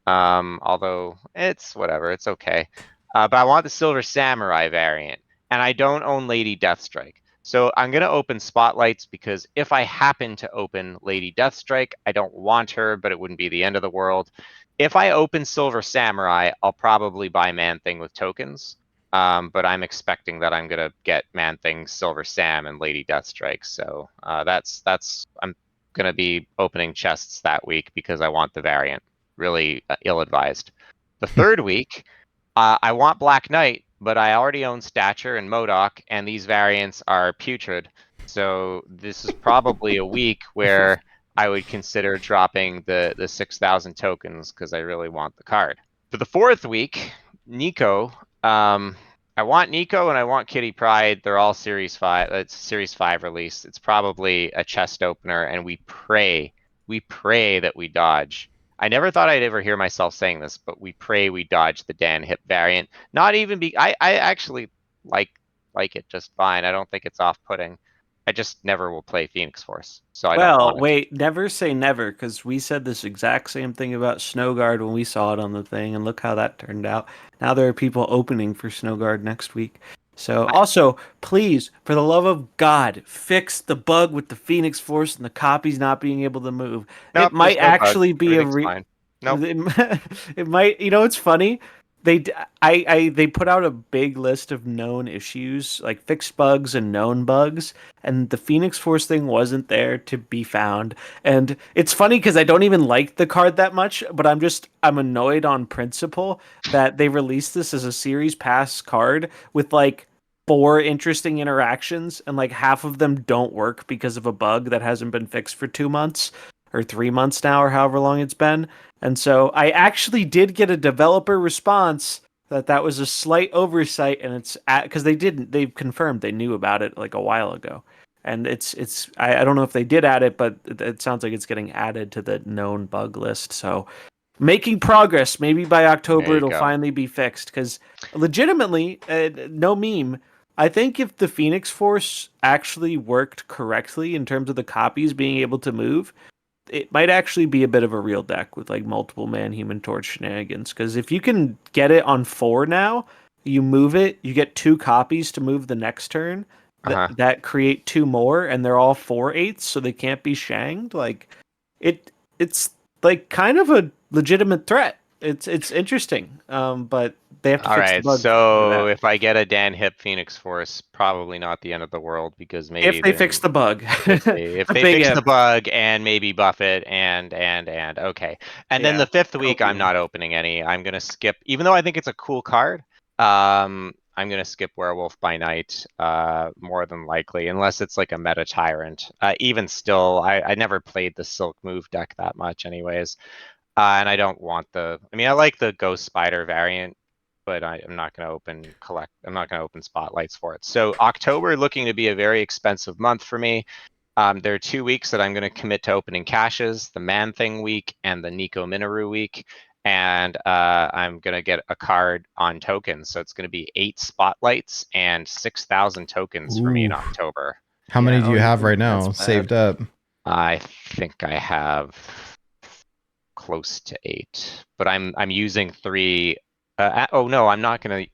Although it's whatever, it's okay. But I want the Silver Samurai variant, and I don't own Lady Deathstrike. So I'm gonna open spotlights because if I happen to open Lady Deathstrike, I don't want her, but it wouldn't be the end of the world. If I open Silver Samurai, I'll probably buy Man Thing with tokens. But I'm expecting that I'm gonna get Man Thing, Silver Sam, and Lady Deathstrike. So that's I'm gonna be opening chests that week because I want the variant. Really ill-advised. The third week, I want Black Knight, but I already own Stature and Modoc, and these variants are putrid. So this is probably a week where I would consider dropping the 6,000 tokens because I really want the card. For the fourth week, Nico. I want Nico and I want Kitty Pryde. They're all Series 5. It's Series 5 release. It's probably a chest opener, and we pray that we dodge. I never thought I'd ever hear myself saying this, but we pray we dodge the Dan Hip variant. Not even I actually like it just fine. I don't think it's off-putting. I just never will play Phoenix Force, so I don't Well, want it. wait, never say never, because we said this exact same thing about Snowguard when we saw it on the thing, and look how that turned out. Now there are people opening for Snowguard next week. So, also, please, for the love of God, fix the bug with the Phoenix Force and the copies not being able to move. It Nope, there's might no bug. actually be Everything's fine. Nope. it might. You know, it's funny. They put out a big list of known issues, like fixed bugs and known bugs, and the Phoenix Force thing wasn't there to be found. And it's funny because I don't even like the card that much, but I'm annoyed on principle that they released this as a series pass card with like 4 interesting interactions, and like half of them don't work because of a bug that hasn't been fixed for 2 months or 3 months now, or however long it's been. And so I actually did get a developer response that was a slight oversight, and it's because they've confirmed they knew about it like a while ago. And I don't know if they did add it, but it sounds like it's getting added to the known bug list. So making progress. Maybe by There October you it'll go. finally be fixed. Because legitimately, no meme. I think if the Phoenix Force actually worked correctly in terms of the copies being able to move, it might actually be a bit of a real deck with like multiple man Human Torch shenanigans. Because if you can get it on 4 now, you move it, you get 2 copies to move the next turn Uh-huh. that create 2 more, and they're all 4/8, so they can't be shanged. Like it's like kind of a legitimate threat. It's interesting, but they have to All fix the right, bug for so that. if I get a Dan Hip Phoenix Force, probably not the end of the world because maybe If they fix the bug, if a they big fix the if. bug and maybe buff it and okay. And then the Yeah, fifth I week hope you I'm win. not opening any. I'm gonna skip, even though I think it's a cool card, I'm gonna skip Werewolf by Night, more than likely, unless it's like a meta tyrant. Even still, I never played the Silk Move deck that much anyways. And I don't want I mean, I like the Ghost Spider variant, but I'm not going to I'm not going to open spotlights for it. So October looking to be a very expensive month for me. There are 2 weeks that I'm going to commit to opening caches, the Man Thing week and the Nico Minoru week. And I'm going to get a card on tokens. So it's going to be 8 spotlights and 6,000 tokens for me in Ooh. October. How many Yeah, do oh, you have right that's now bad. saved up? I think I have close to 8, but I'm using 3. Oh no, I'm not gonna.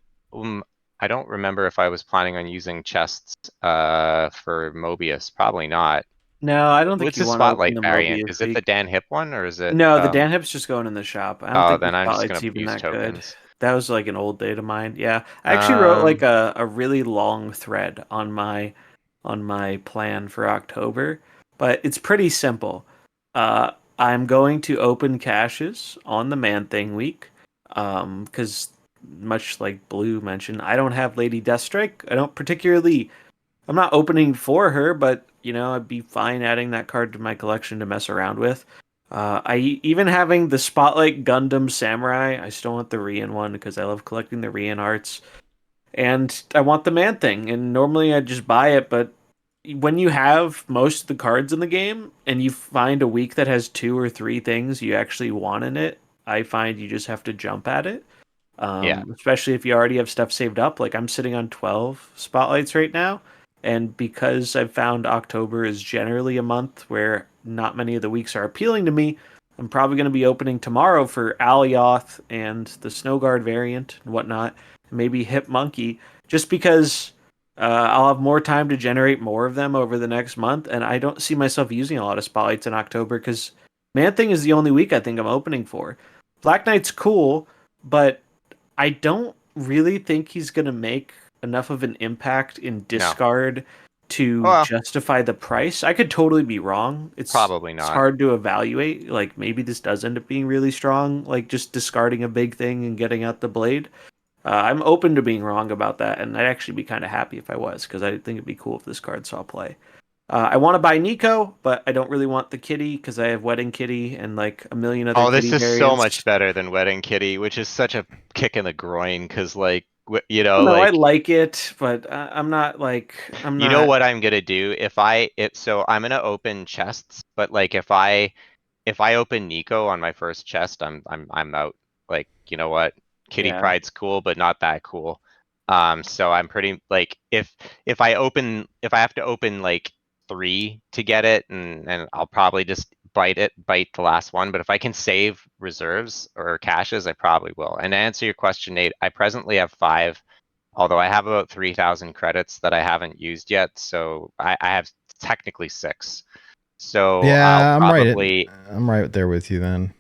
I don't remember if I was planning on using chests for Mobius. Probably not. No, I don't think What's you the want to open spotlight the variant? Mobius Is it the week. Dan Hip one or is it? No, the Dan Hip's just going in the shop. I don't Oh, think the then I'm just gonna Spotlight's even use that good. tokens. That was like an old data mine. Yeah, I actually wrote like Um, a really long thread on my plan for October, but it's pretty simple. I'm going to open caches on the Man Thing week, because much like Blue mentioned, I don't have Lady Deathstrike. I don't particularly. I'm not opening for her, but you know, I'd be fine adding that card to my collection to mess around with. Even having the Spotlight Gundam Samurai. I still want the Rian one because I love collecting the Rian arts, and I want the Man Thing. And normally I just buy it, but when you have most of the cards in the game and you find a week that has 2 or 3 things you actually want in it, I find you just have to jump at it. yeah, Especially if you already have stuff saved up. Like I'm sitting on 12 spotlights right now, and because I've found October is generally a month where not many of the weeks are appealing to me, I'm probably going to be opening tomorrow for Alioth and the Snowguard variant and whatnot, maybe Hip Monkey, just because I'll have more time to generate more of them over the next month, and I don't see myself using a lot of spotlights in October because Man Thing is the only week I think I'm opening for. Black Knight's cool, but I don't really think he's going to make enough of an impact in no. discard to Well, justify the price. I could totally be wrong. probably It's not. hard to evaluate. Like maybe this does end up being really strong, like just discarding a big thing and getting out the blade. I'm open to being wrong about that, and I'd actually be kind of happy if I was, because I think it'd be cool if this card saw play. I want to buy Nico, but I don't really want the kitty because I have Wedding Kitty and like a million other Oh, this kitty is so variants. much better than Wedding Kitty, which is such a kick in the groin because, like, Well, no, I like. like it, but I'm not like I'm You know not. what I'm gonna do so I'm gonna open chests, but like if I open Nico on my first chest, I'm out. Like, you know what? Kitty Yeah, Pryde's cool, but not that cool. So I'm pretty like if I have to open like 3 to get it, and I'll probably just bite the last one. But if I can save reserves or caches, I probably will. And to answer your question, Nate, I presently have 5, although I have about 3,000 credits that I haven't used yet. So I have technically 6. So Yeah, I'm I'm right there with you then.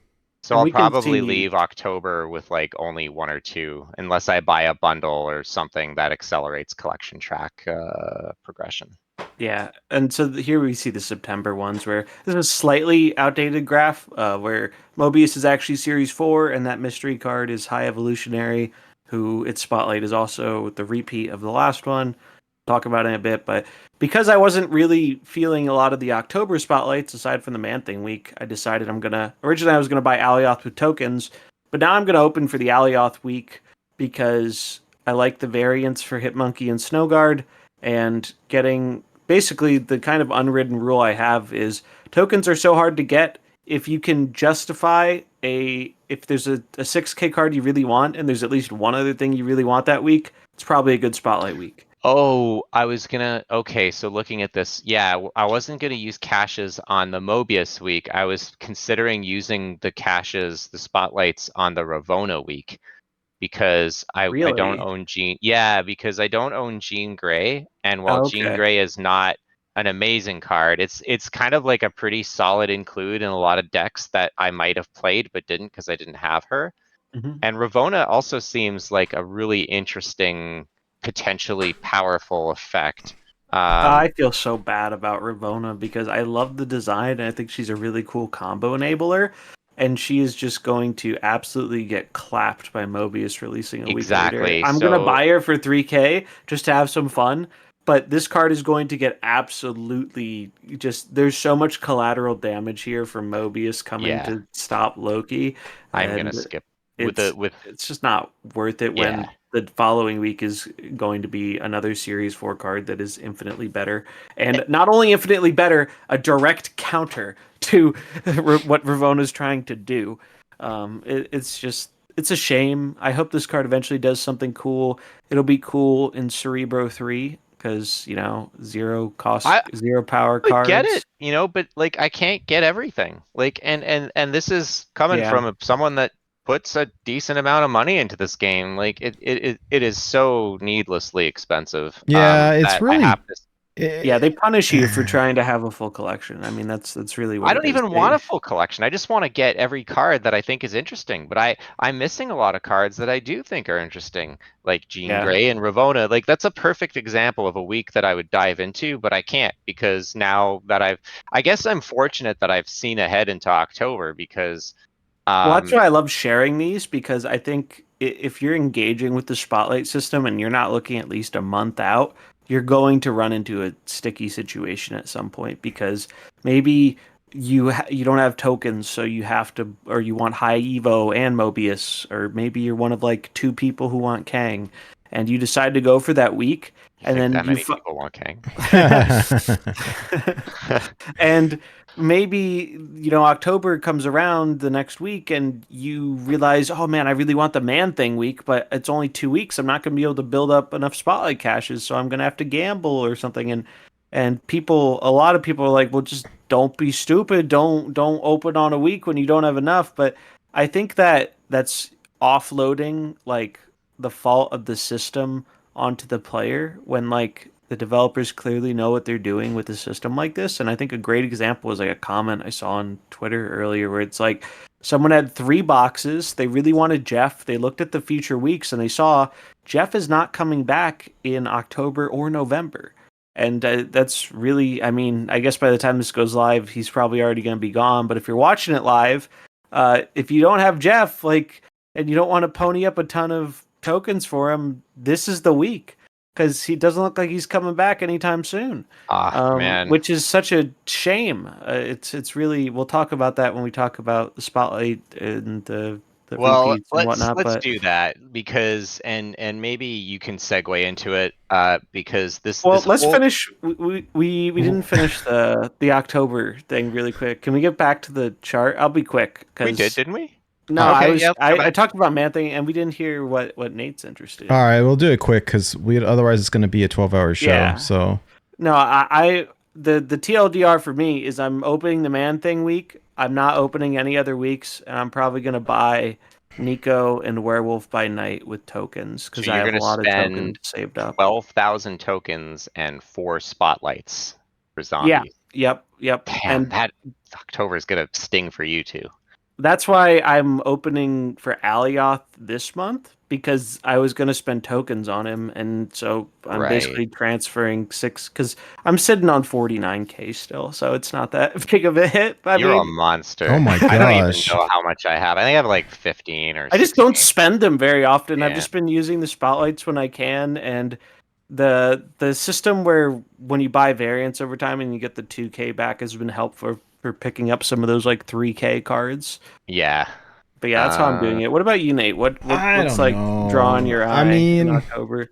So And I'll we can probably see- leave October with like only 1 or 2, unless I buy a bundle or something that accelerates collection track progression. Yeah, and so here we see the September ones where this is a slightly outdated graph where Mobius is actually Series 4 and that mystery card is High Evolutionary, who its spotlight is also the repeat of the last one. Talk about it in a bit, but because I wasn't really feeling a lot of the October spotlights aside from the Man-Thing week, I decided originally I was gonna buy Alioth with tokens, but now I'm gonna open for the Alioth week because I like the variants for Hitmonkey and Snowguard, and getting basically the kind of unwritten rule I have is tokens are so hard to get. If you can justify if there's a 6K card you really want and there's at least one other thing you really want that week, it's probably a good spotlight week. Oh, okay, so looking at this, yeah, I wasn't gonna use caches on the Mobius week. I was considering using the caches, the spotlights on the Ravona week, because I don't Really? own because I don't own Jean Grey, and while Jean Okay. Grey is not an amazing card, it's kind of like a pretty solid include in a lot of decks that I might have played but didn't because I didn't have her. Mm-hmm. And Ravona also seems like a really interesting, potentially powerful effect. I feel so bad about Ravona because I love the design and I think she's a really cool combo enabler. And she is just going to absolutely get clapped by Mobius releasing a week later. Exactly. I'm going to buy her for 3K just to have some fun. But this card is going to get absolutely there's so much collateral damage here from Mobius coming to stop Loki. I'm going to skip It's just not worth it when the following week is going to be another Series 4 card that is infinitely better. And not only infinitely better, a direct counter to what Ravona's trying to do. It's a shame. I hope this card eventually does something cool. It'll be cool in Cerebro 3 because, zero cost, zero power cards. I get it, but like I can't get everything. Like and this is coming from someone that puts a decent amount of money into this game. Like it is so needlessly expensive. Yeah, it's really. They punish you for trying to have a full collection. I mean, that's really what I don't even want a full collection. I just want to get every card that I think is interesting. But I'm missing a lot of cards that I do think are interesting, like Jean Grey and Ravona. Like that's a perfect example of a week that I would dive into, but I can't because now that I guess I'm fortunate that I've seen ahead into October because. Well, that's why I love sharing these because I think if you're engaging with the spotlight system and you're not looking at least a month out, you're going to run into a sticky situation at some point because maybe you don't have tokens, so you have to, or you want High Evo and Mobius, or maybe you're one of like 2 people who want Kang, and you decide to go for that week, and then that many people want Kang. And maybe October comes around the next week and you realize, oh man, I really want the Man-Thing week, but it's only 2 weeks. I'm not going to be able to build up enough spotlight caches, so I'm going to have to gamble or something. And a lot of people are like, well, just don't be stupid. Don't open on a week when you don't have enough. But I think that's offloading like the fault of the system onto the player when like the developers clearly know what they're doing with a system like this. And I think a great example was like a comment I saw on Twitter earlier where it's like someone had 3 boxes. They really wanted Jeff. They looked at the future weeks and they saw Jeff is not coming back in October or November. And that's really, I mean, I guess by the time this goes live, he's probably already going to be gone. But if you're watching it live, if you don't have Jeff, and you don't want to pony up a ton of tokens for him, this is the week. Because he doesn't look like he's coming back anytime soon. Man. Which is such a shame. It's really, we'll talk about that when we talk about the spotlight and the repeats and whatnot. Let's do that because and maybe you can segue into it because let's finish. We didn't finish the October thing really quick. Can we get back to the chart? I'll be quick. We did, didn't we? No, I talked about Man-Thing, and we didn't hear what Nate's interested in. All right, we'll do it quick because otherwise it's going to be a 12-hour show. Yeah. So no, I the TLDR for me is I'm opening the Man Thing week. I'm not opening any other weeks, and I'm probably gonna buy Nico and Werewolf by Night with tokens because So I you're have a gonna lot of tokens spend saved up. 12,000 tokens and 4 spotlights for Yeah. zombies. Yep. Damn, And that October is gonna sting for you too. that's why I'm opening for Alioth this month because I was going to spend tokens on him, and so I'm Right. basically transferring 6 because I'm sitting on 49K still, so it's not that big of a hit. I You're a mean, monster. Oh my I don't even gosh. know how much I have. I think I have like 15 or I just 16. don't spend them very often. I've Yeah. just been using the spotlights when I can, and the system where when you buy variants over time and you get the 2K back has been helpful for picking up some of those like 3K cards. Yeah. But yeah, that's how I'm doing it. What about you, Nate? I What's don't like drawing know. your I eye in mean, October?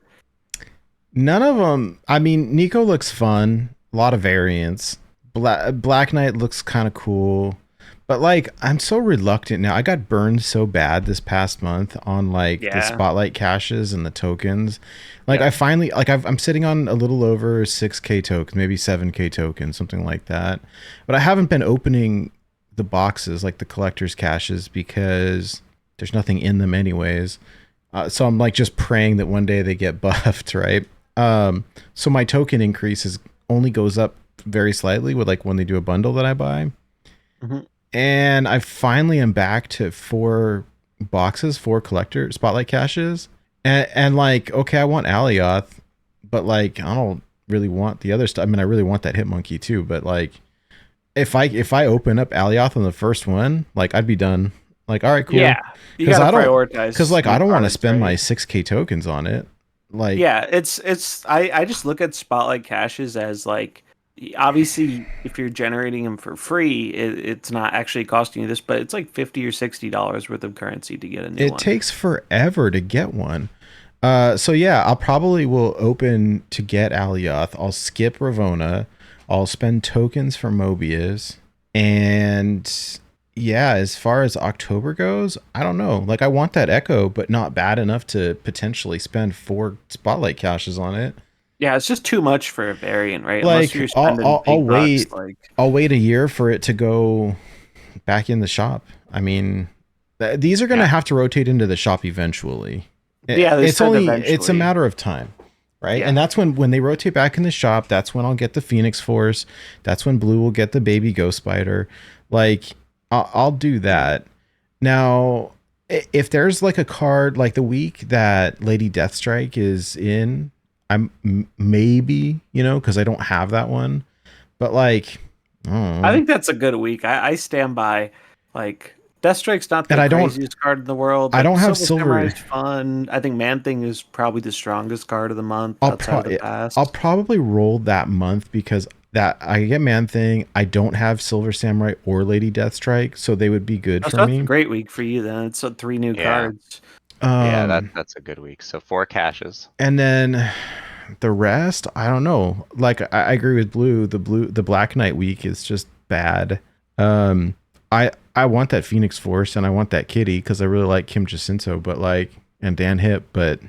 none of them. I mean, Nico looks fun. A lot of variants. Black Knight looks kind of cool. But like, I'm so reluctant now. I got burned so bad this past month on like the Yeah. spotlight caches and the tokens. Like Yeah. I finally like I'm sitting on a little over 6K tokens, maybe 7K tokens, something like that. But I haven't been opening the boxes, like the collector's caches, because there's nothing in them anyways. So I'm like just praying that one day they get buffed, right? So my token increases only goes up very slightly with like when they do a bundle that I buy. Mhm. And I finally am back to 4 boxes, 4 collector spotlight caches. And like, okay, I want Alioth, but like I don't really want the other stuff. I mean, I really want that Hitmonkey too, but like if I open up Alioth on the first one, like I'd be done. Like, all right, cool. Yeah, you 'Cause gotta I don't- prioritize. Because like I don't want to cards, spend my right? 6K tokens on it. Like, Yeah, it's I just look at spotlight caches as like obviously if you're generating them for free, it's not actually costing you this, but it's like $50 or $60 worth of currency to get a new it one. takes forever to get one. So yeah, I'll probably will open to get Alioth. I'll skip Ravona. I'll spend tokens for Mobius. And yeah, as far as October goes, I don't know. Like I want that Echo, but not bad enough to potentially spend 4 spotlight caches on it. Yeah, it's just too much for a variant, right? Like Unless you're spending I'll big wait. bucks, like I'll wait a year for it to go back in the shop. I mean, these are going to have to rotate into the shop eventually. Yeah, they It's said it's a eventually. matter of time, right? Yeah. And that's when they rotate back in the shop, that's when I'll get the Phoenix Force. That's when Blue will get the baby Ghost Spider. Like I'll do that. Now, if there's like a card like the week that Lady Deathstrike is in, I'm maybe, because I don't have that one. But like, I think that's a good week. I stand by like Deathstrike's not the And I don't- craziest card in the world. I but don't have Samurai silver. is fun. I think Man Thing is probably the strongest card of the month I'll outside of the past. I'll probably roll that month because that I get Man Thing. I don't have Silver Samurai or Lady Deathstrike, so they would be good Oh, for so that's me. a great week for you then. It's 3 new Yeah. cards. Yeah, that's a good week. So 4 caches. And then the rest, I don't know. Like I agree with Blue. The Black Knight week is just bad. I want that Phoenix Force and I want that Kitty because I really like Kim Jacinto, but like and Dan Hip, but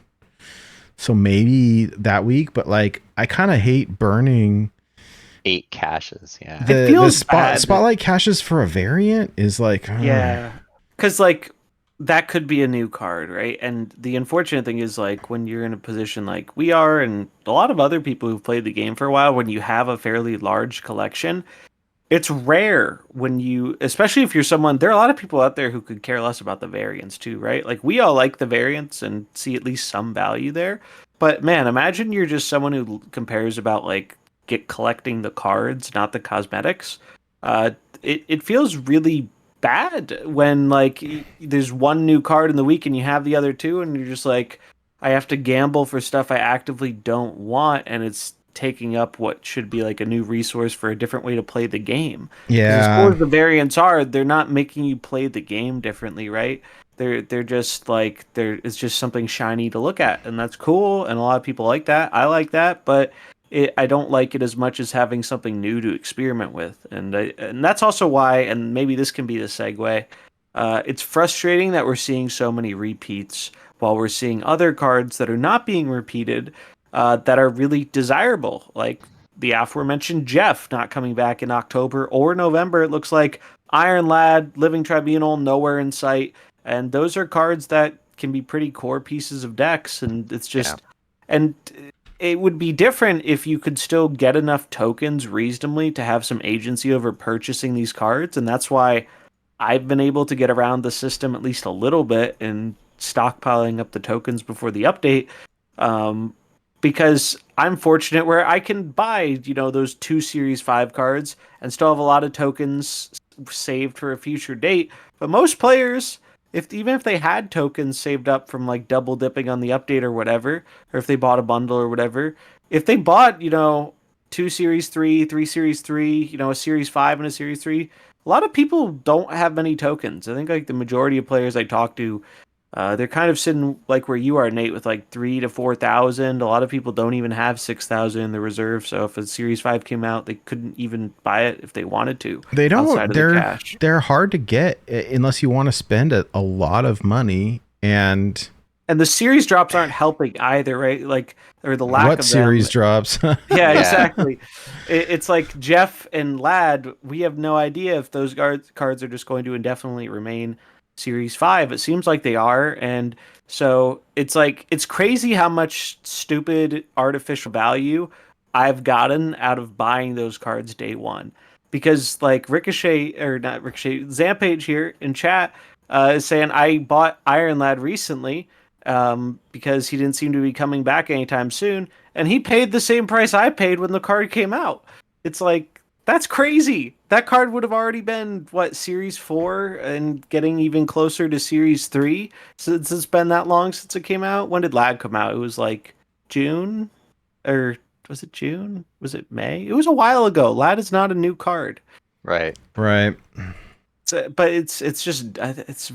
so maybe that week. But like I kind of hate burning 8 caches. Yeah. It feels bad. Spotlight caches for a variant is like Yeah. Because, like, that could be a new card, right? And the unfortunate thing is, like, when you're in a position like we are, and a lot of other people who've played the game for a while, when you have a fairly large collection, it's rare when you, especially if you're someone, there are a lot of people out there who could care less about the variants too, right? Like, we all like the variants and see at least some value there. But man, imagine you're just someone who compares about, like, collecting the cards, not the cosmetics. It feels really bad when like there's one new card in the week and you have the other two and you're just like, I have to gamble for stuff I actively don't want, and it's taking up what should be like a new resource for a different way to play the game. 'Cause as cool as the variants are, they're not making you play the game differently, right? They're just like it's just something shiny to look at, and that's cool, and a lot of people like that. I like that, but I don't like it as much as having something new to experiment with, and that's also why. And maybe this can be the segue. It's frustrating that we're seeing so many repeats while we're seeing other cards that are not being repeated that are really desirable. Like the aforementioned Jeff not coming back in October or November. It looks like Iron Lad, Living Tribunal, nowhere in sight. And those are cards that can be pretty core pieces of decks. And it's just, and it would be different if you could still get enough tokens reasonably to have some agency over purchasing these cards. And that's why I've been able to get around the system at least a little bit and stockpiling up the tokens before the update. Because I'm fortunate where I can buy, those 2 Series 5 cards and still have a lot of tokens saved for a future date. But most players, even if they had tokens saved up from like double dipping on the update or whatever, or if they bought a bundle or whatever, if they bought, 2 Series 3, 3 Series 3, a Series 5 and a Series 3, a lot of people don't have many tokens. I think like the majority of players I talk to, they're kind of sitting like where you are, Nate, with like 3,000 to 4,000. A lot of people don't even have 6,000 in the reserve. So if a Series 5 came out, they couldn't even buy it if they wanted to. They don't. Outside of the cash. They're hard to get unless you want to spend a lot of money. And the series drops aren't helping either, right? Like, or the lack of them. What series drops? Yeah, exactly. It's like Jeff and Lad, we have no idea if those cards are just going to indefinitely remain Series 5. It seems like they are, and so it's like, it's crazy how much stupid artificial value I've gotten out of buying those cards day one. Because like Zampage here in chat is saying, I bought Iron Lad recently because he didn't seem to be coming back anytime soon, and he paid the same price I paid when the card came out. It's like, that's crazy. That card would have already been, Series 4 and getting even closer to Series 3 since it's been that long since it came out. When did Lad come out? It was like June? Or was it June? Was it May? It was a while ago. Lad is not a new card. Right. But it's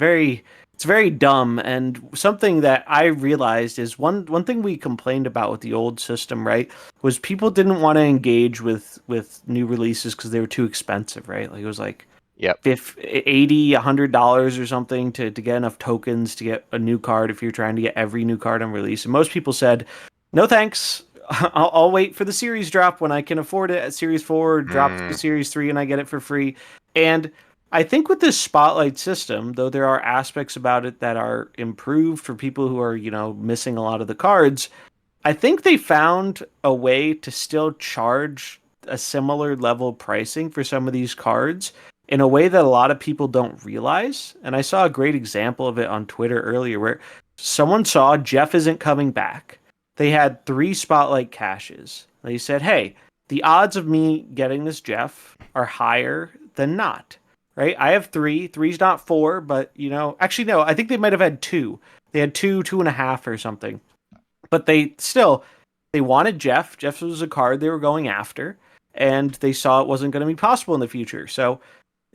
very dumb. And something that I realized is one thing we complained about with the old system, right, was people didn't want to engage with new releases because they were too expensive, right? Like it was like $80, $100 or something to get enough tokens to get a new card if you're trying to get every new card on release. And most people said, no thanks. I'll wait for the series drop when I can afford it at Series 4, drop to Series 3 and I get it for free. And I think with this spotlight system, though there are aspects about it that are improved for people who are, missing a lot of the cards, I think they found a way to still charge a similar level pricing for some of these cards in a way that a lot of people don't realize. And I saw a great example of it on Twitter earlier where someone saw Jeff isn't coming back. They had 3 spotlight caches. They said, hey, the odds of me getting this Jeff are higher than not. Right? I have 3. 3's not 4, but, actually, no, I think they might have had 2. They had 2, 2.5 or something. But they wanted Jeff. Jeff was a card they were going after, and they saw it wasn't going to be possible in the future. So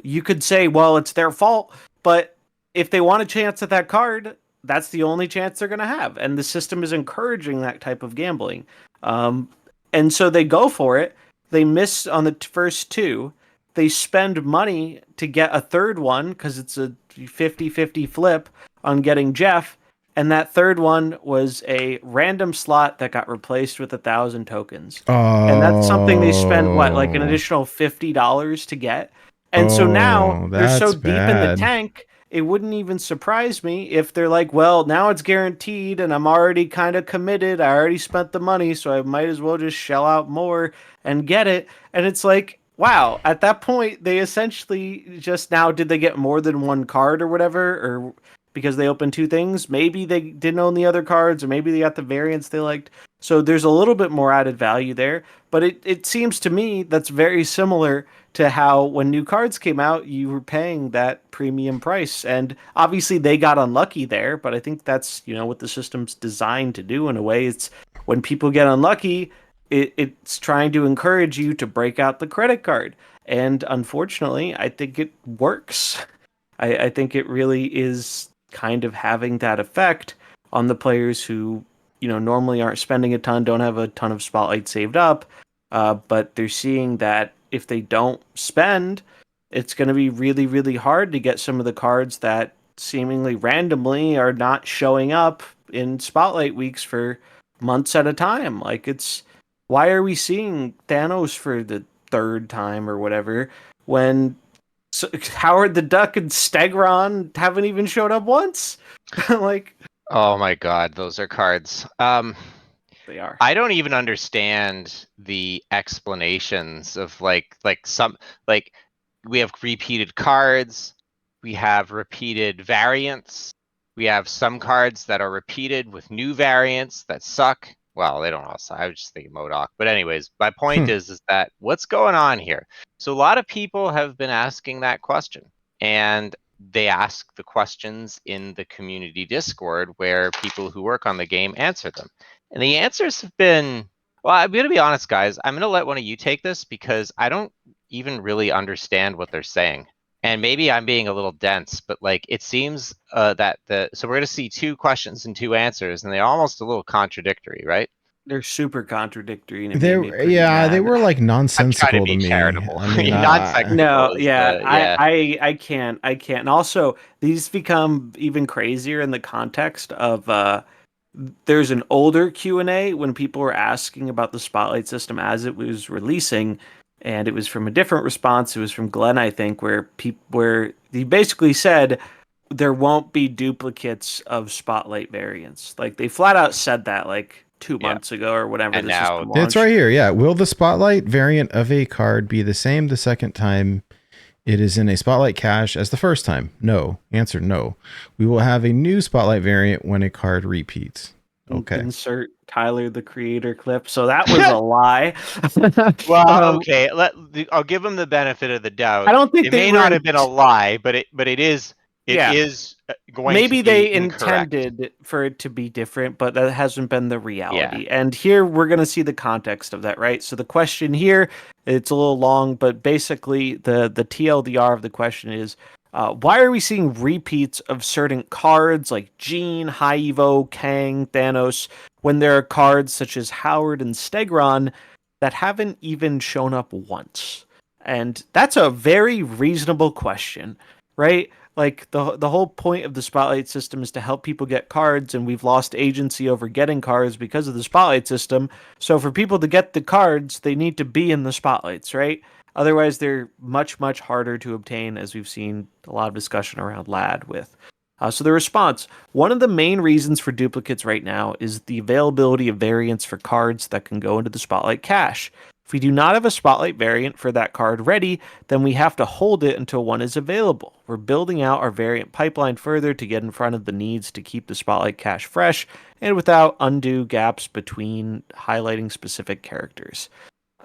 you could say, well, it's their fault, but if they want a chance at that card, that's the only chance they're going to have. And the system is encouraging that type of gambling. And so they go for it. They miss on the first 2. They spend money to get a third one because it's a 50-50 flip on getting Jeff. And that third one was a random slot that got replaced with 1,000 tokens. And that's something they spent, like an additional $50 to get. And so now they're so deep in the tank, it wouldn't even surprise me if they're like, well, now it's guaranteed and I'm already kind of committed. I already spent the money, so I might as well just shell out more and get it. And it's like, wow, at that point, they essentially just now, did they get more than one card or whatever? Or because they opened 2 things, maybe they didn't own the other cards, or maybe they got the variants they liked. So there's a little bit more added value there. But it seems to me that's very similar to how when new cards came out, you were paying that premium price. And obviously they got unlucky there, but I think that's, what the system's designed to do in a way. It's when people get unlucky, it's trying to encourage you to break out the credit card. And unfortunately, I think it works. I think it really is kind of having that effect on the players who, normally aren't spending a ton, don't have a ton of spotlight saved up, but they're seeing that if they don't spend, it's going to be really, really hard to get some of the cards that seemingly randomly are not showing up in spotlight weeks for months at a time. Like it's why are we seeing Thanos for the third time or whatever when Howard the Duck and Stegron haven't even showed up once? Like, Oh my god, those are cards. they are. I don't even understand the explanations of some we have repeated cards, we have repeated variants, we have some cards that are repeated with new variants that suck. Well, they don't all suck. I was just thinking MODOK. But anyways, my point is that what's going on here? So a lot of people have been asking that question, and they ask the questions in the community Discord where people who work on the game answer them. And the answers have been, well, I'm going to be honest, guys. I'm going to let one of you take this because I don't even really understand what they're saying. And maybe I'm being a little dense, but like it seems so we're going to see 2 questions and 2 answers, and they're almost a little contradictory, right? They're super contradictory. And They were like nonsensical to be me. charitable. I mean, no, I can't. And also, these become even crazier in the context of there's an older Q&A when people were asking about the Spotlight system as it was releasing, and it was from a different response. It was from Glenn, I think, where he basically said there won't be duplicates of Spotlight variants. Like, they flat out said that like 2 months ago or whatever. And now it's right here. Yeah. Will the Spotlight variant of a card be the same the second time it is in a Spotlight cache as the first time? No. Answer no. We will have a new Spotlight variant when a card repeats. Okay. Insert Tyler the Creator clip. So that was a lie. Well, okay. I'll give him the benefit of the doubt. I don't think it may not have been a lie, but it is. It is going maybe to be they incorrect. intended for it to be different, but that hasn't been the reality. Yeah. And here we're going to see the context of that, right? So the question here, it's a little long, but basically the TLDR of the question is, why are we seeing repeats of certain cards like Jean, High Evo, Kang, Thanos, when there are cards such as Howard and Stegron that haven't even shown up once? And that's a very reasonable question, right? Like the whole point of the Spotlight system is to help people get cards, and we've lost agency over getting cards because of the Spotlight system. So for people to get the cards, they need to be in the Spotlights, right? Otherwise, they're much, much harder to obtain, as we've seen a lot of discussion around LAD with. So the response, one of the main reasons for duplicates right now is the availability of variants for cards that can go into the Spotlight cache. If we do not have a Spotlight variant for that card ready, then we have to hold it until one is available. We're building out our variant pipeline further to get in front of the needs to keep the Spotlight cache fresh and without undue gaps between highlighting specific characters.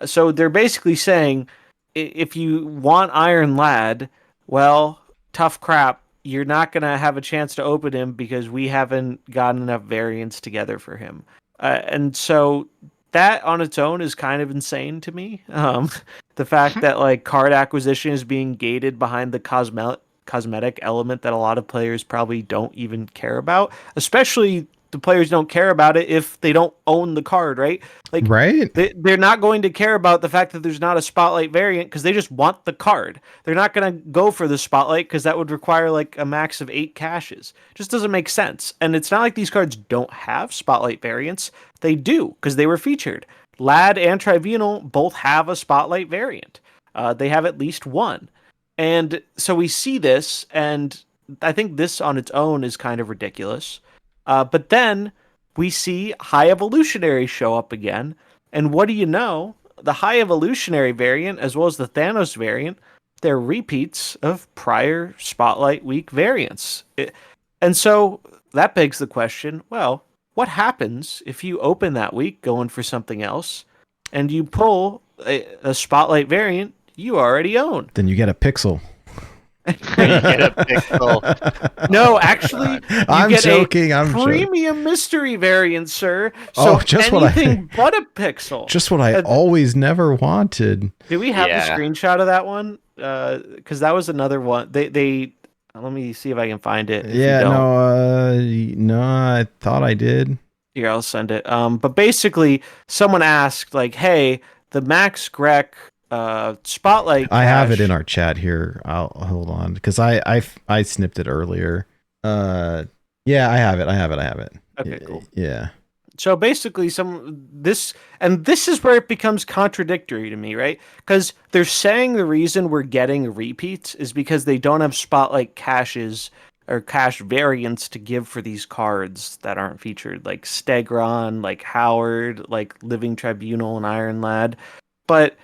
So they're basically saying, if you want Iron Lad, well, tough crap. You're not going to have a chance to open him because we haven't gotten enough variants together for him. And so that on its own is kind of insane to me. The fact that like card acquisition is being gated behind the cosmetic element that a lot of players probably don't even care about, especially the players don't care about it if they don't own the card, right? Like, right? They're not going to care about the fact that there's not a Spotlight variant because they just want the card. They're not going to go for the Spotlight because that would require like a max of 8 caches. Just doesn't make sense. And it's not like these cards don't have Spotlight variants. They do because they were featured. Lad and Tribunal both have a Spotlight variant. They have at least one. And so we see this, and I think this on its own is kind of ridiculous. But then we see High Evolutionary show up again. And what do you know? The High Evolutionary variant, as well as the Thanos variant, they're repeats of prior Spotlight Week variants. And so that begs the question, well, what happens if you open that week going for something else and you pull a Spotlight variant you already own? Then you get a pixel. You get a pixel. No, actually, I'm joking. I'm premium mystery variant, sir. So just anything but a pixel. Just what I always never wanted. Do we have the screenshot of that one? Because that was another one. They let me see if I can find it. No, I thought I did. Here, I'll send it. But basically, someone asked, like, "Hey, the Max Grec Spotlight cache." I have it in our chat here. I'll hold on because I snipped it earlier. Yeah, I have it. Okay, cool. Yeah. So basically, this is where it becomes contradictory to me, right? Because they're saying the reason we're getting repeats is because they don't have spotlight caches or cache variants to give for these cards that aren't featured, like Stegron, like Howard, like Living Tribunal and Iron Lad. But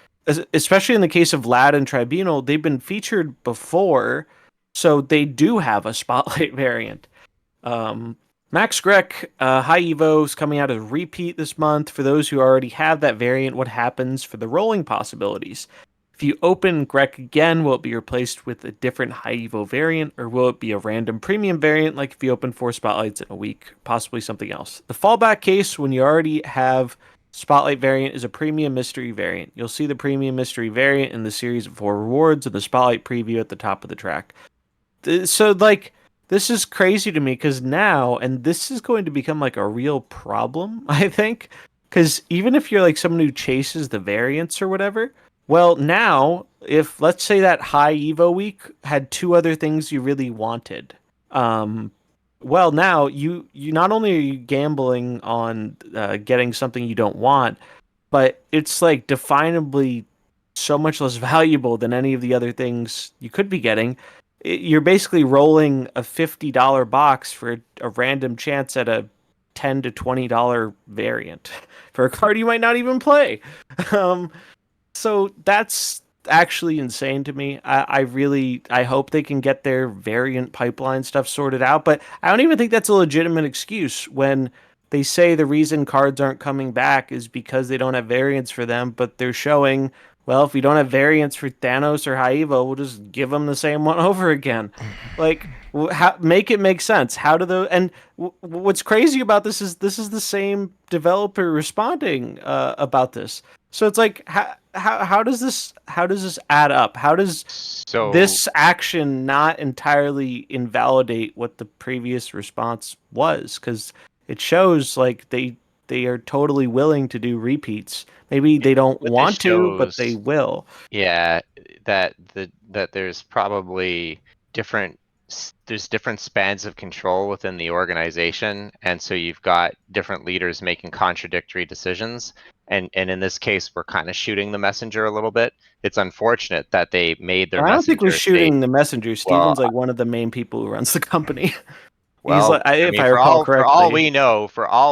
especially in the case of Lad and Tribunal, they've been featured before, so they do have a spotlight variant. Um, Max Grek, High Evo is coming out as a repeat this month. For those who already have that variant, what happens for the rolling possibilities? If you open Grek again, will it be replaced with a different High Evo variant, or will it be a random premium variant, like if you open 4 spotlights in a week, possibly something else? The fallback case, when you already have Spotlight variant, is a premium mystery variant. You'll see the premium mystery variant in the series of 4 rewards and the Spotlight preview at the top of the track. So, like, this is crazy to me because now, and this is going to become like a real problem, I think, because even if you're like someone who chases the variants or whatever, well, now if let's say that high Evo week had 2 other things you really wanted, well, now you not only are you gambling on getting something you don't want, but it's like definably so much less valuable than any of the other things you could be getting. You're basically rolling a $50 box for a random chance at a $10 to $20 variant for a card you might not even play. Um, so that's actually insane to me. I hope they can get their variant pipeline stuff sorted out, but I don't even think that's a legitimate excuse when they say the reason cards aren't coming back is because they don't have variants for them, but they're showing, well, if we don't have variants for Thanos or Haivo, we'll just give them the same one over again. Like, make it make sense. How do the and what's crazy about this is the same developer responding about this. So it's like how does this add up? How does So this action not entirely invalidate what the previous response was? Because it shows like they are totally willing to do repeats. Maybe they don't what this want to, but they shows, will. yeah, that there's probably different there's different spans of control within the organization, and so you've got different leaders making contradictory decisions. And in this case, we're kind of shooting the messenger a little bit. It's unfortunate that they made their I don't think we're messenger say, shooting the messenger. well, Steven's like one of the main people who runs the company. He's well, like, I if mean, I recall for all correctly.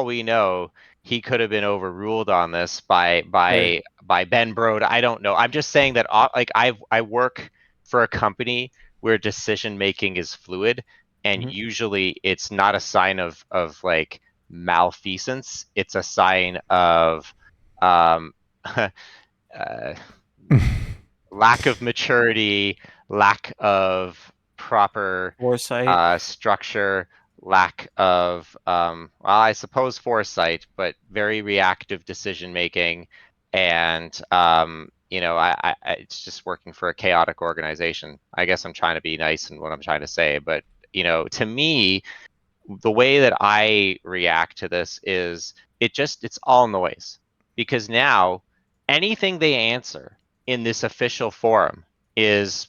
we know, he could have been overruled on this by Sure. Ben Brode. I don't know. I'm just saying that like I work for a company where decision making is fluid, and Mhm. usually it's not a sign of like malfeasance. It's a sign of um uh, lack of maturity, lack of proper Foresight. structure, lack of, well, I suppose foresight, but very reactive decision making. And, it's just working for a chaotic organization. I guess I'm trying to be nice in what I'm trying to say, but, to me, the way that I react to this is it's all noise, because now anything they answer in this official forum is,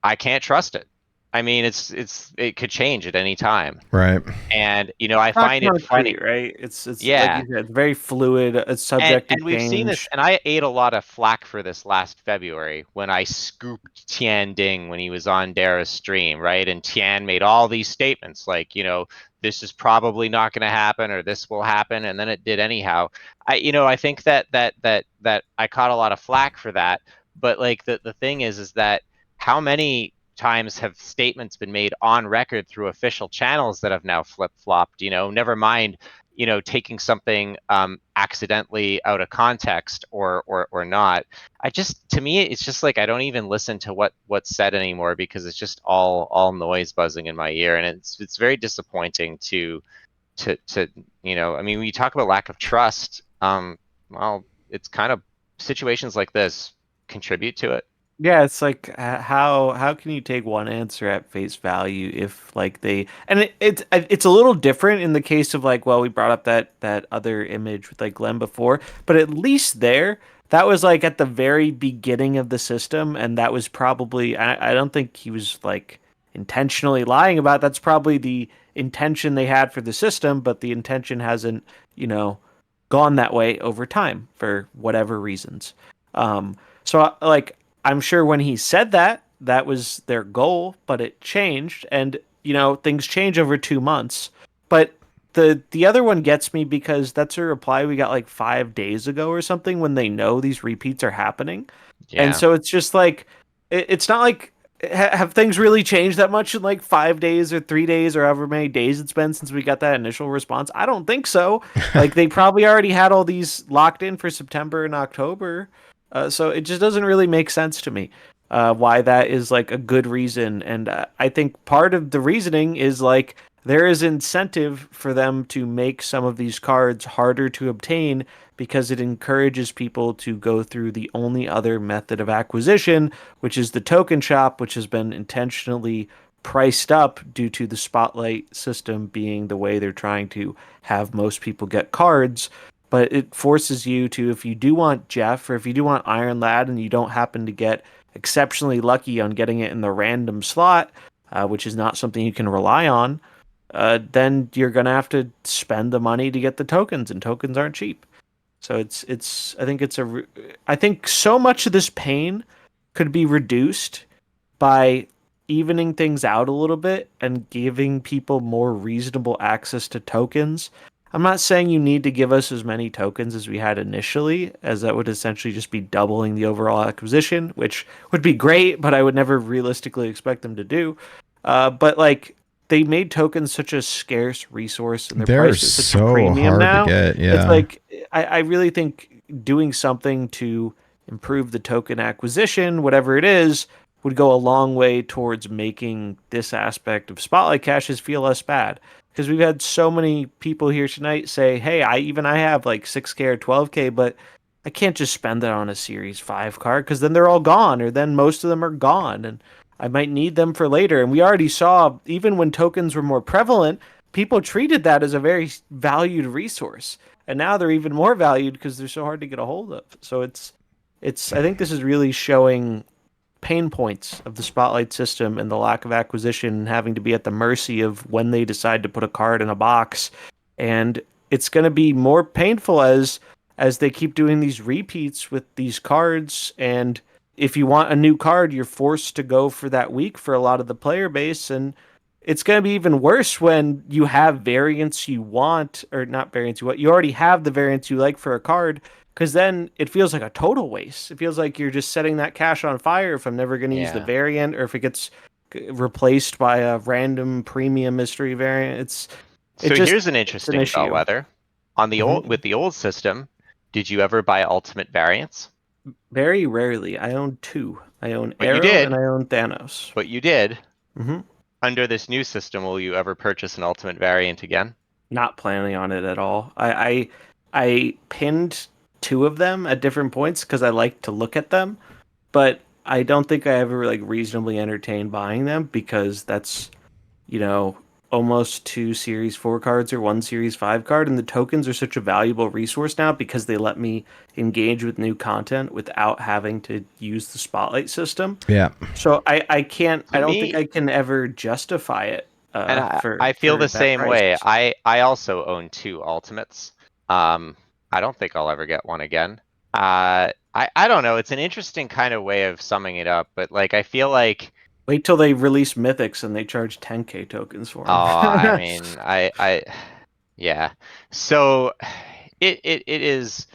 I can't trust it. I mean, it could change at any time. Right. And, I Not find it funny. concrete, right? It's like Yeah. you said, it's very fluid. It's And subject to we've seen this, change. and I ate a lot of flack for this last February when I scooped Tian Ding when he was on Dara's stream, right? And Tian made all these statements like, this is probably not going to happen, or this will happen, and then it did anyhow. I think that I caught a lot of flack for that, but like the thing is that how many times have statements been made on record through official channels that have now flip-flopped, never mind taking something accidentally out of context or not. To me, it's just like I don't even listen to what's said anymore, because it's just all noise buzzing in my ear, and it's very disappointing to I mean, when you talk about lack of trust, well, it's kind of situations like this contribute to it. Yeah, it's like how can you take one answer at face value if like they and it's a little different in the case of like, well, we brought up that other image with like Glenn before, but at least there that was like at the very beginning of the system, and that was probably I don't think he was like intentionally lying about it. That's probably the intention they had for the system, but the intention hasn't, gone that way over time for whatever reasons. So like, I'm sure when he said that, that was their goal, but it changed, and things change over 2 months. But the other one gets me because that's a reply we got like 5 days ago or something, when they know these repeats are happening. And Yeah. so it's just like, it's not like, have things really changed that much in like 5 days or 3 days or however many days it's been since we got that initial response? I don't think so. Like, they probably already had all these locked in for September and October. So it just doesn't really make sense to me why that is like a good reason. And I think part of the reasoning is like, there is incentive for them to make some of these cards harder to obtain, because it encourages people to go through the only other method of acquisition, which is the token shop, which has been intentionally priced up due to the spotlight system being the way they're trying to have most people get cards. But it forces you to, if you do want Jeff, or if you do want Iron Lad and you don't happen to get exceptionally lucky on getting it in the random slot, which is not something you can rely on, then you're going to have to spend the money to get the tokens, and tokens aren't cheap. So I think so much of this pain could be reduced by evening things out a little bit and giving people more reasonable access to tokens. I'm not saying you need to give us as many tokens as we had initially, as that would essentially just be doubling the overall acquisition, which would be great, but I would never realistically expect them to do. But like, they made tokens such a scarce resource, and their They're price is such a so premium hard now. to get. Yeah. It's like, I really think doing something to improve the token acquisition, whatever it is, would go a long way towards making this aspect of spotlight caches feel less bad. Because we've had so many people here tonight say, hey, I have like 6K or 12K, but I can't just spend that on a Series 5 card, because then they're all gone, or then most of them are gone, and I might need them for later. And we already saw, even when tokens were more prevalent, people treated that as a very valued resource. And now they're even more valued because they're so hard to get a hold of. So I think this is really showing pain points of the spotlight system and the lack of acquisition, and having to be at the mercy of when they decide to put a card in a box. And it's going to be more painful as they keep doing these repeats with these cards. And if you want a new card, you're forced to go for that week for a lot of the player base. And it's going to be even worse when you have variants you want, or not variants you want. You already have the variants you like for a card, because then it feels like a total waste. It feels like you're just setting that cache on fire if I'm never going to use the variant, or if it gets replaced by a random premium mystery variant. Here's an interesting bellwether. On the with the old system, did you ever buy ultimate variants? Very rarely. I own 2. I own Arrow and I own Thanos. But you did. Mm-hmm. Under this new system, will you ever purchase an ultimate variant again? Not planning on it at all. I pinned 2 of them at different points because I like to look at them, but I don't think I ever like reasonably entertained buying them, because that's, almost 2 Series 4 cards or 1 Series 5 card, and the tokens are such a valuable resource now because they let me engage with new content without having to use the spotlight system. Yeah. So I can't. I don't think I can ever justify it. I feel the same way. I also own 2 ultimates. I don't think I'll ever get one again. I don't know. It's an interesting kind of way of summing it up, but like, I feel like, wait till they release Mythics and they charge 10K tokens for them. Oh, I mean, yeah. So it's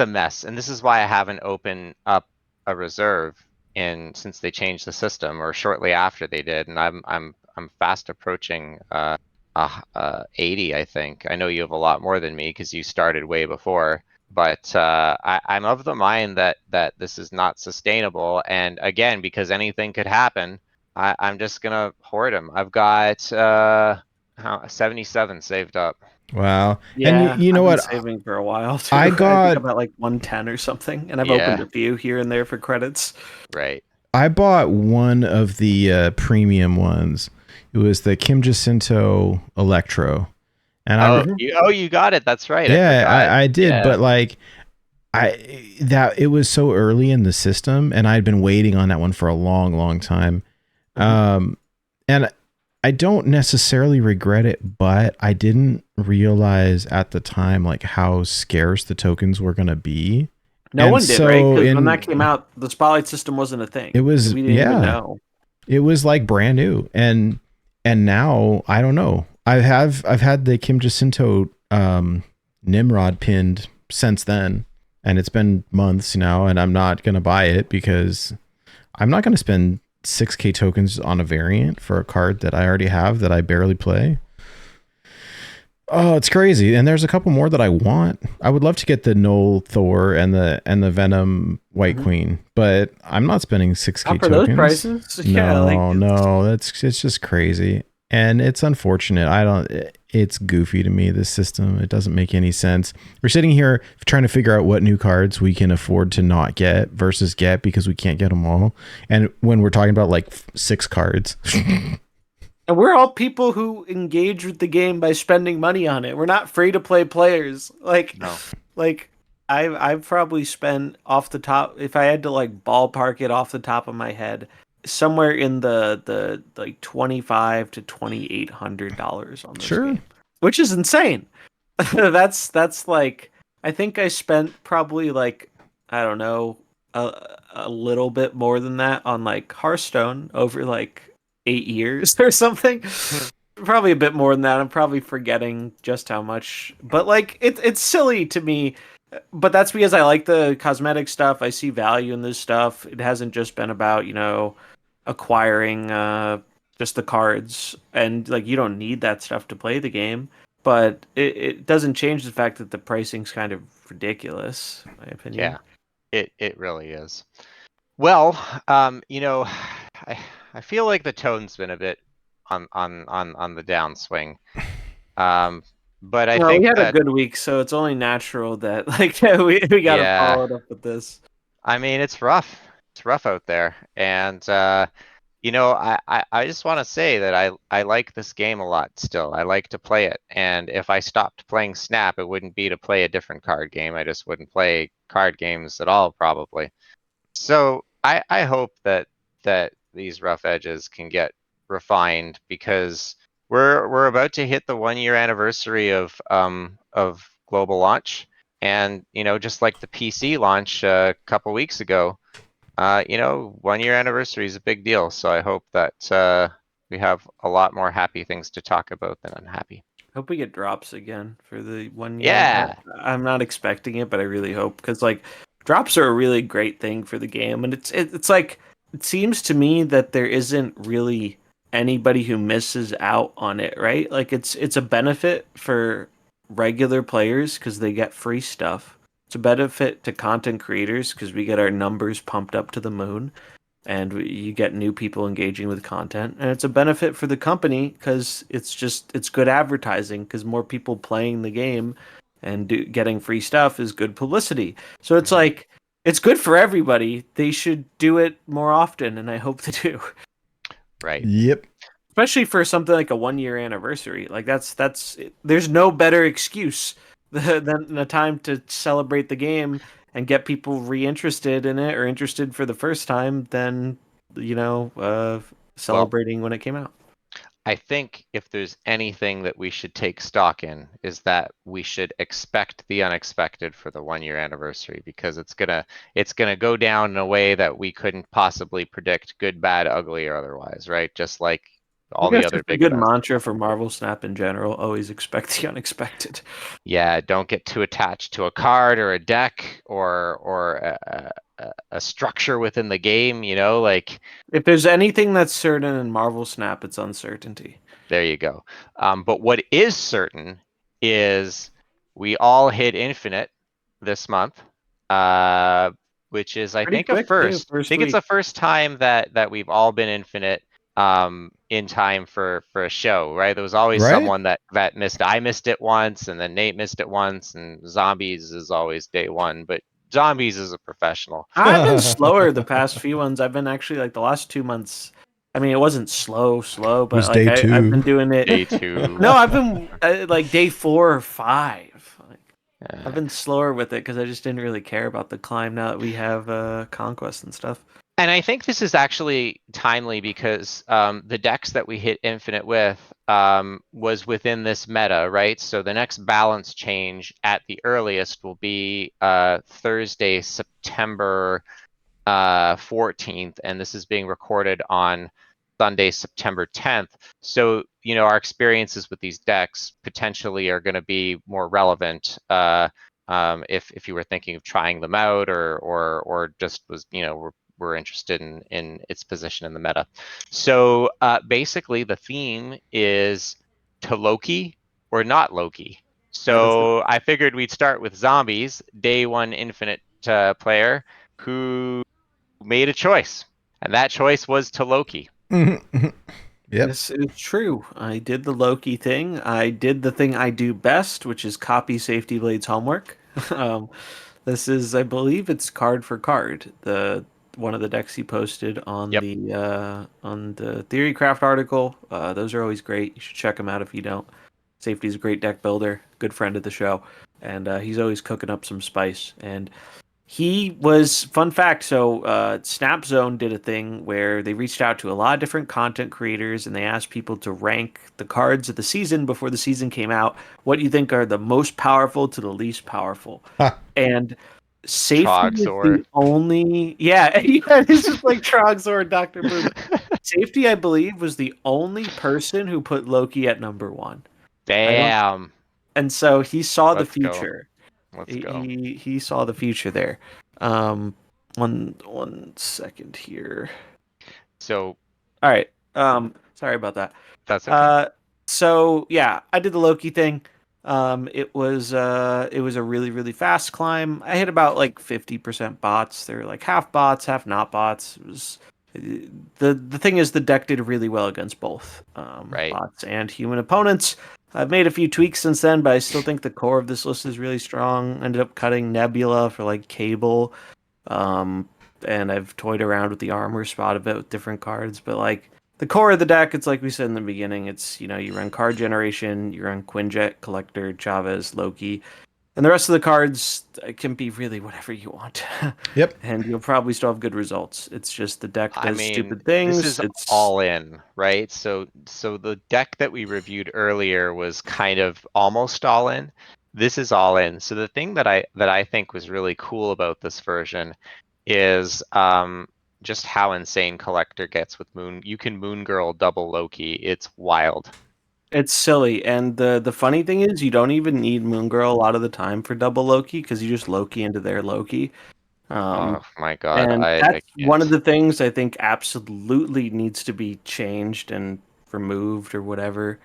a mess, and this is why I haven't opened up a reserve since they changed the system, or shortly after they did, and I'm fast approaching 80, I think. I know you have a lot more than me because you started way before. But I'm of the mind that this is not sustainable, and again, because anything could happen, I'm just gonna hoard them. I've got 77 saved up. Wow. Yeah, and you know I've what? Been saving for a while too. I think about like 110 or something, and I've opened a few here and there for credits. Right. I bought one of the premium ones. It was the Kim Jacinto Electro. And you got it. That's right. Yeah, I did. Yeah. But like, it was so early in the system, and I'd been waiting on that one for a long, long time. And I don't necessarily regret it, but I didn't realize at the time like how scarce the tokens were going to be. No And one did, so right? Because when that came out, the spotlight system wasn't a thing. It was, we didn't even know. It was like brand new, and now I don't know. I've had the Kim Jacinto Nimrod pinned since then, and it's been months now, and I'm not gonna buy it because I'm not gonna spend 6K tokens on a variant for a card that I already have that I barely play. Oh, it's crazy. And there's a couple more that I want. I would love to get the Null Thor and the Venom White Queen, but I'm not spending 6K Not for tokens. those prices. No, it's just crazy. And it's unfortunate. It's goofy to me, this system. It doesn't make any sense. We're sitting here trying to figure out what new cards we can afford to not get versus get because we can't get them all. And when we're talking about like 6 cards. And we're all people who engage with the game by spending money on it. We're not free to play players. I've probably spent off the top, if I had to like ballpark it off the top of my head, somewhere in the like $2,500 to $2,800 on this game, which is insane. that's like, I think I spent probably like, I don't know, a little bit more than that on like Hearthstone over like 8 years or something. Probably a bit more than that. I'm probably forgetting just how much, but like it's silly to me. But that's because I like the cosmetic stuff. I see value in this stuff. It hasn't just been about, acquiring just the cards, and like you don't need that stuff to play the game. But it doesn't change the fact that the pricing's kind of ridiculous, in my opinion. Yeah, it really is. Well, I feel like the tone's been a bit on the downswing. But I think we had that, a good week, so it's only natural that like we got to follow it up with this. I mean, it's rough. It's rough out there, and I just want to say that I like this game a lot still. I like to play it, and if I stopped playing Snap, it wouldn't be to play a different card game. I just wouldn't play card games at all, probably. So I hope that these rough edges can get refined, because we're about to hit the 1 year anniversary of global launch, and just like the PC launch a couple weeks ago, 1 year anniversary is a big deal. So I hope that we have a lot more happy things to talk about than unhappy. Hope we get drops again for the 1 year. Yeah, I'm not expecting it, but I really hope, because like drops are a really great thing for the game, and it's like, it seems to me that there isn't really anybody who misses out on it, right? Like it's a benefit for regular players because they get free stuff. It's a benefit to content creators because we get our numbers pumped up to the moon, and you get new people engaging with content. And it's a benefit for the company because it's good advertising, because more people playing the game and getting free stuff is good publicity. So it's like, it's good for everybody. They should do it more often, and I hope they do. Right. Yep. Especially for something like a 1 year anniversary. Like that's there's no better excuse than a time to celebrate the game and get people reinterested in it, or interested for the first time, than celebrating when it came out. I think if there's anything that we should take stock in, is that we should expect the unexpected for the 1 year anniversary, because it's gonna go down in a way that we couldn't possibly predict, good, bad, ugly, or otherwise, right? Just like all the other big good events. mantra for Marvel Snap in general: always expect the unexpected. Yeah, don't get too attached to a card or a deck or a structure within the game, like, if there's anything that's certain in Marvel Snap, it's uncertainty. there you go. But what is certain is we all hit Infinite this month, which is, I think, a first. I think it's the first time that we've all been Infinite in time for a show, right? There was always someone that missed. I missed it once, and then Nate missed it once, and Zombies is always day one, but Zombies is a professional. I've been slower the past few ones. I've been actually, like, the last 2 months. I mean, it wasn't slow, but was like day 2. I've been doing it. Day 2. No, I've been like day 4 or 5. I've been slower with it because I just didn't really care about the climb now that we have Conquest and stuff. And I think this is actually timely because the decks that we hit Infinite with was within this meta, right? So the next balance change at the earliest will be Thursday, September 14th, and this is being recorded on Sunday, September 10th. So, our experiences with these decks potentially are going to be more relevant if you were thinking of trying them out or just was, were interested in its position in the meta. So basically the theme is to Loki or not Loki. That is So I figured we'd start with zombies, day one Infinite player who made a choice, and that choice was to Loki. Yep. This is true. I did the Loki thing. I did the thing I do best, which is copy Safety Blade's homework. um, this is, I believe, it's card for card. The one of the decks he posted Yep. on the Theorycraft article. Those are always great. You should check them out if you don't. Safety's a great deck builder, good friend of the show, and he's always cooking up some spice. And he was, fun fact, so Snapzone did a thing where they reached out to a lot of different content creators and they asked people to rank the cards of the season before the season came out. What do you think are the most powerful to the least powerful? Ha. And Safety is Trogzor. the only, yeah, yeah, it's just like Trogzor, Dr. Boom. Safety, I believe, was the only person who put Loki at number one. Damn. And so he saw the Let's go. future. Let's He, go. he saw the future there. One second here. So All right. Sorry about that. that's okay. So yeah, I did the Loki thing. It was a really really fast climb. I hit about like 50% bots. They're like half bots, half not bots. It was the thing is the deck did really well against both Right. bots and human opponents. I've made a few tweaks since then, but I still think the core of this list is really strong. Ended up cutting Nebula for like Cable, um, and I've toyed around with the armor spot a bit with different cards. But like the core of the deck, it's like we said in the beginning. It's you run card generation, you run Quinjet, Collector, Chavez, Loki, and the rest of the cards can be really whatever you want. Yep. And you'll probably still have good results. It's just the deck I does mean, stupid this things. is It's all in, right? So the deck that we reviewed earlier was kind of almost all in. This is all in. So the thing that I think was really cool about this version is just how insane Collector gets with Moon. You can Moon Girl double Loki. It's wild. It's silly, and the funny thing is, you don't even need Moon Girl a lot of the time for double Loki because you just Loki into their Loki. Oh my God, And I that's one of can't. the things I think absolutely needs to be changed and removed or whatever.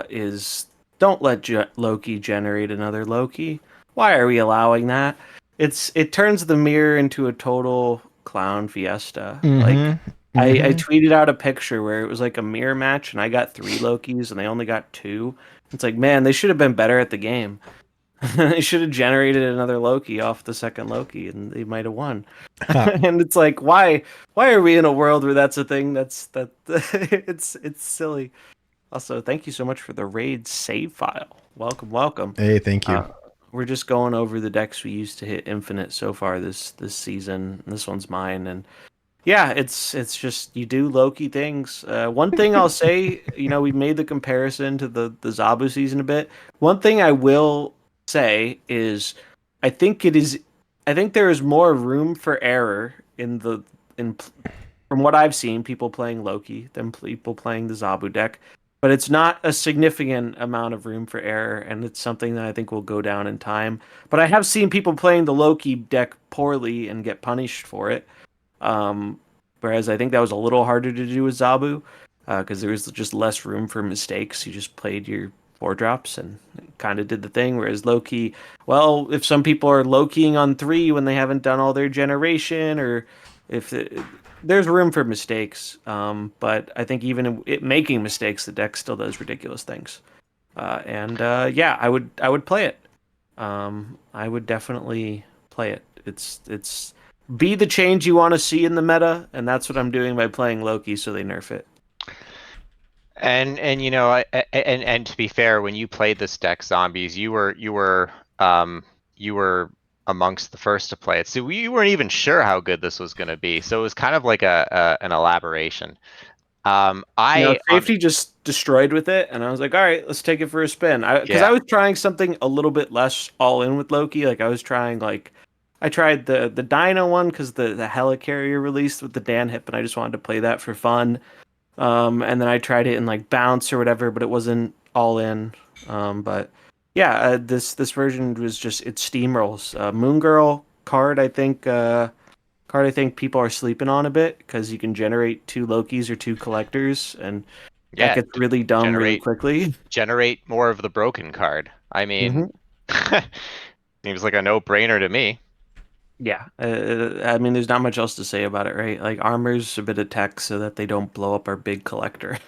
Is don't let Loki generate another Loki. Why are we allowing that? It turns the mirror into a total clown fiesta. Like I tweeted out a picture where it was like a mirror match and I got 3 Lokis and they only got 2. It's like, man, they should have been better at the game. They should have generated another Loki off the second Loki and they might have won. And it's like, why are we in a world where that's a thing? It's silly. Also, thank you so much for the raid save file. Welcome, welcome. Hey, thank you. We're just going over the decks we used to hit Infinite so far this season. This one's mine, and yeah, it's just you do Loki things. One thing I'll say, we made the comparison to the Zabu season a bit. One thing I will say is, I think it is, I think there is more room for error in from what I've seen, people playing Loki than people playing the Zabu deck. But it's not a significant amount of room for error, and it's something that I think will go down in time. But I have seen people playing the Loki deck poorly and get punished for it. Um, Whereas I think that was a little harder to do with Zabu, because there was just less room for mistakes. You just played your 4 drops and kind of did the thing. Whereas Loki, well, if some people are Lokiing on 3 when they haven't done all their generation, or if there's room for mistakes, but I think even making mistakes, the deck still does ridiculous things. Yeah, I would play it. I would definitely play it. It's be the change you want to see in the meta, and that's what I'm doing by playing Loki, so they nerf it. And and to be fair, when you played this deck, Zombies, you were amongst the first to play it. So we weren't even sure how good this was going to be. So it was kind of like an elaboration. Safety just destroyed with it, and I was like, all right, let's take it for a spin. Because I was trying something a little bit less all in with Loki. Like I was trying I tried the Dino one because the Helicarrier released with the Dan hip, and I just wanted to play that for fun. And then I tried it in like Bounce or whatever, but it wasn't all in. But yeah, this version was just it steamrolls. Moon Girl card, I think people are sleeping on a bit because you can generate 2 Lokis or 2 collectors, and that gets really dumb really quickly. Generate more of the broken card. I mean, seems like a no-brainer to me. Yeah, I mean, there's not much else to say about it, right? Like armor's a bit of tech so that they don't blow up our big collector.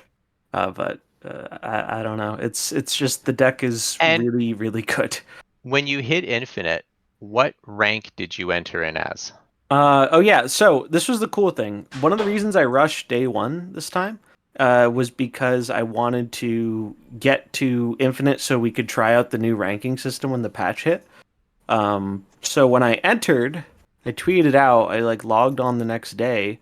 But I don't know. It's just the deck is really, really good. When you hit infinite, what rank did you enter in as? Oh yeah, so this was the cool thing. One of the reasons I rushed day 1 this time was because I wanted to get to infinite so we could try out the new ranking system when the patch hit. So when I entered, I tweeted out, I like logged on the next day,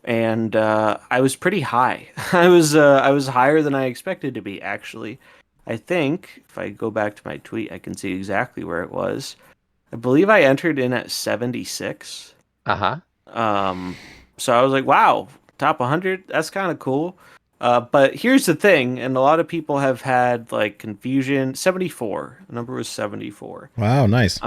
and I was pretty high. I was higher than I expected to be, actually. I think if I go back to my tweet, I can see exactly where it was. I believe I entered in at 76. So I was like, wow, top 100, that's kind of cool. But here's the thing, and a lot of people have had like confusion. 74, the number was 74. Wow, nice.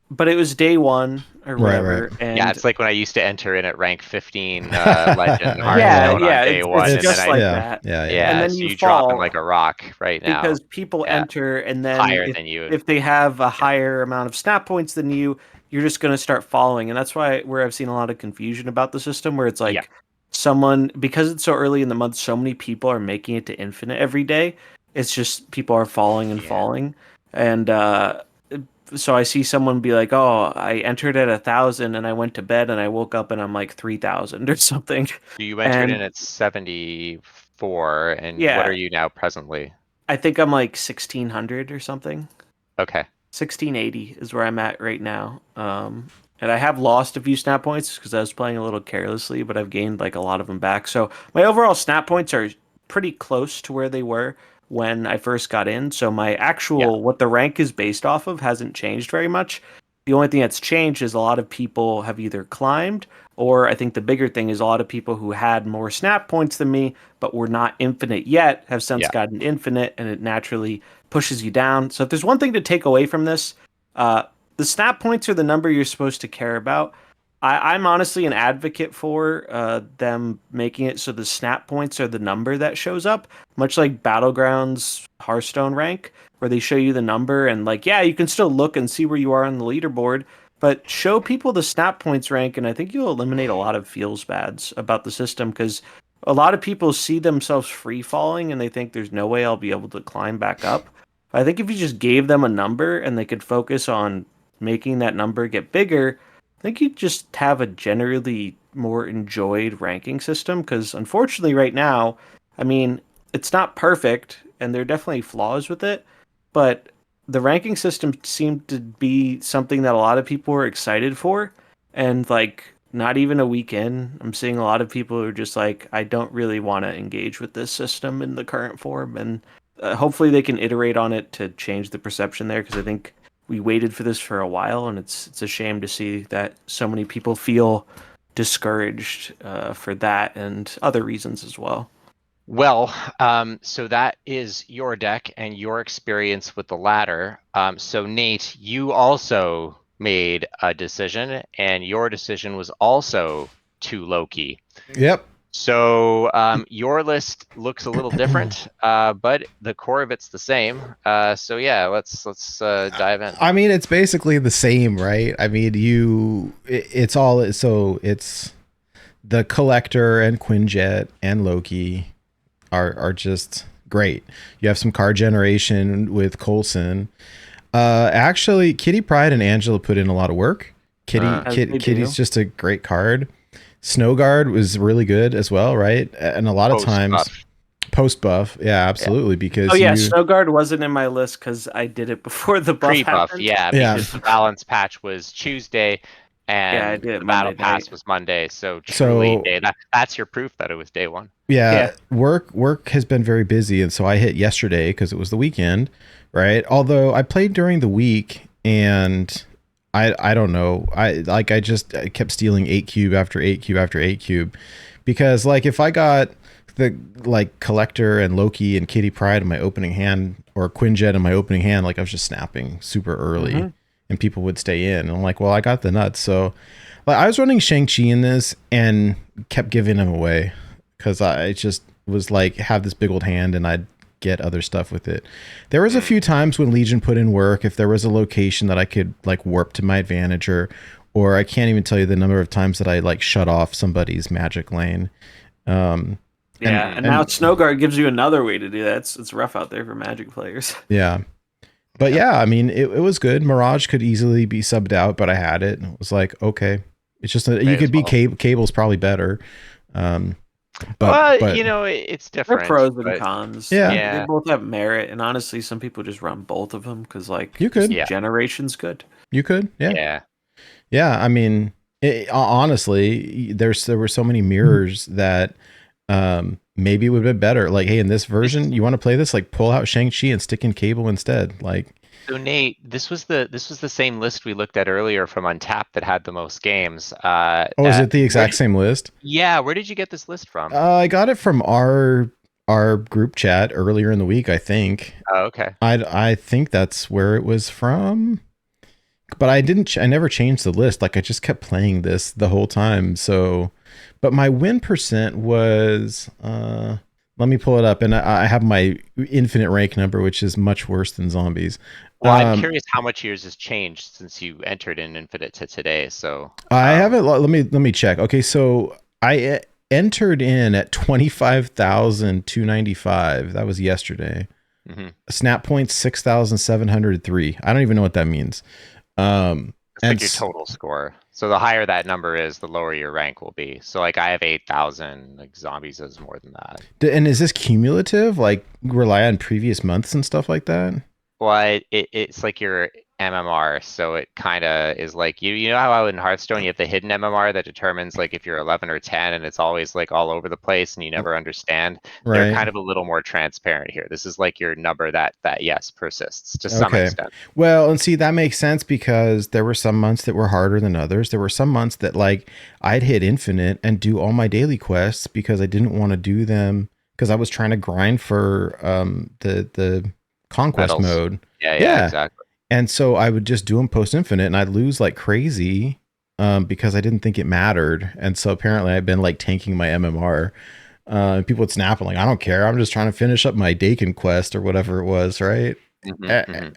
But it was day 1 or whatever. Right. And yeah, it's like when I used to enter in at rank 15 Legend Hearthstone on day 1. It's just like that. Yeah, and then so you fall dropping like a rock right now. Because people enter, and then higher than you. If they have a higher amount of snap points than you, you're just going to start following. And that's where I've seen a lot of confusion about the system, where it's like someone, because it's so early in the month, so many people are making it to infinite every day. It's just people are falling and falling. And so I see someone be like, oh, I entered at 1,000 and I went to bed and I woke up and I'm like 3,000 or something. You entered in at 74, and what are you now presently? I think I'm like 1,600 or something. Okay. 1,680 is where I'm at right now. And I have lost a few snap points because I was playing a little carelessly, but I've gained like a lot of them back. So my overall snap points are pretty close to where they were when I first got in. So my actual, what the rank is based off of, hasn't changed very much. The only thing that's changed is a lot of people have either climbed, or I think the bigger thing is a lot of people who had more snap points than me, but were not infinite yet, have since gotten infinite, and it naturally pushes you down. So if there's one thing to take away from this, the snap points are the number you're supposed to care about. I'm honestly an advocate for them making it so the snap points are the number that shows up, much like Battlegrounds Hearthstone rank, where they show you the number and like, yeah, you can still look and see where you are on the leaderboard, but show people the snap points rank, and I think you'll eliminate a lot of feels bads about the system, because a lot of people see themselves free falling and they think there's no way I'll be able to climb back up. I think if you just gave them a number and they could focus on making that number get bigger, I think you'd just have a generally more enjoyed ranking system, because unfortunately right now, I mean, it's not perfect and there are definitely flaws with it, but the ranking system seemed to be something that a lot of people were excited for. And like, not even a week in, I'm seeing a lot of people who are just like, I don't really want to engage with this system in the current form. And hopefully they can iterate on it to change the perception there, because I think we waited for this for a while, and it's a shame to see that so many people feel discouraged for that and other reasons as well. Well, so that is your deck and your experience with the ladder. So Nate, you also made a decision, and your decision was also to Loki. Yep. So your list looks a little different, but the core of it's the same. So yeah, let's dive in. I mean, it's basically the same, right? I mean, it's the Collector and Quinjet and Loki are just great. You have some card generation with Coulson. Actually, Kitty Pryde and Angela put in a lot of work. Kitty's just a great card. Snowguard was really good as well, right? And a lot of times, Post buff, yeah, absolutely. Because Oh yeah, you, Snowguard wasn't in my list because I did it before the buff Pre-buff, happened. yeah, Yeah. because the balance patch was Tuesday, Yeah, I and did it the battle Monday pass night. was Monday. So truly, So- that's your proof that it was day one. yeah, Yeah. work has been very busy, and so I hit yesterday because it was the weekend, right? Although I played during the week, and I don't know, I kept stealing 8 cube after 8 cube after 8 cube, because like if I got the like Collector and Loki and Kitty Pryde in my opening hand, or Quinjet in my opening hand, like I was just snapping super early, and people would stay in, and I'm like, well, I got the nuts. So like I was running Shang-Chi in this and kept giving him away because I just was like, have this big old hand and I'd get other stuff with it. There was a few times when Legion put in work, if there was a location that I could like warp to my advantage, or I can't even tell you the number of times that I like shut off somebody's magic lane. And now Snowguard gives you another way to do that. It's rough out there for Magic players. Yeah. But yeah, I mean, it was good. Mirage could easily be subbed out, but I had it. And it was like, okay. It's just that you could be Cable's probably better. But you know, it's different. They're pros and cons. Yeah. They both have merit, and honestly, some people just run both of them because, like, you could. Generation's good. You could. Yeah. I mean, honestly, there were so many mirrors that maybe it would have been better. Like, hey, in this version, you want to play this? Like, pull out Shang-Chi and stick in Cable instead. Like. So Nate, this was the same list we looked at earlier from Untapped that had the most games. Is it the exact same list? Yeah, where did you get this list from? I got it from our group chat earlier in the week, I think. Oh, okay. I think that's where it was from. But I never changed the list. Like I just kept playing this the whole time. So, but my win percent was let me pull it up, and I have my infinite rank number, which is much worse than zombies. Well, I'm curious how much yours has changed since you entered in Infinite to today. So I haven't. Let me check. Okay, so I entered in at 25,295. That was yesterday. Snap points 6,703. I don't even know what that means. It's like your total score. So the higher that number is, the lower your rank will be. So like I have 8,000. Like zombies has more than that. And is this cumulative? Like rely on previous months and stuff like that? Well, it's like your MMR, so it kind of is like you know how in Hearthstone you have the hidden MMR that determines like if you're 11 or 10, and it's always like all over the place and you never understand. Right. They're kind of a little more transparent here. This is like your number that yes persists to some extent. Well, and see that makes sense because there were some months that were harder than others. There were some months that like I'd hit infinite and do all my daily quests because I didn't want to do them because I was trying to grind for the conquest Medals. mode. Yeah, exactly. And so I would just do them post infinite and I'd lose like crazy because I didn't think it mattered. And so apparently I've been like tanking my MMR. People would snap and like, I don't care. I'm just trying to finish up my Dakin quest or whatever it was. Right.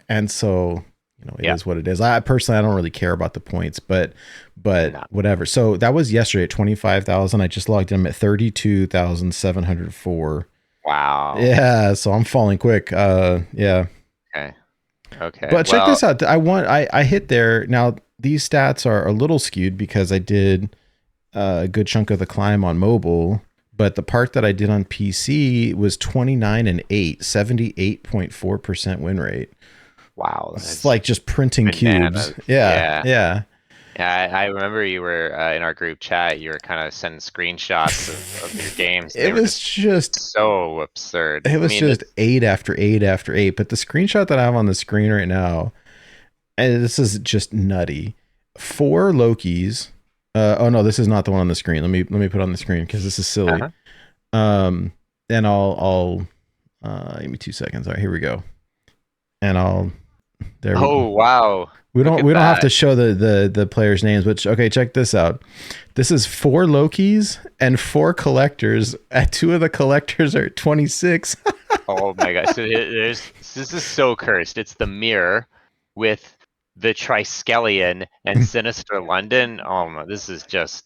And so, you know, it is what it is. I personally, I don't really care about the points, but whatever. So that was yesterday at 25,000. I just logged in at 32,704. Wow. Yeah. So I'm falling quick. Yeah. Okay. But check this out. I hit there. Now these stats are a little skewed because I did a good chunk of the climb on mobile, but the part that I did on PC was 29 and 8, 78.4% win rate. Wow. It's like just printing bananas. cubes. Yeah. Yeah, I remember you were in our group chat. You were kind of sending screenshots of your games. It was just so absurd. It was just 8 after 8 after 8. But the screenshot that I have on the screen right now, and this is just nutty. 4 Lokis. Oh no, this is not the one on the screen. Let me put it on the screen because this is silly. And I'll give me 2 seconds. All right, here we go. And wow. We don't have to show the players' names, but okay, check this out. This is 4 Lokis and 4 collectors. 2 of the collectors are 26. Oh my god! So this is so cursed. It's the mirror with the Triskelion and Sinister London. Oh my! This is just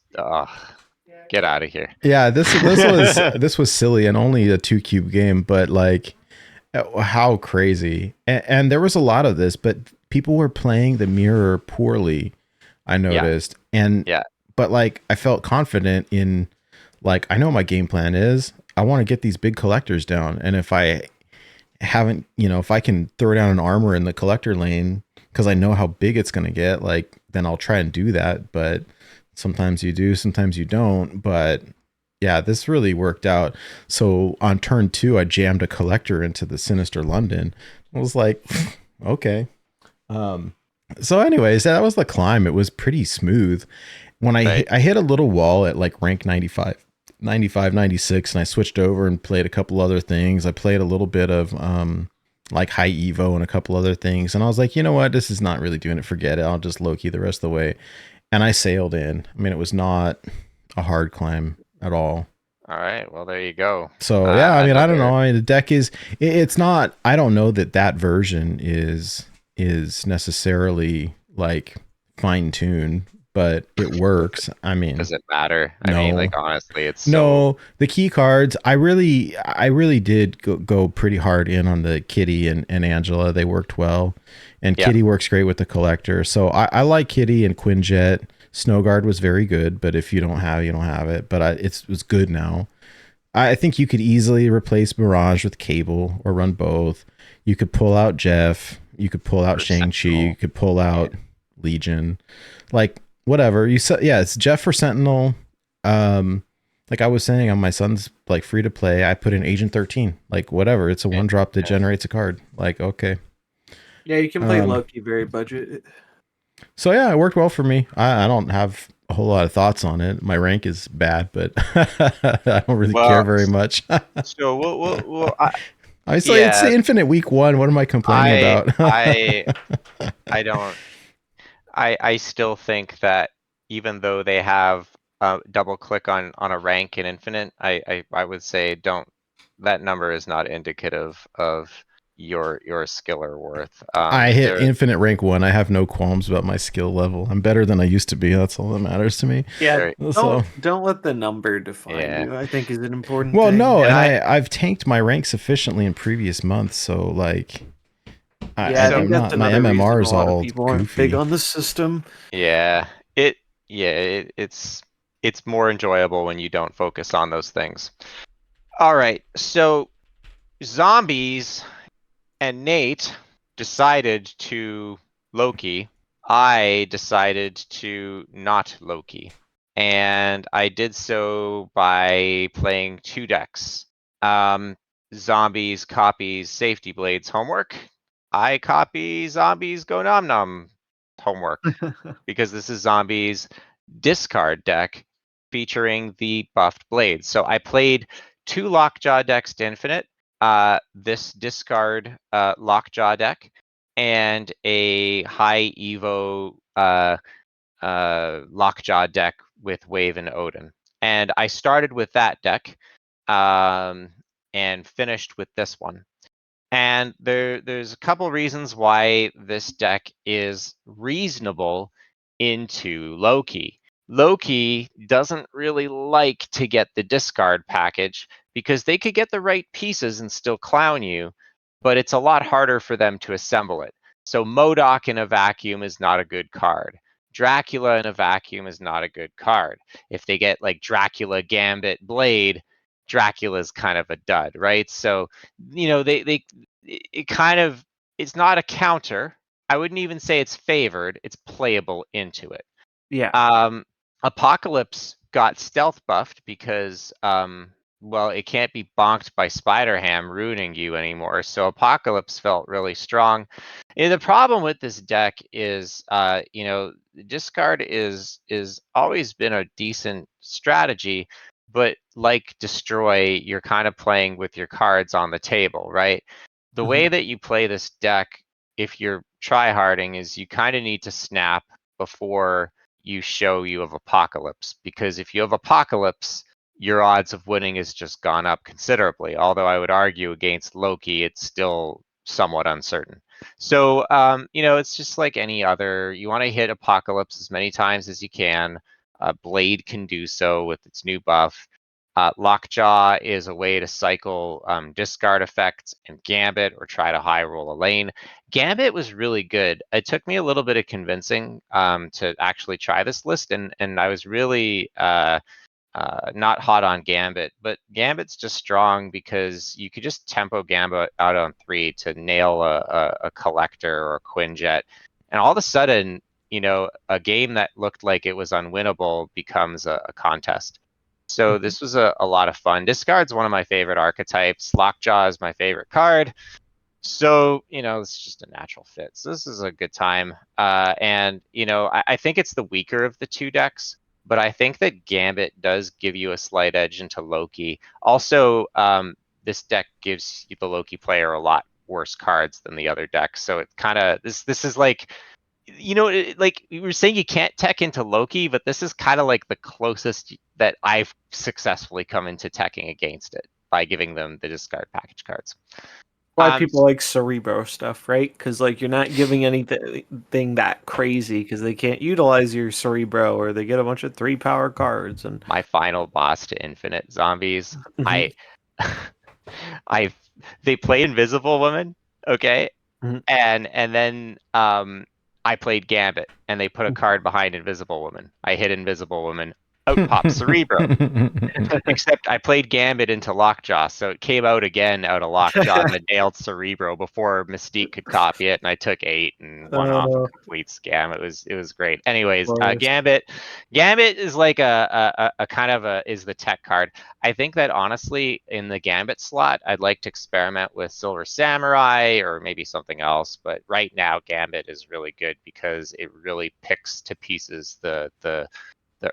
get out of here. Yeah, this was silly and only a 2 cube game, but like how crazy. And there was a lot of this, but people were playing the mirror poorly, I noticed. But like I felt confident in like I know what my game plan is. I want to get these big collectors down. And if I haven't, if I can throw down an armor in the collector lane because I know how big it's going to get, like, then I'll try and do that. But sometimes you do, sometimes you don't. But yeah, this really worked out. So on turn 2, I jammed a collector into the Sinister London. I was like, okay. So anyways, that was the climb. It was pretty smooth. When I hit a little wall at like rank 95, 96, and I switched over and played a couple other things. I played a little bit of like high Evo and a couple other things. And I was like, you know what? This is not really doing it. Forget it. I'll just Loki the rest of the way. And I sailed in. I mean, it was not a hard climb at all. All right. Well, there you go. So yeah, I mean, I don't know. I mean, the deck is, it's not, I don't know that version is necessarily like fine tuned, but it works. I mean, does it matter? No. I mean, like, honestly, it's no, the key cards. I really did go pretty hard in on the Kitty and Angela. They worked well, and Kitty works great with the collector. So I like Kitty and Quinjet. Snowguard was very good, but if you don't have it, you don't have it. But it was good now. I think you could easily replace Mirage with Cable or run both. You could pull out Jeff. You could pull out Shang-Chi. You could pull out Legion. Like, whatever. It's Jeff for Sentinel. Like I was saying, on my son's like free to play, I put in Agent 13. Like, whatever. It's a 1-drop that generates a card. Like, okay. Yeah, you can play Loki very budget. So yeah, it worked well for me. I don't have a whole lot of thoughts on it. My rank is bad, but I don't really care very much. So we'll it's the Infinite week 1. What am I complaining about? I still think that even though they have double click on a rank in Infinite, I would say that number is not indicative of your skill or worth. I hit Infinite rank 1. I have no qualms about my skill level. I'm better than I used to be. That's all that matters to me. Yeah, don't let the number define you. I think is an important thing. No, and I've tanked my rank sufficiently in previous months, so like my MMR is all people aren't big on the system. It's more enjoyable when you don't focus on those things. All right, so Zombies and Nate decided to Loki. I decided to not Loki. And I did so by playing 2 decks. Zombies copies Safety Blades Homework. I copy ZombiesGoNomNom Homework. Because this is Zombies discard deck featuring the buffed blades. So I played 2 Lockjaw decks to Infinite. This discard Lockjaw deck and a high Evo Lockjaw deck with Wave and Odin. And I started with that deck and finished with this one. And there's a couple reasons why this deck is reasonable into Loki. Loki doesn't really like to get the discard package because they could get the right pieces and still clown you, but it's a lot harder for them to assemble it. So MODOK in a vacuum is not a good card. Dracula in a vacuum is not a good card. If they get like Dracula Gambit Blade, Dracula's kind of a dud, right? So, it's not a counter. I wouldn't even say it's favored. It's playable into it. Yeah. Apocalypse got stealth buffed because it can't be bonked by Spider-Ham ruining you anymore. So Apocalypse felt really strong. And the problem with this deck is discard is always been a decent strategy, but like destroy, you're kind of playing with your cards on the table, right? The way that you play this deck, if you're tryharding, is you kind of need to snap before you show you have Apocalypse, because if you have Apocalypse, your odds of winning has just gone up considerably. Although I would argue against Loki, it's still somewhat uncertain. So, it's just like any other. You want to hit Apocalypse as many times as you can. Blade can do so with its new buff. Lockjaw is a way to cycle discard effects and Gambit, or try to high roll a lane. Gambit was really good. It took me a little bit of convincing to actually try this list, and I was really not hot on Gambit, but Gambit's just strong because you could just tempo Gambit out on 3 to nail a collector or a Quinjet, and all of a sudden, you know, a game that looked like it was unwinnable becomes a contest. So this was a lot of fun. Discard's one of my favorite archetypes. Lockjaw is my favorite card. So, you know, it's just a natural fit. So this is a good time. And, you know, I think it's the weaker of the 2 decks, but I think that Gambit does give you a slight edge into Loki. Also, this deck gives the Loki player a lot worse cards than the other decks. So it kind of, this is like, you know, like we were saying, you can't tech into Loki, but this is kind of like the closest that I've successfully come into teching against it by giving them the discard package cards. Why people like Cerebro stuff, right? Because like you're not giving anything that crazy because they can't utilize your Cerebro, or they get a bunch of 3-power cards. And my final boss to Infinite Zombies, they play Invisible Woman, okay, and then I played Gambit, and they put a card behind Invisible Woman. I hit Invisible Woman. Out pops Cerebro. Except I played Gambit into Lockjaw, so it came out again out of Lockjaw and then nailed Cerebro before Mystique could copy it, and I took 8 and won off a complete scam. It was great. Anyways, Gambit is like a kind of is the tech card. I think that honestly, in the Gambit slot, I'd like to experiment with Silver Samurai or maybe something else. But right now, Gambit is really good because it really picks to pieces the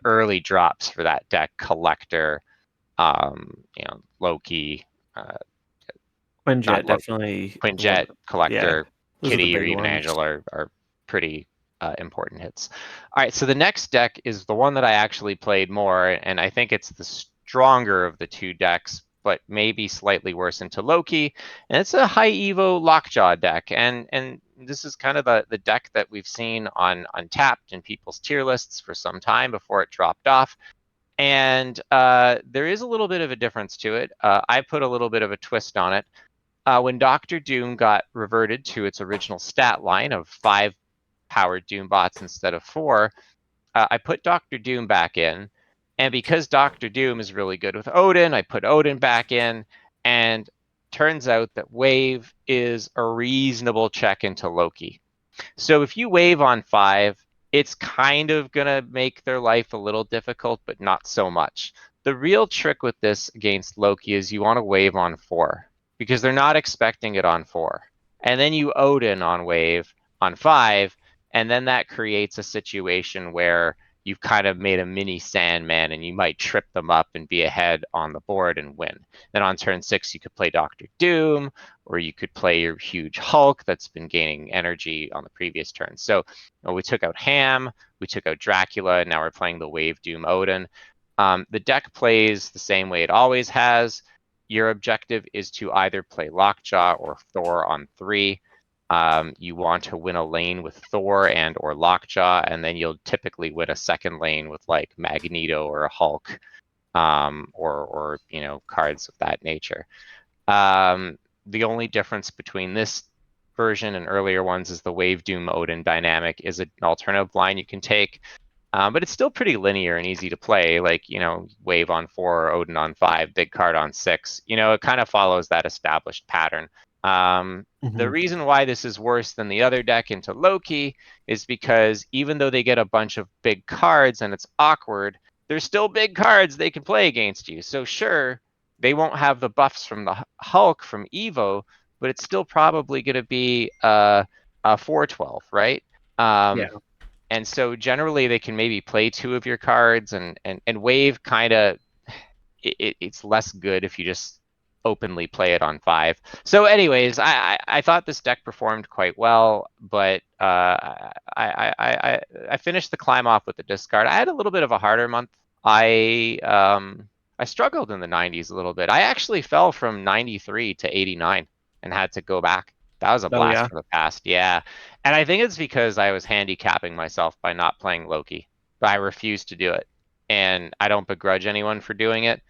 early drops for that deck. Collector, you know, Loki, Quinjet definitely. Quinjet, Collector, yeah, Kitty, or even Angel are pretty important hits. All right, so the next deck is the one that I actually played more, and I think it's the stronger of the 2 decks, but maybe slightly worse into Loki, and it's a high Evo Lockjaw deck, and this is kind of the deck that we've seen on Untapped in people's tier lists for some time before it dropped off. And there is a little bit of a difference to it. I put a little bit of a twist on it. When Doctor Doom got reverted to its original stat line of 5 powered Doom bots instead of 4, I put Doctor Doom back in. And because Doctor Doom is really good with Odin, I put Odin back in. And turns out that Wave is a reasonable check into Loki. So if you wave on 5, it's kind of going to make their life a little difficult, but not so much. The real trick with this against Loki is you want to wave on 4 because they're not expecting it on 4. And then you Odin on wave on 5, and then that creates a situation where you've kind of made a mini Sandman and you might trip them up and be ahead on the board and win. Then on turn 6, you could play Doctor Doom, or you could play your huge Hulk that's been gaining energy on the previous turn. So we took out Ham, we took out Dracula, and now we're playing the Wave Doom Odin. The deck plays the same way it always has. Your objective is to either play Lockjaw or Thor on 3. You want to win a lane with Thor and or Lockjaw, and then you'll typically win a second lane with like Magneto or a Hulk, or you know, cards of that nature. The only difference between this version and earlier ones is the Wave Doom Odin dynamic is an alternative line you can take. But it's still pretty linear and easy to play. Like, you know, Wave on 4, Odin on 5, big card on 6. You know, it kind of follows that established pattern. The reason why this is worse than the other deck into Loki is because even though they get a bunch of big cards and it's awkward, there's still big cards they can play against you. So sure, they won't have the buffs from the Hulk from Evo, but it's still probably going to be a 4/12, right? Yeah. And so generally they can maybe play 2 of your cards, and Wave kind of, it's less good if you just openly play it on 5. So anyways, I thought this deck performed quite well, but I finished the climb off with the discard. I had a little bit of a harder month. I struggled in the 90s a little bit. I actually fell from 93 to 89 and had to go back. That was a blast from the past. Yeah. And I think it's because I was handicapping myself by not playing Loki, but I refused to do it. And I don't begrudge anyone for doing it.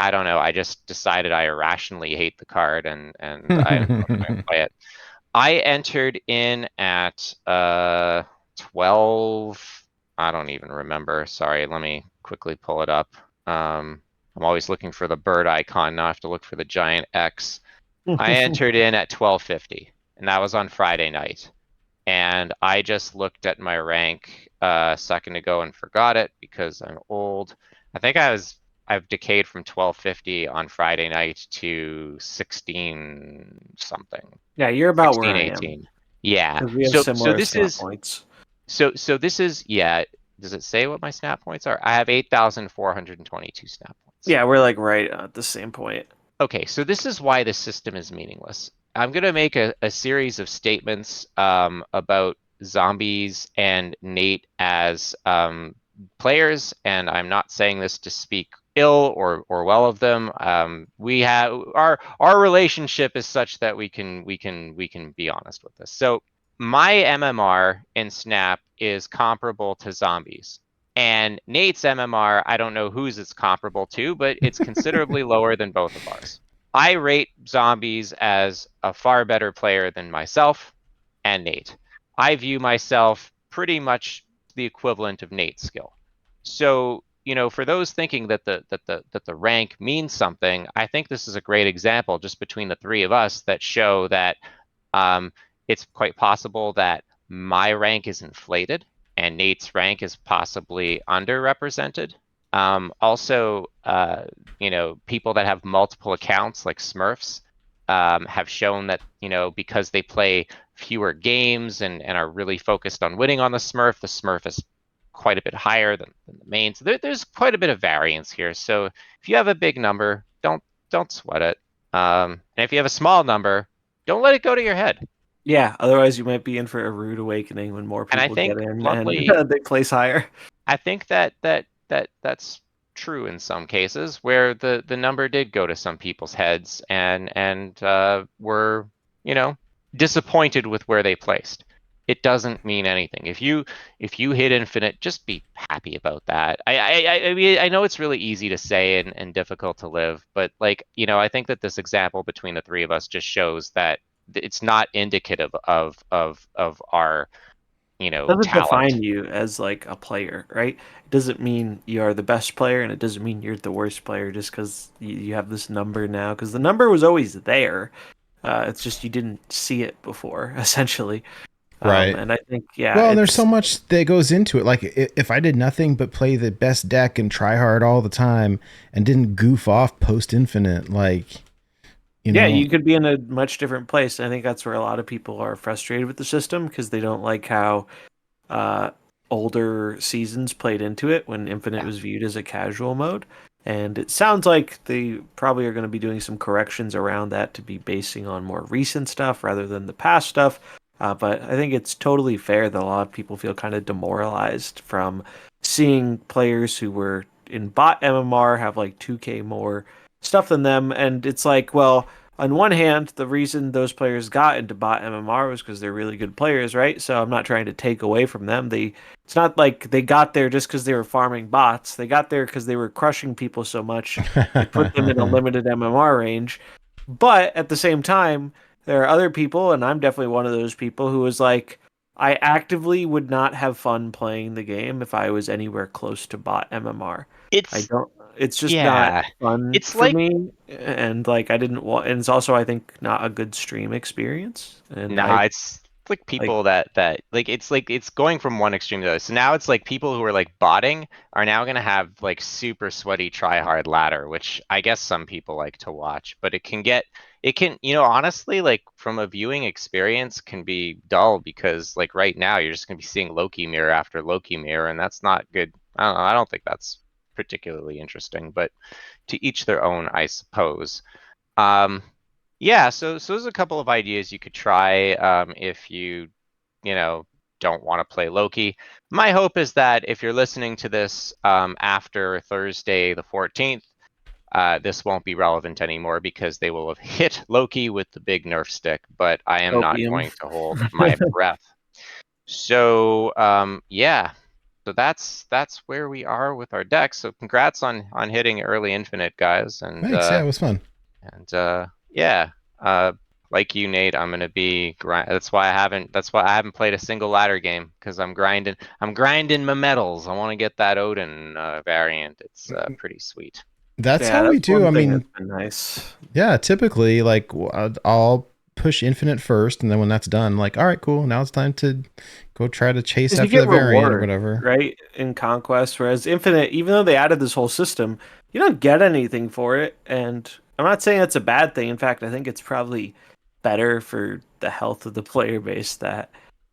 I don't know. I just decided I irrationally hate the card, and I don't play it. I entered in at 12. I don't even remember. Sorry, let me quickly pull it up. I'm always looking for the bird icon. Now I have to look for the giant X. I entered in at 1250, and that was on Friday night. And I just looked at my rank a second ago and forgot it because I'm old. I think I've decayed from 1250 on Friday night to 16 something. Yeah, you're about 16, where I am. 18. Yeah. 'Cause we have So similar this snap is points. so this is, yeah. Does it say what my snap points are? I have 8,422 snap points. Yeah, we're like right at the same point. Okay, so this is why this system is meaningless. I'm going to make a series of statements about zombies and Nate as players, and I'm not saying this to speak ill or well of them. We have our relationship is such that we can be honest with this. So my MMR in Snap is comparable to zombies. And Nate's MMR, I don't know whose it's comparable to, but it's considerably lower than both of ours. I rate zombies as a far better player than myself and Nate. I view myself pretty much the equivalent of Nate's skill. So, for those thinking that the rank means something, I think this is a great example just between the three of us that show that it's quite possible that my rank is inflated and Nate's rank is possibly underrepresented. Also, people that have multiple accounts like Smurfs have shown that, because they play fewer games and are really focused on winning on the Smurf is quite a bit higher than the main. So there's quite a bit of variance here. So if you have a big number, don't sweat it. And if you have a small number, don't let it go to your head. Yeah, otherwise you might be in for a rude awakening when more And I people think, get in bluntly, and they place higher. I think that's true in some cases where the number did go to some people's heads and were, disappointed with where they placed. It doesn't mean anything. If you hit infinite, just be happy about that. I mean, I know it's really easy to say and difficult to live, but I think that this example between the three of us just shows that it's not indicative of our Doesn't talent. define you as like a player, right? It doesn't mean you are the best player, and it doesn't mean you're the worst player just because you have this number now. Because the number was always there. It's just you didn't see it before, essentially. Right. And I think, yeah, Well, and there's so it's much that goes into it. Like if I did nothing but play the best deck and try hard all the time and didn't goof off post infinite, yeah, you could be in a much different place. I think that's where a lot of people are frustrated with the system because they don't like how uh, older seasons played into it when Infinite was viewed as a casual mode. And it sounds like they probably are going to be doing some corrections around that to be basing on more recent stuff rather than the past stuff. But I think it's totally fair that a lot of people feel kind of demoralized from seeing players who were in bot MMR have like 2K more stuff than them. And it's like, well, on one hand, the reason those players got into bot MMR was because they're really good players, right? So I'm not trying to take away from them. It's not like they got there just because they were farming bots. They got there because they were crushing people so much. It put them in a limited MMR range. But at the same time, there are other people, and I'm definitely one of those people who was like, I actively would not have fun playing the game if I was anywhere close to bot MMR. I It's don't. It's just not Yeah. fun It's for like me, and like I didn't want. And it's also, I think, not a good stream experience. And Nah, I it's like like, people that it's going from one extreme to the other. So now it's like people who are like botting are now gonna have like super sweaty try hard ladder, which I guess some people like to watch, but honestly, like from a viewing experience can be dull because like right now you're just gonna be seeing Loki mirror after Loki mirror, and that's not good. I don't know, I don't think that's particularly interesting, but to each their own, I suppose. Um, yeah, so there's a couple of ideas you could try if don't want to play Loki. My hope is that if you're listening to this after Thursday the 14th, this won't be relevant anymore because they will have hit Loki with the big Nerf stick, but I am not opium. going to hold my breath. So yeah, so that's where we are with our deck. So congrats on hitting early infinite, guys, Thanks. Yeah, it was fun. and yeah. like you, Nate, I'm gonna be grind. That's why I haven't played a single ladder game, because I'm grinding. I'm grinding my medals. I want to get that Odin variant. It's pretty sweet. That's Yeah, how we that's do. one I thing mean, that's been nice. yeah, typically, like, I'll push infinite first, and then when that's done, like, all right, cool. Now it's time to go try to chase 'Cause you after get the variant or reward, whatever. right, in Conquest, whereas Infinite, even though they added this whole system, you don't get anything for it. And I'm not saying that's a bad thing. In fact, I think it's probably better for the health of the player base that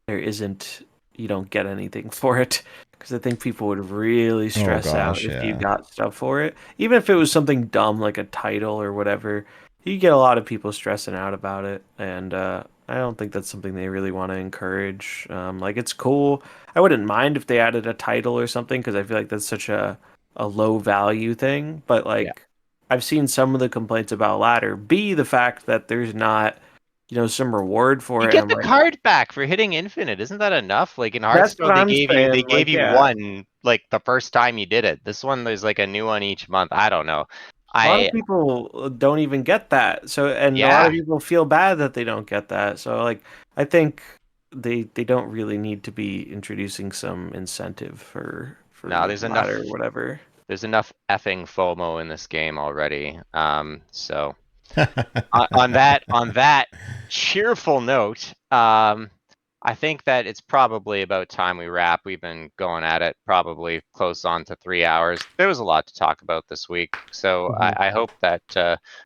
there isn't, you don't get anything for it. Because I think people would really Oh stress out gosh, if you yeah. got stuff for it. Even if it was something dumb like a title or whatever, you get a lot of people stressing out about it. And I don't think that's something they really want to encourage. Like, it's cool. I wouldn't mind if they added a title or something because I feel like that's such a low value thing. But Yeah. like, I've seen some of the complaints about ladder be the fact that there's not, some reward for You it. And get I'm the like, card back for hitting infinite. Isn't that enough? Like in that's what Hearthstone, they I'm gave you saying. Like, yeah, one like the first time you did it. This one, there's like a new one each month. I don't know. a lot of I people don't even get that. So, and a lot of Yeah. people feel bad that they don't get that. So, like, I think they don't really need to be introducing some incentive No, for ladder or whatever. there's enough effing FOMO in this game already. So on that cheerful note, I think that it's probably about time we wrap. We've been going at it probably close on to 3 hours. There was a lot to talk about this week, so Mhm. I hope that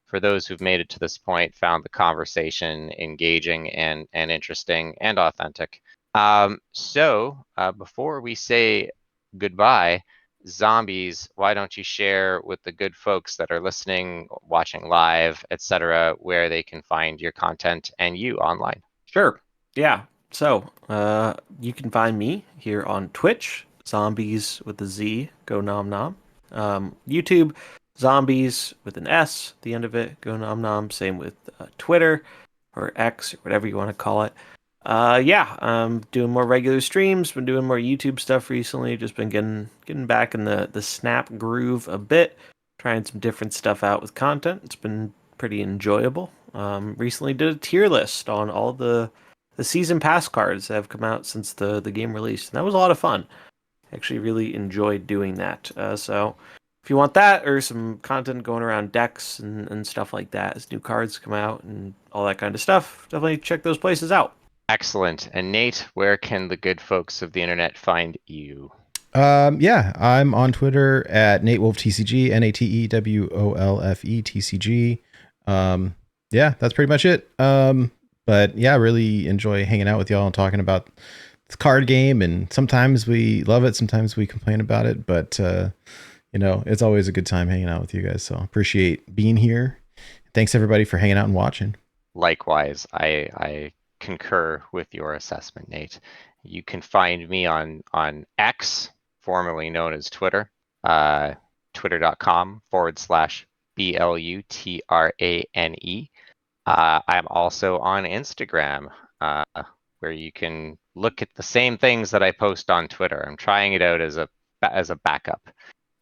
for those who've made it to this point, found the conversation engaging and interesting and authentic. So before we say goodbye, Zombies, why don't you share with the good folks that are listening, watching live, etc., where they can find your content and you online? Sure. Yeah. So, you can find me here on Twitch, Zombies with a Z, Go Nom Nom. YouTube, Zombies with an S, at the end of it, Go Nom Nom. Same with Twitter or X or whatever you want to call it. Yeah, I'm doing more regular streams. Been doing more YouTube stuff recently. Just been getting back in the Snap groove a bit. Trying some different stuff out with content. It's been pretty enjoyable. Recently did a tier list on all the season pass cards that have come out since the game released, and that was a lot of fun. Actually, really enjoyed doing that. So, if you want that or some content going around decks and stuff like that, as new cards come out and all that kind of stuff, definitely check those places out. Excellent. And Nate, where can the good folks of the internet find you? Yeah, I'm on Twitter at NateWolfeTCG, NateWolfeTCG. Yeah, that's pretty much it. But yeah, I really enjoy hanging out with y'all and talking about the card game. And sometimes we love it, sometimes we complain about it. But it's always a good time hanging out with you guys. So appreciate being here. Thanks everybody for hanging out and watching. Likewise, I concur with your assessment, Nate. You can find me on X, formerly known as Twitter, twitter.com/BLUTRANE. I'm also on Instagram, where you can look at the same things that I post on Twitter. I'm trying it out as a backup.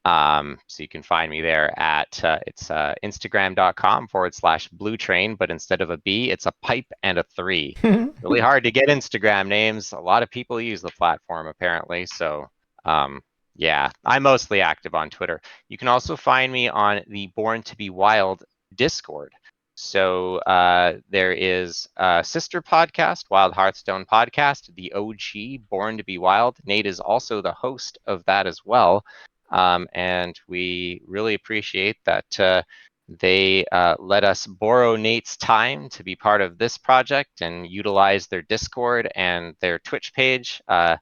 So you can find me there at it's instagram.com/Blutrane, but instead of a B, it's a pipe and a 3. Really hard to get Instagram names. A lot of people use the platform apparently. So yeah, I'm mostly active on Twitter. You can also find me on the Born to Be Wild Discord. So there is a sister podcast, Wild Hearthstone Podcast, the OG Born to Be Wild. Nate is also the host of that as well. And we really appreciate that they let us borrow Nate's time to be part of this project and utilize their Discord and their Twitch page that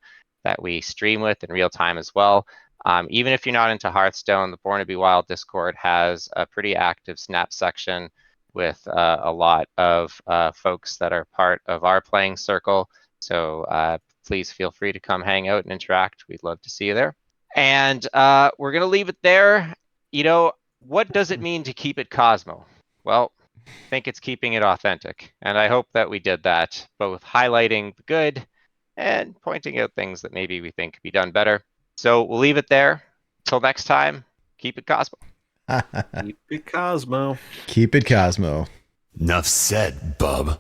we stream with in real time as well. Even if you're not into Hearthstone, the Born to Be Wild Discord has a pretty active Snap section with a lot of folks that are part of our playing circle. So please feel free to come hang out and interact. We'd love to see you there. And we're going to leave it there. What does it mean to keep it Cosmo? Well, I think it's keeping it authentic. And I hope that we did that, both highlighting the good and pointing out things that maybe we think could be done better. So we'll leave it there. Till next time, keep it Cosmo. Keep it Cosmo. Keep it Cosmo. Enough said, bub.